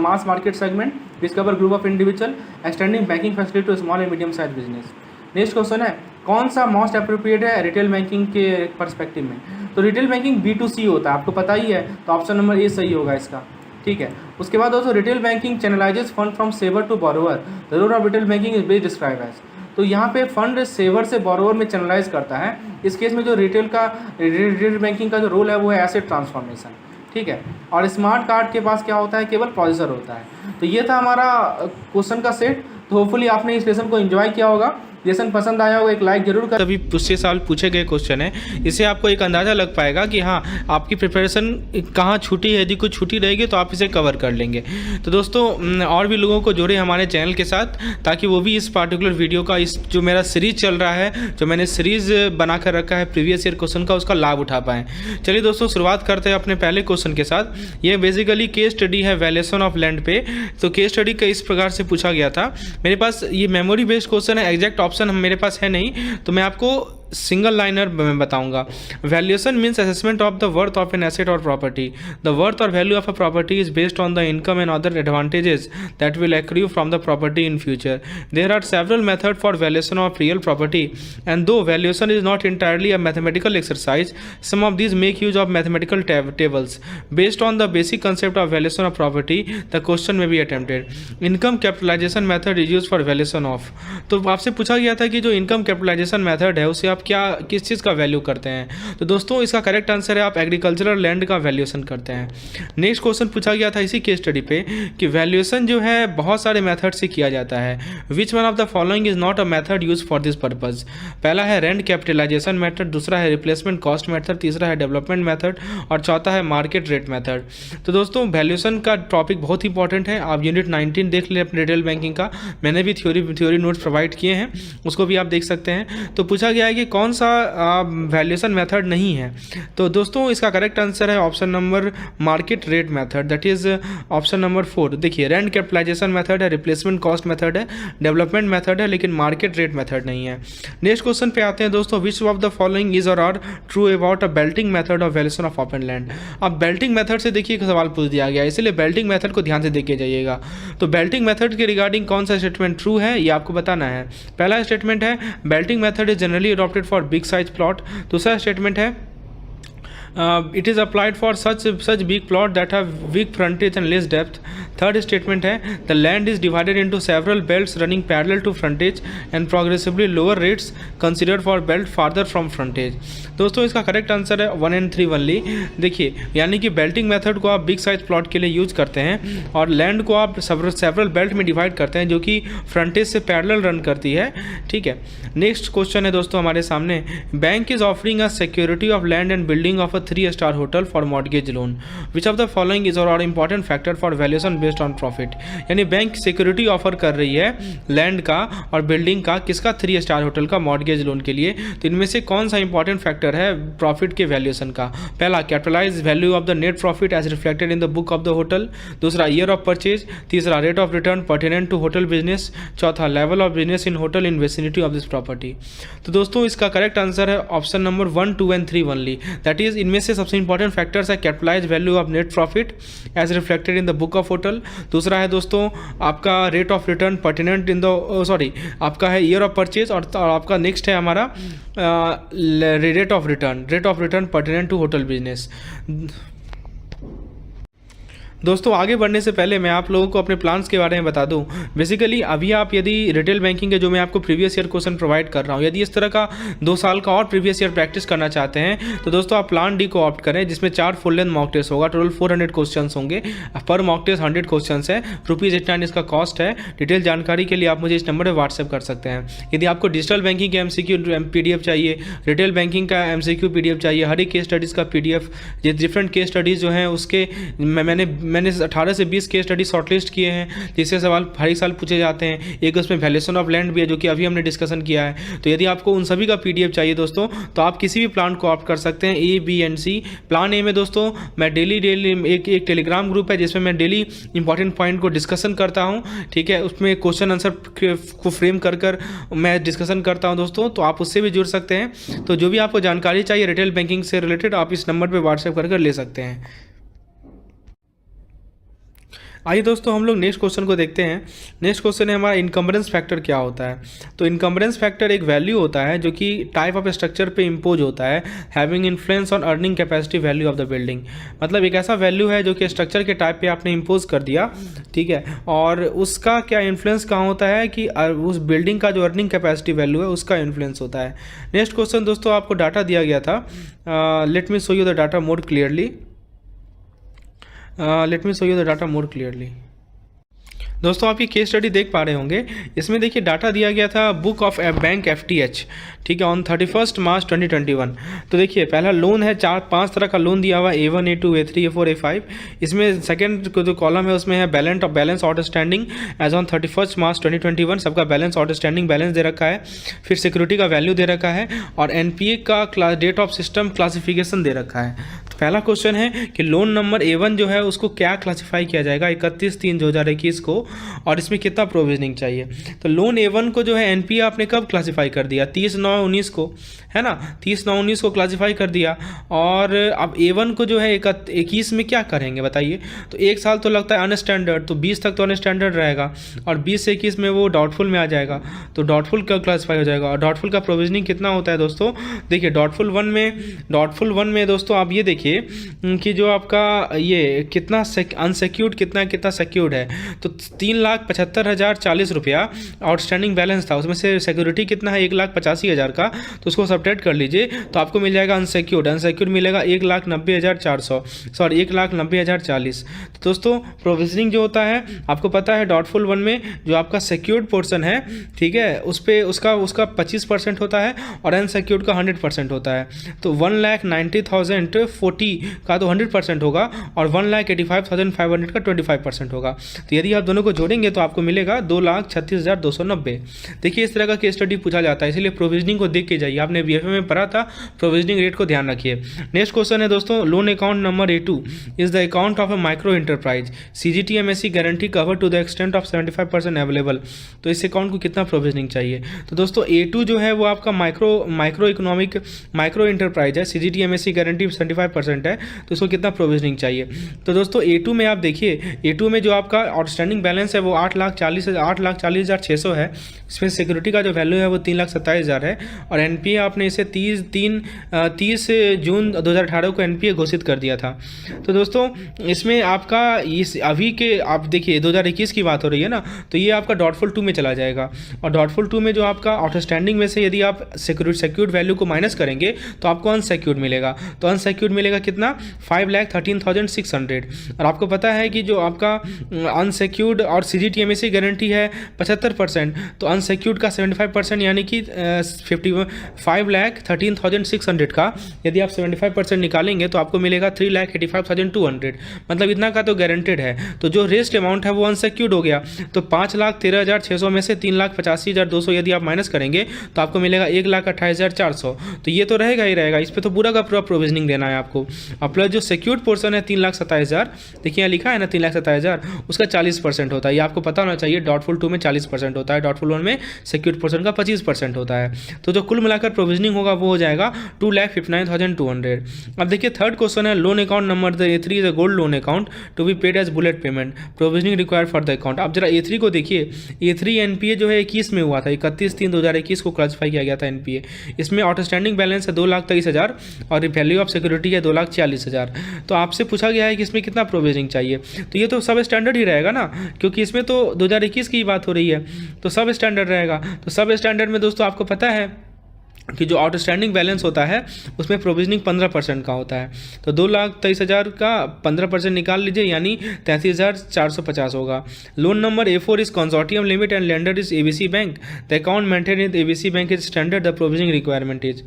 mass market segment, which cover group of individual, extending banking facility to small and medium size business. Next question है कौन सा most appropriate है retail banking के पर्सपेक्टिव में। तो रिटेल बैंकिंग B2C होता है, आपको पता ही है, तो ऑप्शन नंबर ए सही होगा इसका। ठीक है, उसके बाद दोस्तों retail banking channelises fund from saver to borrower, the role of retail banking is best describe as. तो यहाँ पे फंड सेवर से बोरोवर में चैनलाइज करता है। इस केस में जो रिटेल बैंकिंग का जो रोल है वो है एसेट ट्रांसफॉर्मेशन। ठीक है, और स्मार्ट कार्ड के पास क्या होता है, केवल प्रोसेसर होता है। तो ये था हमारा क्वेश्चन का सेट। तो होपफुली आपने इस लेसन को एंजॉय किया होगा। लेसन पसंद आया होगा एक लाइक जरूर कर। तभी पिछले साल पूछे गए क्वेश्चन है, इससे आपको एक अंदाज़ा लग पाएगा कि हाँ आपकी प्रिपरेशन कहाँ छूटी है। यदि कुछ छूटी रहेगी तो आप इसे कवर कर लेंगे। तो दोस्तों और भी लोगों को जोड़े हमारे चैनल के साथ, ताकि वो भी इस पार्टिकुलर वीडियो का, इस जो मेरा सीरीज़ चल रहा है, जो मैंने सीरीज़ बना कर रखा है प्रीवियस ईयर क्वेश्चन का, उसका लाभ उठा पाएँ। चलिए दोस्तों शुरुआत करते हैं अपने पहले क्वेश्चन के साथ। ये बेसिकली केस स्टडी है वैल्यूएशन ऑफ लैंड पे। तो केस स्टडी का इस प्रकार से पूछा गया था। मेरे पास ये मेमोरी बेस्ड क्वेश्चन है, एग्जैक्ट ऑप्शन मेरे पास है नहीं, तो मैं आपको सिंगल लाइनर मैं बताऊंगा। Valuation means assessment of the worth of an asset और प्रॉपर्टी। द वर्थ और value of a property is based on the income and other advantages that will accrue from the property in future. There are several methods for valuation of real property, and though valuation is not entirely a mathematical exercise, some of these make use of mathematical tables. Based on the basic concept of valuation of property, the question may be attempted. Income capitalization method is used for valuation of. तो आपसे पूछा गया था कि जो income capitalisation method है उसे आप क्या किस चीज़ का वैल्यू करते हैं। तो दोस्तों इसका करेक्ट आंसर है आप एग्रीकल्चरल लैंड का वैल्यूएशन करते हैं। नेक्स्ट क्वेश्चन पूछा गया था इसी केस स्टडी पे कि वैल्यूएशन जो है बहुत सारे मेथड से किया जाता है। विच one of the following is not a method use for this purpose. पहला है रेंट कैपिटलाइजेशन मेथड, दूसरा है रिप्लेसमेंट कॉस्ट मेथड, तीसरा है डेवलपमेंट मेथड और चौथा है मार्केट रेट मेथड। तो दोस्तों वैल्यूएशन का टॉपिक बहुत इंपॉर्टेंट है। आप यूनिट 19 देख लें अपने रिटेल बैंकिंग का, मैंने भी थ्योरी नोट्स प्रोवाइड किए हैं, उसको भी आप देख सकते हैं। तो पूछा गया है कि कौन सा वैल्यूएशन मेथड नहीं है। तो दोस्तों इसका करेक्ट आंसर है option number market rate method, that is option number 4। देखिए रेंट कैपिटलाइजेशन मेथड है, रिप्लेसमेंट कॉस्ट मेथड है, डेवलपमेंट मेथड है, लेकिन मार्केट रेट मेथड नहीं है। नेक्स्ट क्वेश्चन पे आते हैं दोस्तों, which of the following is or are true about a belting method of valuation of open land. अब बेल्टिंग मेथड से देखिए एक सवाल पूछ दिया गया, इसलिए बेल्टिंग मेथड को ध्यान से देख के जाइएगा। तो बेल्टिंग मेथड के रिगार्डिंग कौन सा स्टेटमेंट ट्रू है ये आपको बताना है। पहला स्टेटमेंट है Belting method is generally adopted for big size plot. दूसरा स्टेटमेंट है it is applied for such big plot that have weak frontage and less depth. Third statement है the land is divided into several belts running parallel to frontage and progressively lower rates considered for belt farther from frontage. दोस्तों इसका correct answer है 1 and 3 only. देखिए यानी कि Belting method को आप big size plot के लिए यूज करते हैं और लैंड को आप सेवरल बेल्ट में डिवाइड करते हैं जो कि फ्रंटेज से पैरेलल रन करती है। ठीक है, नेक्स्ट क्वेश्चन है दोस्तों हमारे सामने, bank is offering a security of land and building of 3-star hotel for mortgage loan. Which of the following is or important factor for valuation based on profit. यानी bank security offer कर रही है land का और building का, किसका 3-star hotel का mortgage loan के लिए। तो इनमें से कौन सा इंपॉर्टेंट फैक्टर है प्रॉफिट के वैल्यूएशन का। पहला capitalise value of the net profit as reflected in the book of the hotel, दूसरा ईयर ऑफ परचेज, तीसरा rate of return pertinent to hotel business, चौथा level of business in hotel in vicinity of this property. तो दोस्तों इसका correct answer है option number 1, 2 and 3 only. That is इनमें से सबसे इंपॉर्टेंट फैक्टर्स है capitalise value of net profit as reflected in the book of hotel, दूसरा है दोस्तों आपका rate of return pertinent in the आपका है ईयर ऑफ परचेज और आपका नेक्स्ट है हमारा rate of return pertinent to hotel business. दोस्तों आगे बढ़ने से पहले मैं आप लोगों को अपने प्लान्स के बारे में बता दूं। बेसिकली अभी आप यदि रिटेल बैंकिंग के जो मैं आपको प्रीवियस ईयर क्वेश्चन प्रोवाइड कर रहा हूं, यदि इस तरह का 2 साल का और प्रीवियस ईयर प्रैक्टिस करना चाहते हैं तो दोस्तों आप प्लान डी को ऑप्ट करें, जिसमें 4 फुल लेंथ मॉक टेस्ट होगा। टोटल 400 क्वेश्चन होंगे, पर मॉक टेस्ट 100 क्वेश्चन है। ₹8 इसका कॉस्ट है। डिटेल जानकारी के लिए आप मुझे इस नंबर पर व्हाट्सएप कर सकते हैं। यदि आपको डिजिटल बैंकिंग का MCQ PDF चाहिए, रिटेल बैंकिंग का MCQ PDF चाहिए, हर एक केस स्टडीज़ का PDF, ये डिफरेंट केस स्टडीज़ जो हैं उसके मैंने 18 से 20 केस स्टडी शॉर्टलिस्ट किए हैं जिससे सवाल हर एक साल पूछे जाते हैं। एक उसमें वैल्यूएशन ऑफ लैंड भी है जो कि अभी हमने डिस्कशन किया है। तो यदि आपको उन सभी का PDF चाहिए दोस्तों तो आप किसी भी प्लान को ऑप्ट कर सकते हैं, A, B and C। Plan A में दोस्तों मैं डेली एक टेलीग्राम ग्रुप है जिसमें मैं डेली इंपॉर्टेंट पॉइंट को डिस्कशन करता हूँ। ठीक है, उसमें क्वेश्चन आंसर को फ्रेम कर मैं डिस्कशन करता हूँ दोस्तों, तो आप उससे भी जुड़ सकते हैं। तो जो भी आपको जानकारी चाहिए रिटेल बैंकिंग से रिलेटेड आप इस नंबर पर व्हाट्सएप कर ले सकते हैं। आइए दोस्तों हम लोग नेक्स्ट क्वेश्चन को देखते हैं। नेक्स्ट क्वेश्चन है हमारा इनकम्बरेंस फैक्टर क्या होता है। तो इनकम्बरेंस फैक्टर एक वैल्यू होता है जो कि टाइप ऑफ स्ट्रक्चर पे इम्पोज होता है, having influence on earning capacity value of the building. मतलब एक ऐसा वैल्यू है जो कि स्ट्रक्चर के टाइप पे आपने इम्पोज कर दिया, ठीक है, और उसका क्या इन्फ्लुएंस कहाँ होता है कि उस बिल्डिंग का जो अर्निंग कैपेसिटी वैल्यू है उसका इन्फ्लुएंस होता है। नेक्स्ट क्वेश्चन दोस्तों आपको डाटा दिया गया था, let me show you the data more clearly. दोस्तों आप ये केस स्टडी देख पा रहे होंगे, इसमें देखिए डाटा दिया गया था बुक ऑफ बैंक FTH, ठीक है, ऑन 31 मार्च 2021। तो देखिए पहला लोन है 4-5 तरह का लोन दिया हुआ, A1, A2, A3, A4, A5। इसमें सेकंड जो कॉलम है उसमें है बैलेंस आउटस्टैंडिंग एज ऑन 31 मार्च 2021, सबका बैलेंस आउटस्टैंडिंग बैलेंस दे रखा है। फिर सिक्योरिटी का वैल्यू दे रखा है और NPA का डेट ऑफ सिस्टम क्लासिफिकेशन दे रखा है। पहला क्वेश्चन है कि लोन नंबर A1 जो है उसको क्या क्लासिफाई किया जाएगा 31/3/2021 को, और इसमें कितना प्रोविजनिंग चाहिए। तो लोन A1 को जो है एनपीए आपने कब क्लासिफाई कर दिया, 30/9/19 को, है ना, 30/9/19 को क्लासिफाई कर दिया। और अब A1 को जो है 21 में क्या करेंगे बताइए। तो एक साल तो लगता है अनस्टैंडर्ड, तो 20 तक तो अनस्टैंडर्ड रहेगा, और 20 से 21 में वो डाउटफुल में आ जाएगा, तो डाउटफुल का क्लासिफाई हो जाएगा। और डाउटफुल का प्रोविजनिंग कितना होता है दोस्तों, देखिए डाउटफुल वन में दोस्तों आप ये देखिए कि जो आपका ये कितना अनसिक्योर्ड कितना सिक्योर्ड है, तो 3,75,040 रुपया आउटस्टैंडिंग बैलेंस था, उसमें से सिक्योरिटी कितना है 1,85,000 का, तो उसको सब्ट्रैक्ट कर लीजिए तो आपको मिल जाएगा अनसिक्योर्ड मिलेगा 1,90,400, सॉरी 1,90,040। तो दोस्तों प्रोविजनिंग जो होता है आपको पता है डाउटफुल वन में जो आपका सिक्योर्ड पोर्शन है, ठीक है, उस पर उसका 25% होता है और अनसिक्योर्ड का 100% होता है। तो 1,90,040 का तो 100% होगा और 1,85,500 का 25% होगा। तो यदि आप दोनों को जोड़ेंगे तो आपको मिलेगा 2,36,290। देखिए इस तरह का केस स्टडी पूछा जाता है, इसलिए प्रोविजनिंग को देख के जाइए। आपने बीएफए में पढ़ा था, प्रोविजनिंग रेट को ध्यान रखिए। नेक्स्ट क्वेश्चन है दोस्तों, loan account number A2 is the account of a micro enterprise, CGTMSE guarantee cover to the extent of 75% available. तो इस अकाउंट को कितना प्रोविजनिंग चाहिए। तो दोस्तों A2 जो है वो आपका माइक्रो इकोनॉमिक माइक्रो इंटरप्राइज है, CGTMSE गारंटी 75% है, तो इसको कितना प्रोविजनिंग चाहिए। तो दोस्तों A2 में आप देखिए, A2 में जो आपका आउटस्टैंडिंग बैलेंस है वो 8,40,600 है, इसमें सिक्योरिटी का जो वैल्यू है वो 3,27,000 है, और एनपीए आपने इसे 30 जून 2018 को एनपीए घोषित कर दिया था। तो दोस्तों इसमें आपका इस अभी के आप देखिए 2021 की बात हो रही है ना, तो ये आपका डॉटफुल 2 में चला जाएगा, और डॉटफुल 2 में जो आपका आउटस्टैंडिंग में से यदि आप सिक्योर्ड वैल्यू को माइनस करेंगे तो आपको अनसिक्योर्ड मिलेगा। तो अनसिक्योर्ड मिलेगा कितना 5,13,600, और आपको पता है कि जो आपका अनसिक्योर्ड और CGTMSE गारंटी है 75%, तो अनसिक्योर्ड का 75% यानी कि 5,13,600 का यदि आप 75% निकालेंगे तो आपको मिलेगा 3,85,200, मतलब इतना का तो गारंटेड है। तो जो रेस्ट अमाउंट है वो अनसिक्योर्ड हो गया, तो 5,13,600 में से 3,85,200 यदि आप माइनस करेंगे तो आपको मिलेगा 1,28,400। तो ये तो रहेगा ही रहेगा, इस पर तो पूरा का पूरा प्रोविजनिंग देना है आपको। और प्लस जो सिक्योर्ड पोर्शन है 3,27,000, देखिए यहाँ लिखा है ना 3,27,000, उसका 40% होता है, ये आपको पता होना चाहिए। डाउटफुल 2 में 40% होता है, डाउटफुल 1 में सिक्योर्ड पोर्शन का 25% होता है। तो जो कुल मिलाकर प्रोविजनिंग होगा वो हो जाएगा 2,59,200। अब देखिए थर्ड क्वेश्चन है, loan account number A3 is a gold loan account to be paid as bullet payment, provisioning required for the account. अब जरा A3 को देखिए, A3 एनपीए जो है 21 में हुआ था, 31/3/2021 को क्लासिफाई किया गया था एनपीए। इसमें आउटस्टैंडिंग बैलेंस है 2,23,000 और वैल्यू ऑफ सिक्योरिटी है 2,40,000। तो आपसे पूछा गया है कि इसमें कितना प्रोविजनिंग चाहिए, तो ये तो सब स्टैंडर्ड ही रहेगा ना, क्योंकि इसमें तो 2021 की बात हो रही है, तो सब स्टैंडर्ड रहेगा। तो सब स्टैंडर्ड में दोस्तों आपको पता है कि जो आउटस्टैंडिंग बैलेंस होता है उसमें प्रोविजनिंग 15% का होता है। तो 2,23,000 का 15% निकाल लीजिए, यानी 33,450 होगा। Loan number A4 is consortium limit and lender is ABC bank, the account maintain in ABC bank is standard, the provisioning requirement is.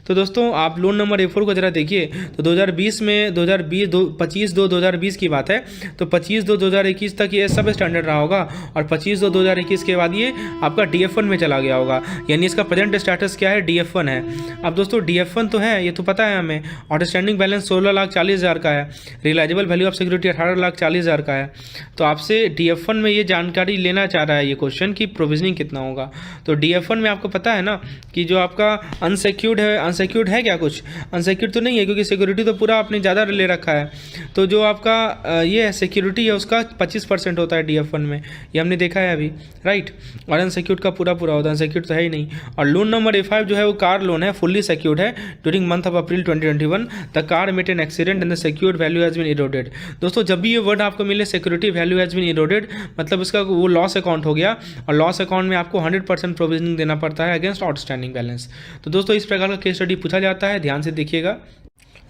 तो दोस्तों आप लोन नंबर A4 को जरा देखिए, तो 2020 में 25/2/2020 की बात है, तो 25/2/2021 तक ये सब स्टैंडर्ड रहा होगा, और 25/2/2021 के बाद ये आपका DF1 में चला गया होगा, यानी इसका प्रेजेंट स्टेटस क्या है, DF1 है। अब दोस्तों DF1 तो है, ये तो पता है हमें, आउटस्टैंडिंग बैलेंस 16,40,000 का है, रिलायजेबल वैल्यू ऑफ सिक्योरिटी 18,40,000 का है। तो आपसे DF1 में ये जानकारी लेना चाह रहा है ये क्वेश्चन कि प्रोविजनिंग कितना होगा। तो DF1 में आपको पता है ना कि जो आपका अनसिक्योर्ड है क्या, कुछ अनसिक्योर्ड तो नहीं है, क्योंकि सिक्योरिटी तो पूरा आपने ज़्यादा ले रखा है। तो जो आपका ये सिक्योरिटी है उसका 25% होता है DF1 में, ये हमने देखा है अभी, राइट। और अनसिक्योर्ड का पूरा होता है, अनसिक्योर्ड तो है ही नहीं। और लोन नंबर A5 जो है वो कार लोन है, फुल्ली सिक्योर्ड है। During month of April 2021 the car met an accident and the secured value has been eroded. दोस्तों जब भी ये वर्ड आपको मिले security value has been eroded, मतलब उसका वो लॉस अकाउंट हो गया, और लॉस अकाउंट में आपको 100% प्रोविजनिंग देना पड़ता है अगेंस्ट आउटस्टैंडिंग बैलेंस। तो दोस्तों इस प्रकार का केस स्टडी पूछा जाता है, ध्यान से देखिएगा।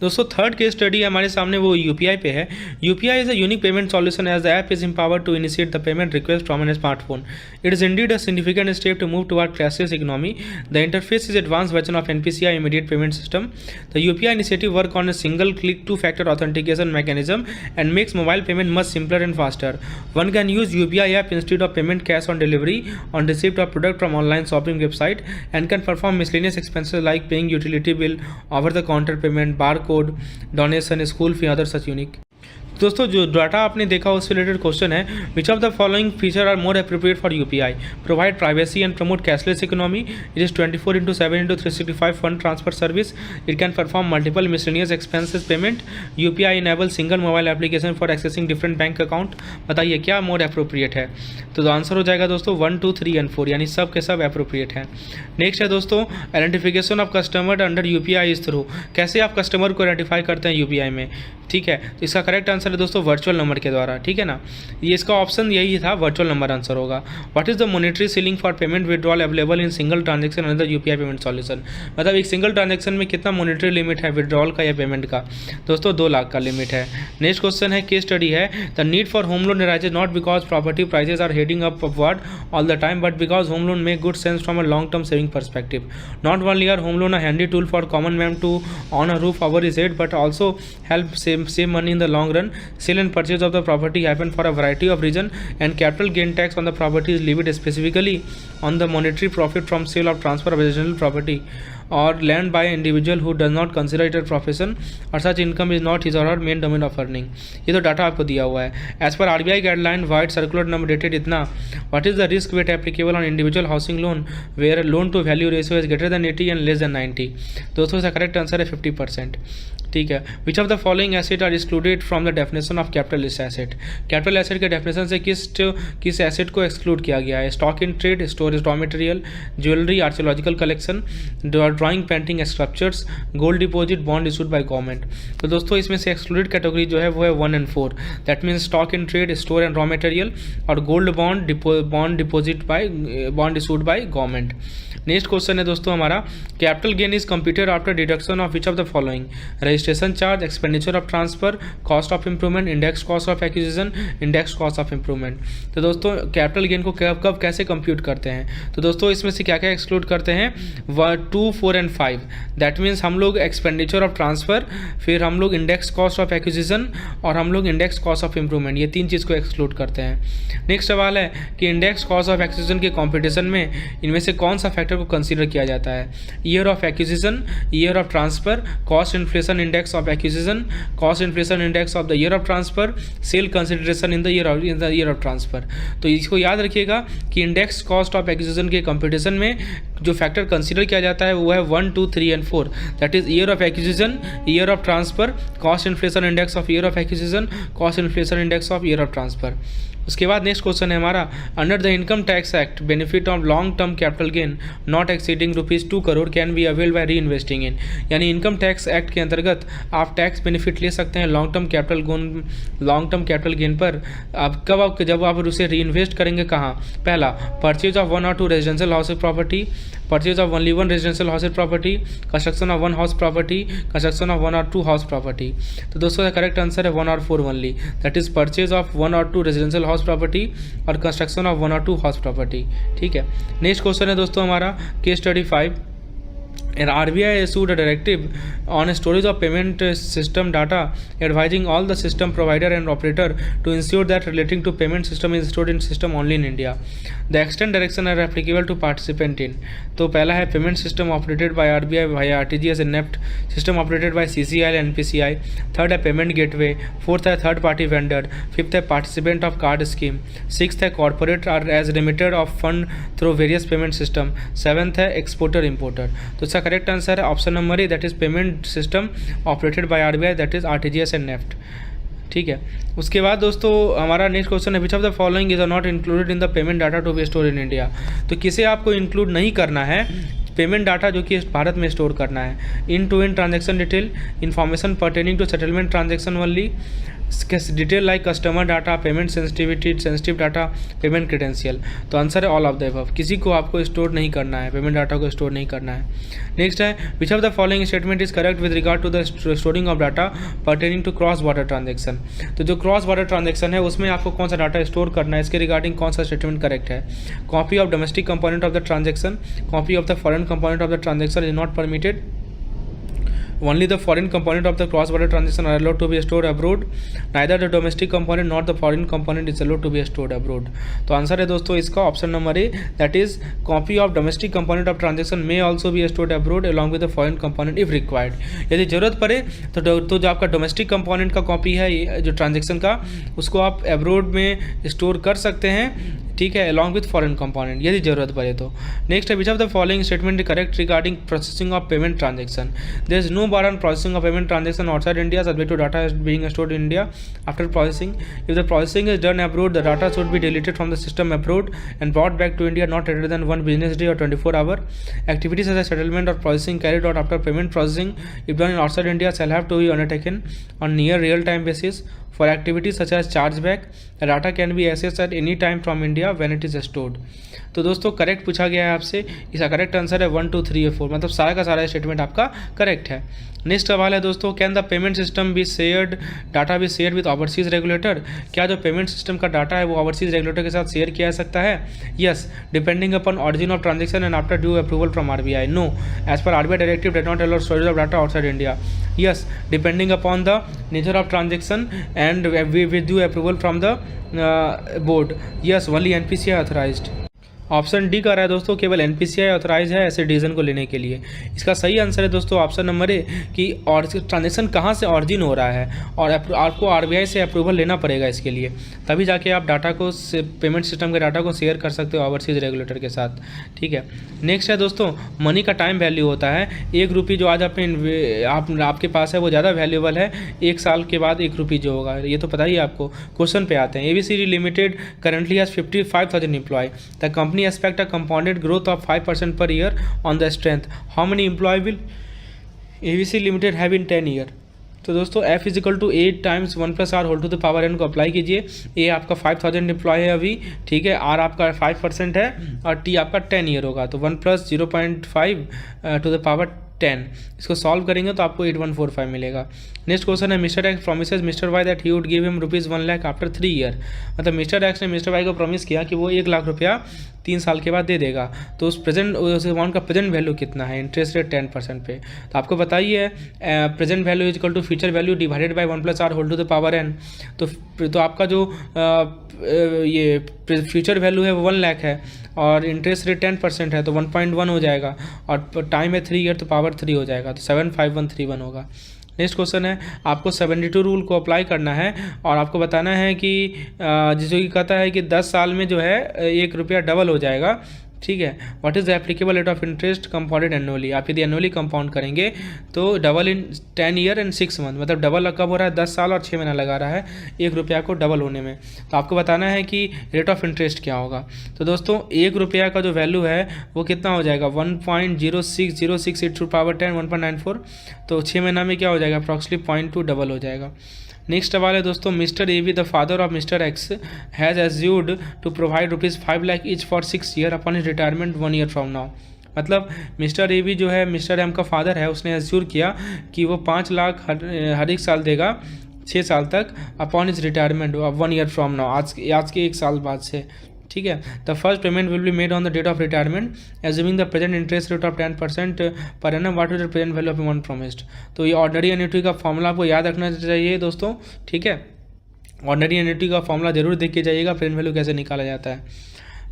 दोस्तों थर्ड केस स्टडी हमारे सामने वो यूपीआई पे है। UPI is a unique payment solution as the app is empowered to initiate the payment request from an smartphone. It is indeed a significant step to move toward cashless economy. The interface is advanced version of NPCI immediate payment system. The UPI initiative work on a single click two-factor authentication mechanism and makes mobile payment much simpler and faster. One can use UPI app instead of payment cash on delivery on receipt of product from online shopping website and can perform miscellaneous expenses like paying utility bill, over the counter payment, barcode code, donation, school fee, other such unique. दोस्तों जो डाटा आपने देखा उससे related question है, which of the following feature are more appropriate for UPI, provide privacy and promote cashless economy, it is 24/7/365 fund transfer service, it can perform multiple miscellaneous expenses payment, UPI enable single mobile application for accessing different bank account. बताइए क्या more appropriate है। तो answer हो जाएगा दोस्तों 1, 2, 3 and 4, यानी सब के सब अप्रोप्रिएट हैं। नेक्स्ट है दोस्तों, identification of customer under UPI इस थ्रू, कैसे आप कस्टमर को आइडेंटिफाई करते हैं यूपीआई में। ठीक है, तो इसका करेक्ट आंसर है दोस्तों वर्चुअल नंबर के द्वारा। ठीक है ना, ये इसका ऑप्शन यही था, वर्चुअल नंबर आंसर होगा। What is the monetary ceiling for payment withdrawal available in single transaction under UPI payment solution. मतलब एक सिंगल ट्रांजेक्शन में कितना मॉनेटरी लिमिट है विड्रॉल का या पेमेंट का। दोस्तों 2 लाख का लिमिट है। नेक्स्ट क्वेश्चन है, केस स्टडी है, the need for home loan arises not because property prices are heading up upward all the time but because home loan make good sense from a long term saving perspective. Not only are home loan a handy tool for common man to on a roof over his head but also help save money in the long run. Sale and purchase of the property happen for a variety of reason and capital gain tax on the property is levied specifically on the monetary profit from sale or transfer of additional property or land by an individual who does not consider it a profession or such income is not his or her main domain of earning। ये तो data आपको दिया हुआ है। As per RBI guideline vide circular number dated इतना, what is the risk weight applicable on individual housing loan where loan to value ratio is greater than 80 and less than 90। दोस्तों इसका correct answer है 50%। ठीक है, which of the following asset are excluded from the definition of capitalist asset. Capital asset के definition से किस asset को exclude किया गया है। Stock in trade, storage raw material, jewellery, archaeological collection, drawing, painting, sculptures, gold deposit, bond issued by government. तो दोस्तों इसमें से एक्सक्लूडेड कैटेगरी जो है वो है 1 and 4, that means stock in trade, store and raw material और gold bond deposit by bond issued by government. Next question है दोस्तों हमारा, capital gain is computed after deduction of which of the following, registration charge, expenditure of transfer, cost of improvement, index cost of acquisition, index cost of improvement. तो दोस्तों capital gain को कब कैसे compute करते हैं। तो दोस्तों इसमें से क्या क्या एक्सक्लूड करते हैं, 2, 4 एंड 5, दैट मीन्स हम लोग एक्सपेंडिचर ऑफ ट्रांसफर, फिर हम लोग इंडेक्स कॉस्ट ऑफ एक्विजिशन और हम लोग इंडेक्स कॉस्ट ऑफ इंप्रूवमेंट, ये 3 चीज़ को एक्सक्लूड करते हैं। नेक्स्ट सवाल है कि इंडेक्स कॉस्ट ऑफ एक्विजिशन के कॉम्पिटिशन में इनमें से कौन सा फैक्टर को कंसीडर किया जाता है। Year of acquisition, year of transfer, cost inflation index of acquisition, cost inflation index of the year of transfer, sale consideration in the year of transfer. तो इसको याद रखिएगा कि इंडेक्स कॉस्ट ऑफ एक्विजिशन के competition में जो factor consider किया जाता है वो है 1, 2, 3 and 4, that is year of acquisition, year of transfer, cost inflation index of year of acquisition, cost inflation index of year of transfer. उसके बाद नेक्स्ट क्वेश्चन है हमारा, under the income tax act benefit of long term capital gain not exceeding ₹2 crore can be avail by reinvesting in. यानी income tax act के अंतर्गत आप tax benefit ले सकते हैं लॉन्ग टर्म कैपिटल गेन पर। आप कब जब आप उसे री इन्वेस्ट करेंगे कहाँ। पहला, purchase of 1 or 2 residential house property, purchase of only 1 residential house property, construction of 1 house property, construction of 1 or 2 house property. तो दोस्तों का करेक्ट आंसर है 1 or 4 only, that is purchase of 1 or 2 residential house property और construction of 1 or 2 house property. ठीक है, next question है दोस्तों हमारा case study 5। And RBI issued a directive on storage of payment system data, advising all the system provider and operator to ensure that relating to payment system is stored in system only in India. The extent direction are applicable to participant in. तो पहला है payment system operated by RBI via RTGS and NEFT, system operated by CCI and NPCI, third है payment gateway, fourth है third party vendor, fifth है participant of card scheme, sixth है corporate are as remitted of fund through various payment system, seventh है exporter importer. तो इसका correct answer है option number A, that is payment system operated by RBI, that is RTGS and NEFT. ठीक है, उसके बाद दोस्तों हमारा नेक्स्ट क्वेश्चन है, which of the following is not included in the payment data to be store in India. तो किसे आपको इंक्लूड नहीं करना है पेमेंट डाटा जो कि भारत में स्टोर करना है। In to in transaction detail, information pertaining to settlement transaction only, detail like customer data, payment sensitive data, payment credential. तो आंसर है ऑल ऑफ द अबव, किसी को आपको स्टोर नहीं करना है, पेमेंट डाटा को स्टोर नहीं करना है। नेक्स्ट है, which of the following statement is correct with regard to the storing of data pertaining to cross border transaction. तो जो क्रॉस बॉर्डर ट्रांजेक्शन है उसमें आपको कौन सा डाटा स्टोर करना है, इसके रिगार्डिंग कौन सा स्टेटमेंट करेक्ट है। Copy of domestic component of the transaction, copy of the foreign component of the transaction is not permitted, Only the foreign component of the cross-border transaction are allowed to be stored abroad. Neither the domestic component nor the foreign component is allowed to be stored abroad. तो answer है दोस्तों इसका option number A, that is copy of domestic component of transaction may also be stored abroad along with the foreign component if required. यदि जरूरत पड़े तो जो आपका डोमेस्टिक कंपोनेंट का कॉपी है जो ट्रांजेक्शन का, उसको आप अब्रोड में स्टोर कर सकते हैं, ठीक है, अलॉन्ग विथ फॉरेन कंपोनेंट यदि जरूरत पड़े तो। नेक्स्ट है which of the following statement correct regarding processing of payment transaction. There is no bar on processing of payment transaction outside India subject to data is being stored in India after processing. If the processing is done abroad the data should be deleted from the system abroad and brought back to India not later than 1 business day or 24 hour. Activities such as settlement or processing carried out after payment processing if done in outside India shall have to be undertaken on near real time basis. For activities such as chargeback, the data can be accessed at any time from India when it is stored. तो दोस्तों correct पूछा गया है आपसे, इसका correct answer है 1, 2, 3 और 4, मतलब सारा का सारा स्टेटमेंट आपका करेक्ट है। नेक्स्ट सवाल है दोस्तों, can the payment system be shared data be share with overseas regulator. क्या जो पेमेंट सिस्टम का डाटा है वो ओवरसीज रेगुलेटर के साथ शेयर किया जा सकता है? Yes, depending upon origin of transaction and after due approval from RBI। No, as per RBI directive does not allow storage of data outside India. Yes, depending upon the nature of transaction and with due approval from the board. Yes, only NPCI authorized. Option D कर रहा है दोस्तों, केवल NPCI authorise है ऐसे decision को लेने के लिए। इसका सही आंसर है दोस्तों ऑप्शन नंबर ए कि और ट्रांजेक्शन कहाँ से ऑरिजिन हो रहा है और आपको RBI से अप्रूवल लेना पड़ेगा इसके लिए, तभी जाके आप डाटा को पेमेंट सिस्टम के डाटा को शेयर कर सकते हो ओवरसीज रेगुलेटर के साथ, ठीक है। नेक्स्ट है दोस्तों, मनी का टाइम वैल्यू होता है। 1 रुपये जो आज आपके पास है वो ज़्यादा वैल्यूबल है 1 साल के बाद 1 रुपये जो होगा, ये तो पता ही है आपको। क्वेश्चन पे आते हैं। ABC limited currently has 55,000 employ. The company expect a compounded growth of 5% per year on the strength. How many employee will ABC Limited have in 10 year? तो दोस्तों F is equal to 8 times 1 + R whole to the power n को apply कीजिए। A आपका 5000 employ है अभी, ठीक है, R आपका 5% है और T आपका 10 ईयर होगा, तो 1 + 0.5 टू द पावर 10। इसको सॉल्व करेंगे तो आपको 8145 मिलेगा। नेक्स्ट क्वेश्चन है, mister X promises mister Y that he would give him ₹1 lakh after 3 year. मतलब मिस्टर एक्स ने मिस्टर वाई को प्रॉमिस किया कि वो 1 लाख रुपया 3 साल के बाद दे देगा। तो उस अमाउंट का प्रेजेंट वैल्यू कितना है? इंटरेस्ट रेट 10% पे। तो आपको बताइए present value is equal to future value divided by 1 + R whole to the power n। तो आपका जो ये फ्यूचर वैल्यू है वो 1 लाख है और इंटरेस्ट रेट 10% है, तो 1.1 हो जाएगा और टाइम है 3 ईयर, तो पावर 3 हो जाएगा, तो 75131 होगा। नेक्स्ट क्वेश्चन है, आपको 72 रूल को अप्लाई करना है और आपको बताना है कि जिसको कि कहता है कि 10 साल में जो है 1 रुपया डबल हो जाएगा, ठीक है। What is the applicable rate of interest compounded annually. आप यदि एनुअली कंपाउंड करेंगे तो double in 10 year and 6 month, मतलब डबल कब हो रहा है? 10 साल और 6 महीना लगा रहा है 1 रुपया को डबल होने में। तो आपको बताना है कि रेट ऑफ इंटरेस्ट क्या होगा। तो दोस्तों 1 रुपया का जो वैल्यू है वो कितना हो जाएगा? 1.06068 टू पावर 10 1.94, तो 6 महीना में क्या हो जाएगा? अप्रॉक्सिमेटली 0.2 डबल हो जाएगा। नेक्स्ट सवाल है दोस्तों, mister A B the father of mister X has एज्यूड to provide ₹5 lakh each for 6 year upon his retirement 1 year from now. मतलब मिस्टर ए बी जो है मिस्टर एम का फादर है, उसने एज्यूर किया कि वो 5 लाख हर एक साल देगा 6 साल तक upon his retirement 1 year from now, आज के 1 साल बाद से, ठीक है। The first payment will be made on the date of retirement assuming the present interest rate of 10% per annum. What is the present value of amount promised. तो ये ordinary annuity का फॉर्मूला आपको याद रखना चाहिए दोस्तों, ठीक है। ऑर्डिनरी एन्युटी का फॉर्मूला जरूर देख के जाइएगा, प्रेजेंट वैल्यू कैसे निकाला जाता है।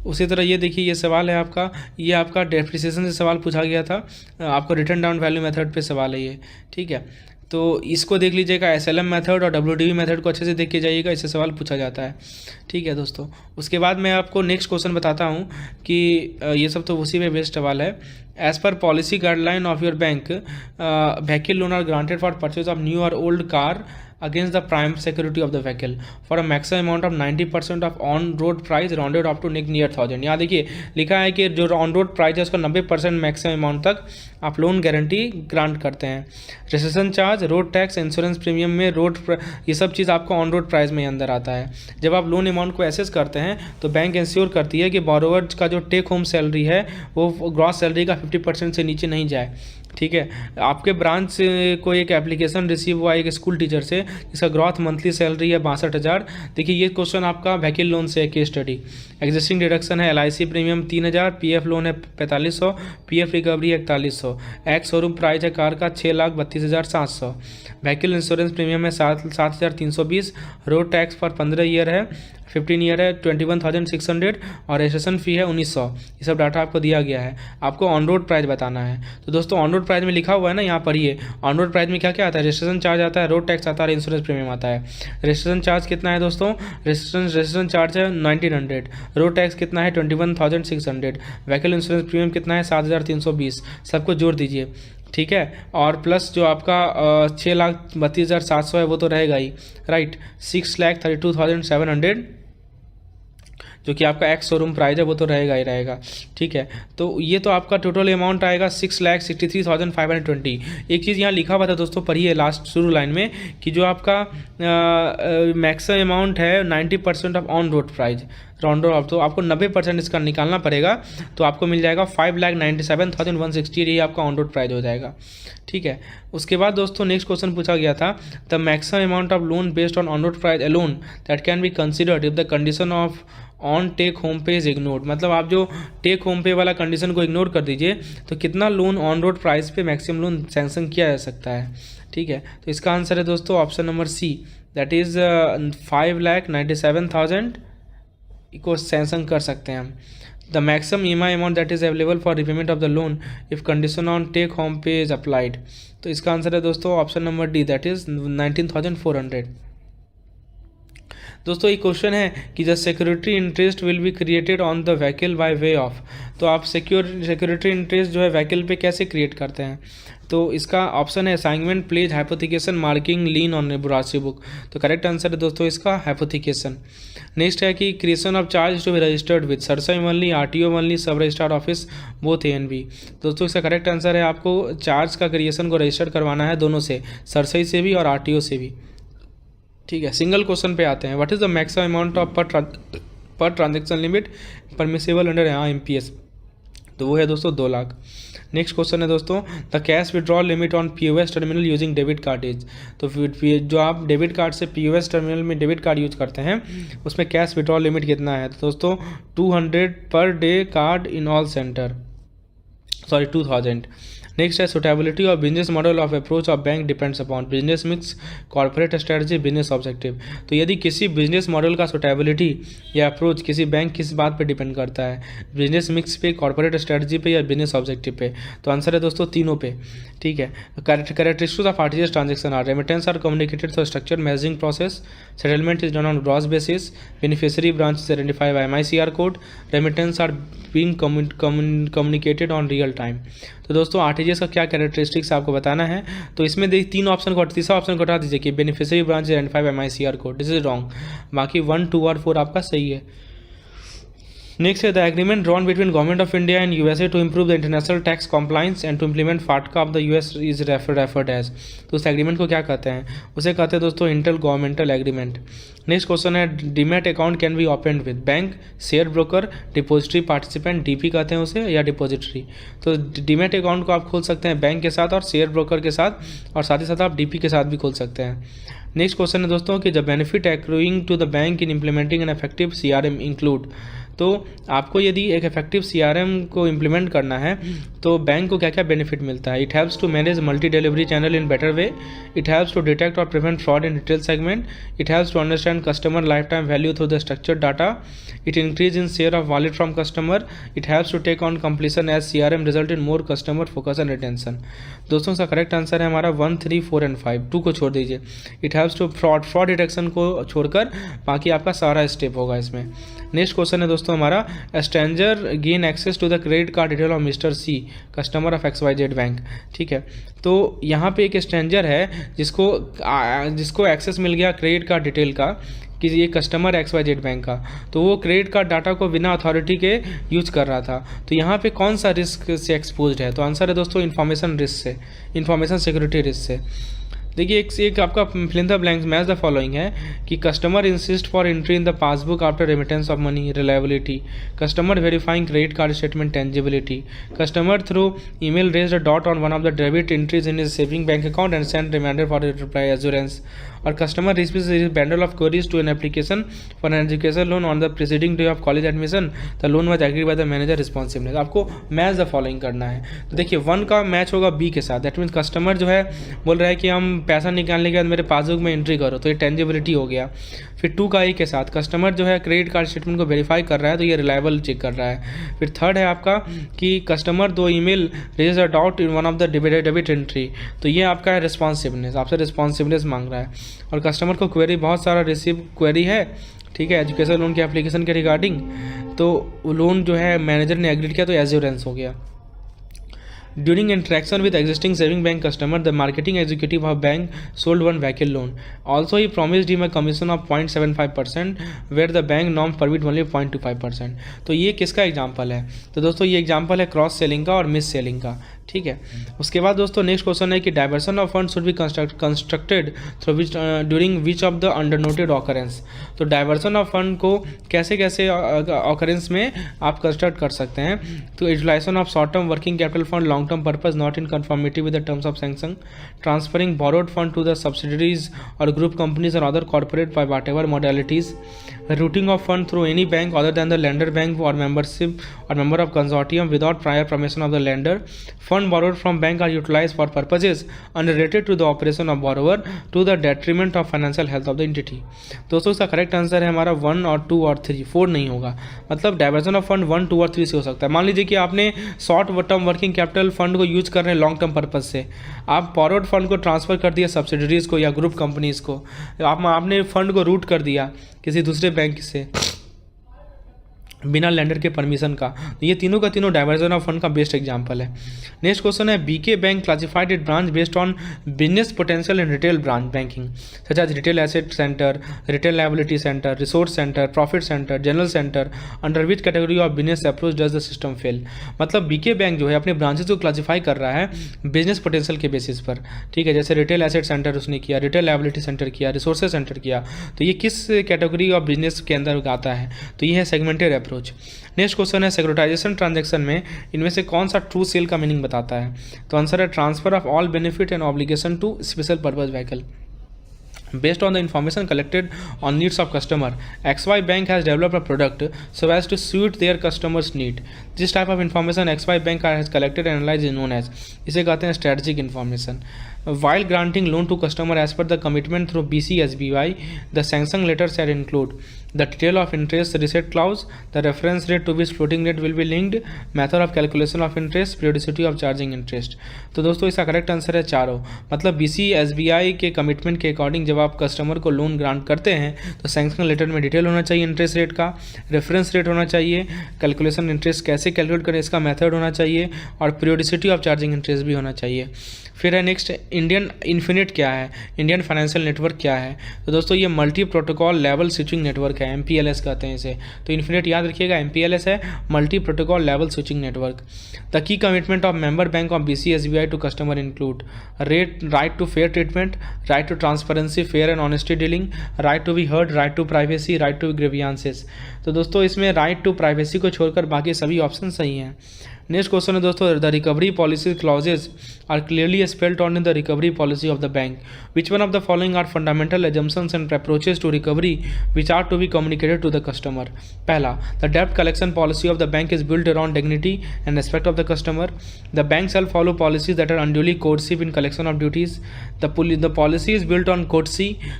उसी तरह ये देखिए, ये सवाल है आपका, ये आपका डेप्रिसिएशन से सवाल पूछा गया था, आपको रिटर्न डाउन वैल्यू मेथड पे सवाल है ये, ठीक है। तो इसको देख लीजिएगा, SLM मेथड और WDV मेथड को अच्छे से देख के जाइएगा, इससे सवाल पूछा जाता है, ठीक है दोस्तों। उसके बाद मैं आपको नेक्स्ट क्वेश्चन बताता हूँ कि ये सब तो उसी पे बेस्ड सवाल है। As per policy guideline of your bank, vehicle loan are granted for purchase of new और old car against the prime security of the vehicle for a maximum amount of 90% of on road price rounded up to near 1000। यहाँ देखिए लिखा है कि जो on road price है उसका 90% maximum amount तक आप लोन गारंटी ग्रांट करते हैं। Registration charge, road tax, insurance premium में ये सब चीज़ आपको ऑन रोड प्राइस में अंदर आता है। जब आप लोन अमाउंट को एसेस करते हैं तो बैंक इंश्योर करती है कि बोरोवर का जो टेक होम सैलरी है वो ग्रॉस सैलरी का 50% से नीचे नहीं जाए। ठीक है। आपके ब्रांच से कोई एक एप्लीकेशन रिसीव हुआ एक स्कूल टीचर से, इसका ग्रॉथ मंथली सैलरी है 62,000। देखिए ये क्वेश्चन आपका व्हीकल लोन से है, केस स्टडी। एग्जिस्टिंग डिडक्शन है LIC प्रीमियम 3,000, PF लोन है 4500, PF रिकवरी है 4100, एक्स शोरूम प्राइस है कार का 6,32,700, व्हीकल इंश्योरेंस प्रीमियम है 7,320, रोड टैक्स पर 15 ईयर है 15 ईयर है 21,600 और रजिस्ट्रेशन फ़ी है 1,900। ये सब डाटा आपको दिया गया है। आपको ऑन रोड प्राइस बताना है। तो दोस्तों ऑन रोड प्राइस में लिखा हुआ है ना, यहाँ पढ़िए। ऑन रोड प्राइस में क्या क्या आता है? रजिस्ट्रेशन चार्ज आता है, रोड टैक्स आता है, इंश्योरेंस प्रीमियम आता है। रजिस्ट्रेशन चार्ज कितना है दोस्तों? रजिस्ट्रेशन चार्ज है 1900, रोड टैक्स कितना है 21,600, व्हीकल इंश्योरेंस प्रीमियम कितना है 7,320। सबको जोड़ दीजिए, ठीक है। और प्लस जो आपका 6,32,700 है वो तो रहेगा ही, राइट। 6,32,700 जो कि आपका एक्स शोरूम प्राइस है वो तो रहेगा ही रहेगा, ठीक है। तो ये तो आपका टोटल अमाउंट आएगा 6,63,520। एक चीज़ यहाँ लिखा हुआ था दोस्तों, पढ़िए लास्ट शुरू लाइन में, कि जो आपका मैक्सिमम अमाउंट है 90% of on road price round of, तो आपको 90% इसका निकालना पड़ेगा, तो आपको मिल जाएगा 5,97,160। यही आपका ऑन रोड प्राइस हो जाएगा, ठीक है। उसके बाद दोस्तों नेक्स्ट क्वेश्चन पूछा गया था, the maximum amount of loan based on road price alone that can be considered if the condition of on take home pay is ignored. मतलब आप जो टेक होम पे वाला कंडीशन को इग्नोर कर दीजिए, तो कितना लोन ऑन रोड प्राइस पे मैक्सिमम लोन सैंक्शन किया जा सकता है, ठीक है। तो इसका आंसर है दोस्तों option number C, that is 5,97,000 को सैंक्शन कर सकते हैं हम। The maximum EMI amount that is available for repayment of the loan if condition on take home pay is applied. तो इसका आंसर है दोस्तों option number D, that is 19,400। दोस्तों एक क्वेश्चन है कि the security interest will be created on the vehicle by way of. तो आप सिक्योरिटी इंटरेस्ट जो है व्हीकल पे कैसे क्रिएट करते हैं? तो इसका ऑप्शन है assignment, pledge, hypothecation, marking, lien on नेबुलासी बुक। तो करेक्ट आंसर है दोस्तों इसका हाइपोथिकेशन। नेक्स्ट है कि creation of charge to be registered with CERSAI only, RTO only, sub registered office both ANB। दोस्तों इसका करेक्ट आंसर है आपको चार्ज का क्रिएशन को रजिस्टर्ड करवाना है दोनों से, सरसई से भी और RTO से भी, ठीक है। सिंगल क्वेश्चन पे आते हैं, what is the maximum amount of per transaction limit permissible under MPS। तो वो है दोस्तों 2 लाख। नेक्स्ट क्वेश्चन है दोस्तों, the cash withdrawal limit on POS terminal using debit card is. तो जो आप डेबिट कार्ड से POS टर्मिनल में डेबिट कार्ड यूज करते हैं उसमें कैश विड्रॉल लिमिट कितना है? तो दोस्तों 200 per day card in all center, sorry 2000। Next है suitability of business model of approach of bank depends upon business mix, corporate strategy, business objective. तो यदि किसी बिजनेस मॉडल का सुटेबिलिटी या अप्रोच किसी बैंक किस बात पे डिपेंड करता है, बिजनेस मिक्स पे, कॉर्पोरेट स्ट्रेटजी पे या बिजनेस ऑब्जेक्टिव पे? तो आंसर है दोस्तों तीनों पे, ठीक है। Characteristics of RTGS transaction are remittance are communicated through structure messaging process, settlement is done on gross basis, beneficiary branch is identified by MICR code, remittance are being communicated on real time. तो दोस्तों RTGS का क्या characteristics आपको बताना है? तो इसमें देखिए 3 ऑप्शन को, तीसरा ऑप्शन को हटा दीजिए कि beneficiary branch identified by MICR code, this is wrong. बाकी 1, 2 और 4 आपका सही है। नेक्स्ट है the agreement drawn between government of India and USA to improve the international tax compliance and to implement FATCA of the US is referred as. तो उस agreement को क्या कहते हैं? उसे कहते हैं दोस्तों inter governmental agreement. Next question है demat account can be opened with bank, share broker, depository participant, DP कहते हैं उसे, या डिपॉजिटरी। तो डीमैट अकाउंट को आप खोल सकते हैं बैंक के साथ और शेयर ब्रोकर के साथ, और साथ ही साथ आप DP के साथ भी खोल सकते हैं। नेक्स्ट क्वेश्चन है दोस्तों कि the benefit accruing to the bank in implementing an effective CRM include. तो आपको यदि एक इफेक्टिव CRM को इम्प्लीमेंट करना है तो बैंक को क्या क्या बेनिफिट मिलता है? It helps to manage multi delivery channel in better way, it helps to detect और prevent fraud in retail segment, it helps to understand customer life time value through the structured data, it increase in share of wallet from customer, it helps to take on completion as CRM result in more customer focus and retention. दोस्तों इसका correct answer है हमारा 1, 3, 4 and 5, 2 को छोड़ दीजिए। It helps to fraud detection को छोड़कर बाकी आपका सारा स्टेप होगा इसमें। नेक्स्ट क्वेश्चन है दोस्तों हमारा, stranger gain access to the credit card detail of mister C, customer of XYZ bank, ठीक है। तो यहाँ पे एक स्ट्रेंजर है जिसको एक्सेस मिल गया क्रेडिट कार्ड डिटेल का कि ये कस्टमर XYZ बैंक का, तो वो क्रेडिट कार्ड डाटा को बिना अथॉरिटी के यूज कर रहा था। तो यहाँ पे कौन सा रिस्क से एक्सपोज्ड है? तो आंसर है दोस्तों इन्फॉर्मेशन रिस्क से, इन्फॉर्मेशन सिक्योरिटी रिस्क से। देखिए एक आपका fill in the blanks match the following है कि customer insist for entry in the passbook after remittance of money, reliability, customer verifying credit card statement, tangibility, customer through email raised a doubt on one of the debit entries in his saving bank account and send reminder for reply assurance, और customer receives bundle of queries to an application for an education loan on the preceding day of college admission, the loan was agreed by the manager responsiveness. आपको match the following करना है। तो देखिए 1 का match होगा B के साथ, that means customer जो है बोल रहा है कि हम पैसा निकालने के बाद मेरे पासबुक में एंट्री करो, तो ये टेंजिबिलिटी हो गया। फिर 2 का ए के साथ कस्टमर जो है क्रेडिट कार्ड स्टेटमेंट को वेरीफाई कर रहा है, तो ये रिलायबल चेक कर रहा है। फिर 3rd है आपका कि customer 2 email raise a doubt in one of the debit entry, तो ये आपका है रिस्पॉन्सिबनेस, आपसे रिस्पॉन्सिबनेस मांग रहा है। और कस्टमर को क्वेरी बहुत सारा रिसीव क्वेरी है, ठीक है, एजुकेशन लोन के एप्लीकेशन के रिगार्डिंग, तो लोन जो है मैनेजर ने एग्रीड किया, तो एश्योरेंस हो गया। During interaction with existing saving bank customer, the marketing executive of bank sold one vehicle loan. Also, he promised him a commission of 0.75%, where the bank norm permit only 0.25%. तो ये किसका example है? तो दोस्तों ये example है cross selling का और मिस सेलिंग का, ठीक है। उसके बाद दोस्तों नेक्स्ट क्वेश्चन है कि diversion of fund should be constructed through which during which of the under noted occurrence. तो डाइवर्सन ऑफ फंड को कैसे कैसे ऑकरेंस में आप कंस्ट्रक्ट कर सकते हैं? तो utilization of short term working capital fund long term purpose not in conformity with the terms of sanction, transferring borrowed fund to the subsidiaries और ग्रुप कंपनीज और other corporate by whatever modalities, routing of fund through any bank other than the lender bank or membership or member of consortium without prior permission of the lender. Fund borrowed from bank are utilized for purposes unrelated to the operation of borrower to the detriment of financial health of the entity. दोस्तों इसका correct answer है हमारा 1 और 2 और 3, 4 नहीं होगा। मतलब diversion of fund 1, 2 और 3 से हो सकता है। मान लीजिए कि आपने short term working capital fund को यूज कर रहे हैं लॉन्ग टर्म पर्पज से, आप बॉरोड फंड को ट्रांसफर कर दिया सब्सिडरीज को या ग्रुप कंपनीज को, आपने फंड को रूट कर दिया किसी दूसरे बैंक से बिना लैंडर के परमिशन का, तो ये तीनों का तीनों डाइवर्जन ऑफ फंड का बेस्ट एग्जांपल है। नेक्स्ट क्वेश्चन है BK bank classified it branch based on business potential in retail branch banking such as retail asset centre, retail liability centre, resource centre, profit centre, general centre, under which category of business approach does the system fail. मतलब BK bank जो है अपने branches को classify कर रहा है business potential के basis पर, ठीक है। जैसे रिटेल एसेट सेंटर उसने किया, रिटेल लायबिलिटी सेंटर किया, रिसोर्सेज सेंटर किया, तो ये किस कैटेगरी ऑफ बिजनेस के अंदर आता है? तो ये है सेगमेंटेड अप्रोच। नेक्स्ट क्वेश्चन है सिक्योरिटाइजेशन ट्रांजैक्शन में इनमें से कौन सा ट्रू सेल का मीनिंग बताता है? तो आंसर है transfer of all benefit and obligation to special purpose vehicle. Based on the information collected on needs of customer, XY Bank has developed a product so as to suit their customers' need. This type of information XY Bank has collected and analyzed is known as, इसे कहते हैं strategic information. While granting loan to customer as per the commitment through BCSBY, the sanction letter shall include the detail of interest reset clause, the reference rate to which floating rate will be linked, method of calculation of interest, periodicity of charging interest. तो दोस्तों इसका correct answer है चारों। मतलब BCSBY के commitment के according जब आप कस्टमर को लोन ग्रांट करते हैं तो सैंक्शन लेटर में डिटेल होना चाहिए इंटरेस्ट रेट का, रेफरेंस रेट होना चाहिए, कैलकुलेशन इंटरेस्ट कैसे कैलकुलेट करें इसका मेथड होना चाहिए, और पीरियोडिसिटी ऑफ चार्जिंग इंटरेस्ट भी होना चाहिए। फिर है नेक्स्ट इंडियन इन्फिनिट क्या है, इंडियन फाइनेंशियल नेटवर्क क्या है? तो दोस्तों ये multi protocol level switching network है, MPLS कहते हैं इसे। तो इन्फिनिट याद रखिएगा, MPLS है multi protocol level switching network. The key commitment of member bank of BCSBY to customer include right to fair treatment, right to transparency, fair and honesty dealing, right to be heard, right to privacy, right to grievances. तो दोस्तों इसमें right to privacy को छोड़कर बाकी सभी option सही हैं। Next question है दोस्तों, the recovery policy clauses are clearly spelled on in the recovery policy of the bank. Which one of the following are fundamental assumptions and approaches to recovery which are to be communicated to the customer? पहला, the डेब्ट collection policy of the bank is build around dignity and respect of the customer. The bank shall follow policies that are unduly coercive in collection of duties. The policy is built on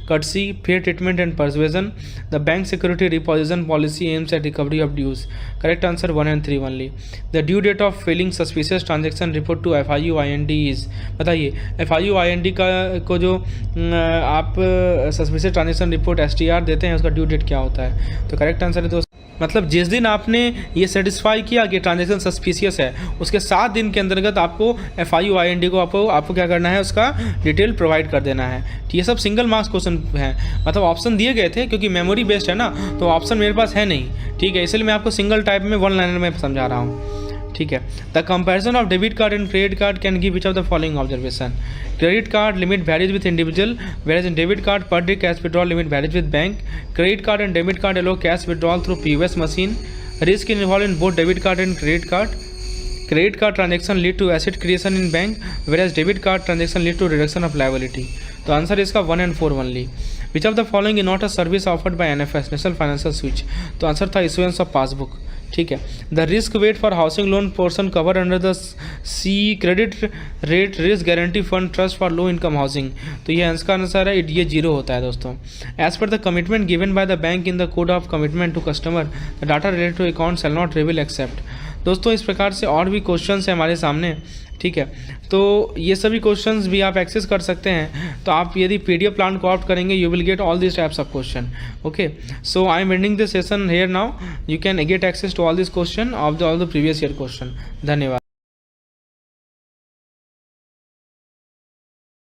courtesy, fair treatment and persuasion. The bank security reposition policy aims at recovery of dues. Correct answer 1 and 3 only. The due date of filing suspicious transaction report to FIU-IND is, बताइए FIU-IND को जो आप suspicious transaction report STR देते हैं उसका due date क्या होता है? तो करेक्ट आंसर है दोस्तों, मतलब जिस दिन आपने ये सेटिस्फाई किया कि ट्रांजैक्शन सस्पिशियस है उसके 7 दिन के अंतर्गत आपको FIU-IND को आपको क्या करना है, उसका डिटेल प्रोवाइड कर देना है। ये सब सिंगल मार्क्स क्वेश्चन हैं, मतलब ऑप्शन दिए गए थे क्योंकि मेमोरी बेस्ड है ना, तो ऑप्शन मेरे पास है नहीं, ठीक है, इसलिए मैं आपको सिंगल टाइप में 1 लाइनर में समझा रहा हूँ। ठीक है। The comparison of debit card and credit card can give which of the following observation. Credit card limit varies with individual, whereas in debit card per day cash withdrawal limit varies with bank. Credit card and debit card allow cash withdrawal through POS machine. Risk involved in both debit card and credit card. Credit card transaction lead to asset creation in bank, whereas debit card transaction lead to reduction of liability. तो answer इसका 1 and 4 only. Which of the following is not a service offered by NFS national financial switch. तो answer था issuance of passbook. ठीक है। The risk weight for housing loan portion cover under the C credit rate risk guarantee fund trust for low income housing. तो ये answer का answer है, ये 0 होता है दोस्तों। As per the commitment given by the bank in the code of commitment to customer the data related to account shall not reveal except. दोस्तों इस प्रकार से और भी क्वेश्चंस हैं हमारे सामने। ठीक है, तो ये सभी क्वेश्चंस भी आप एक्सेस कर सकते हैं। तो आप यदि PDF प्लान को ऑप्ट करेंगे you will get all this types of question. Okay, so I am ending this session here now. You can get access to all this question of all the previous year question. धन्यवाद।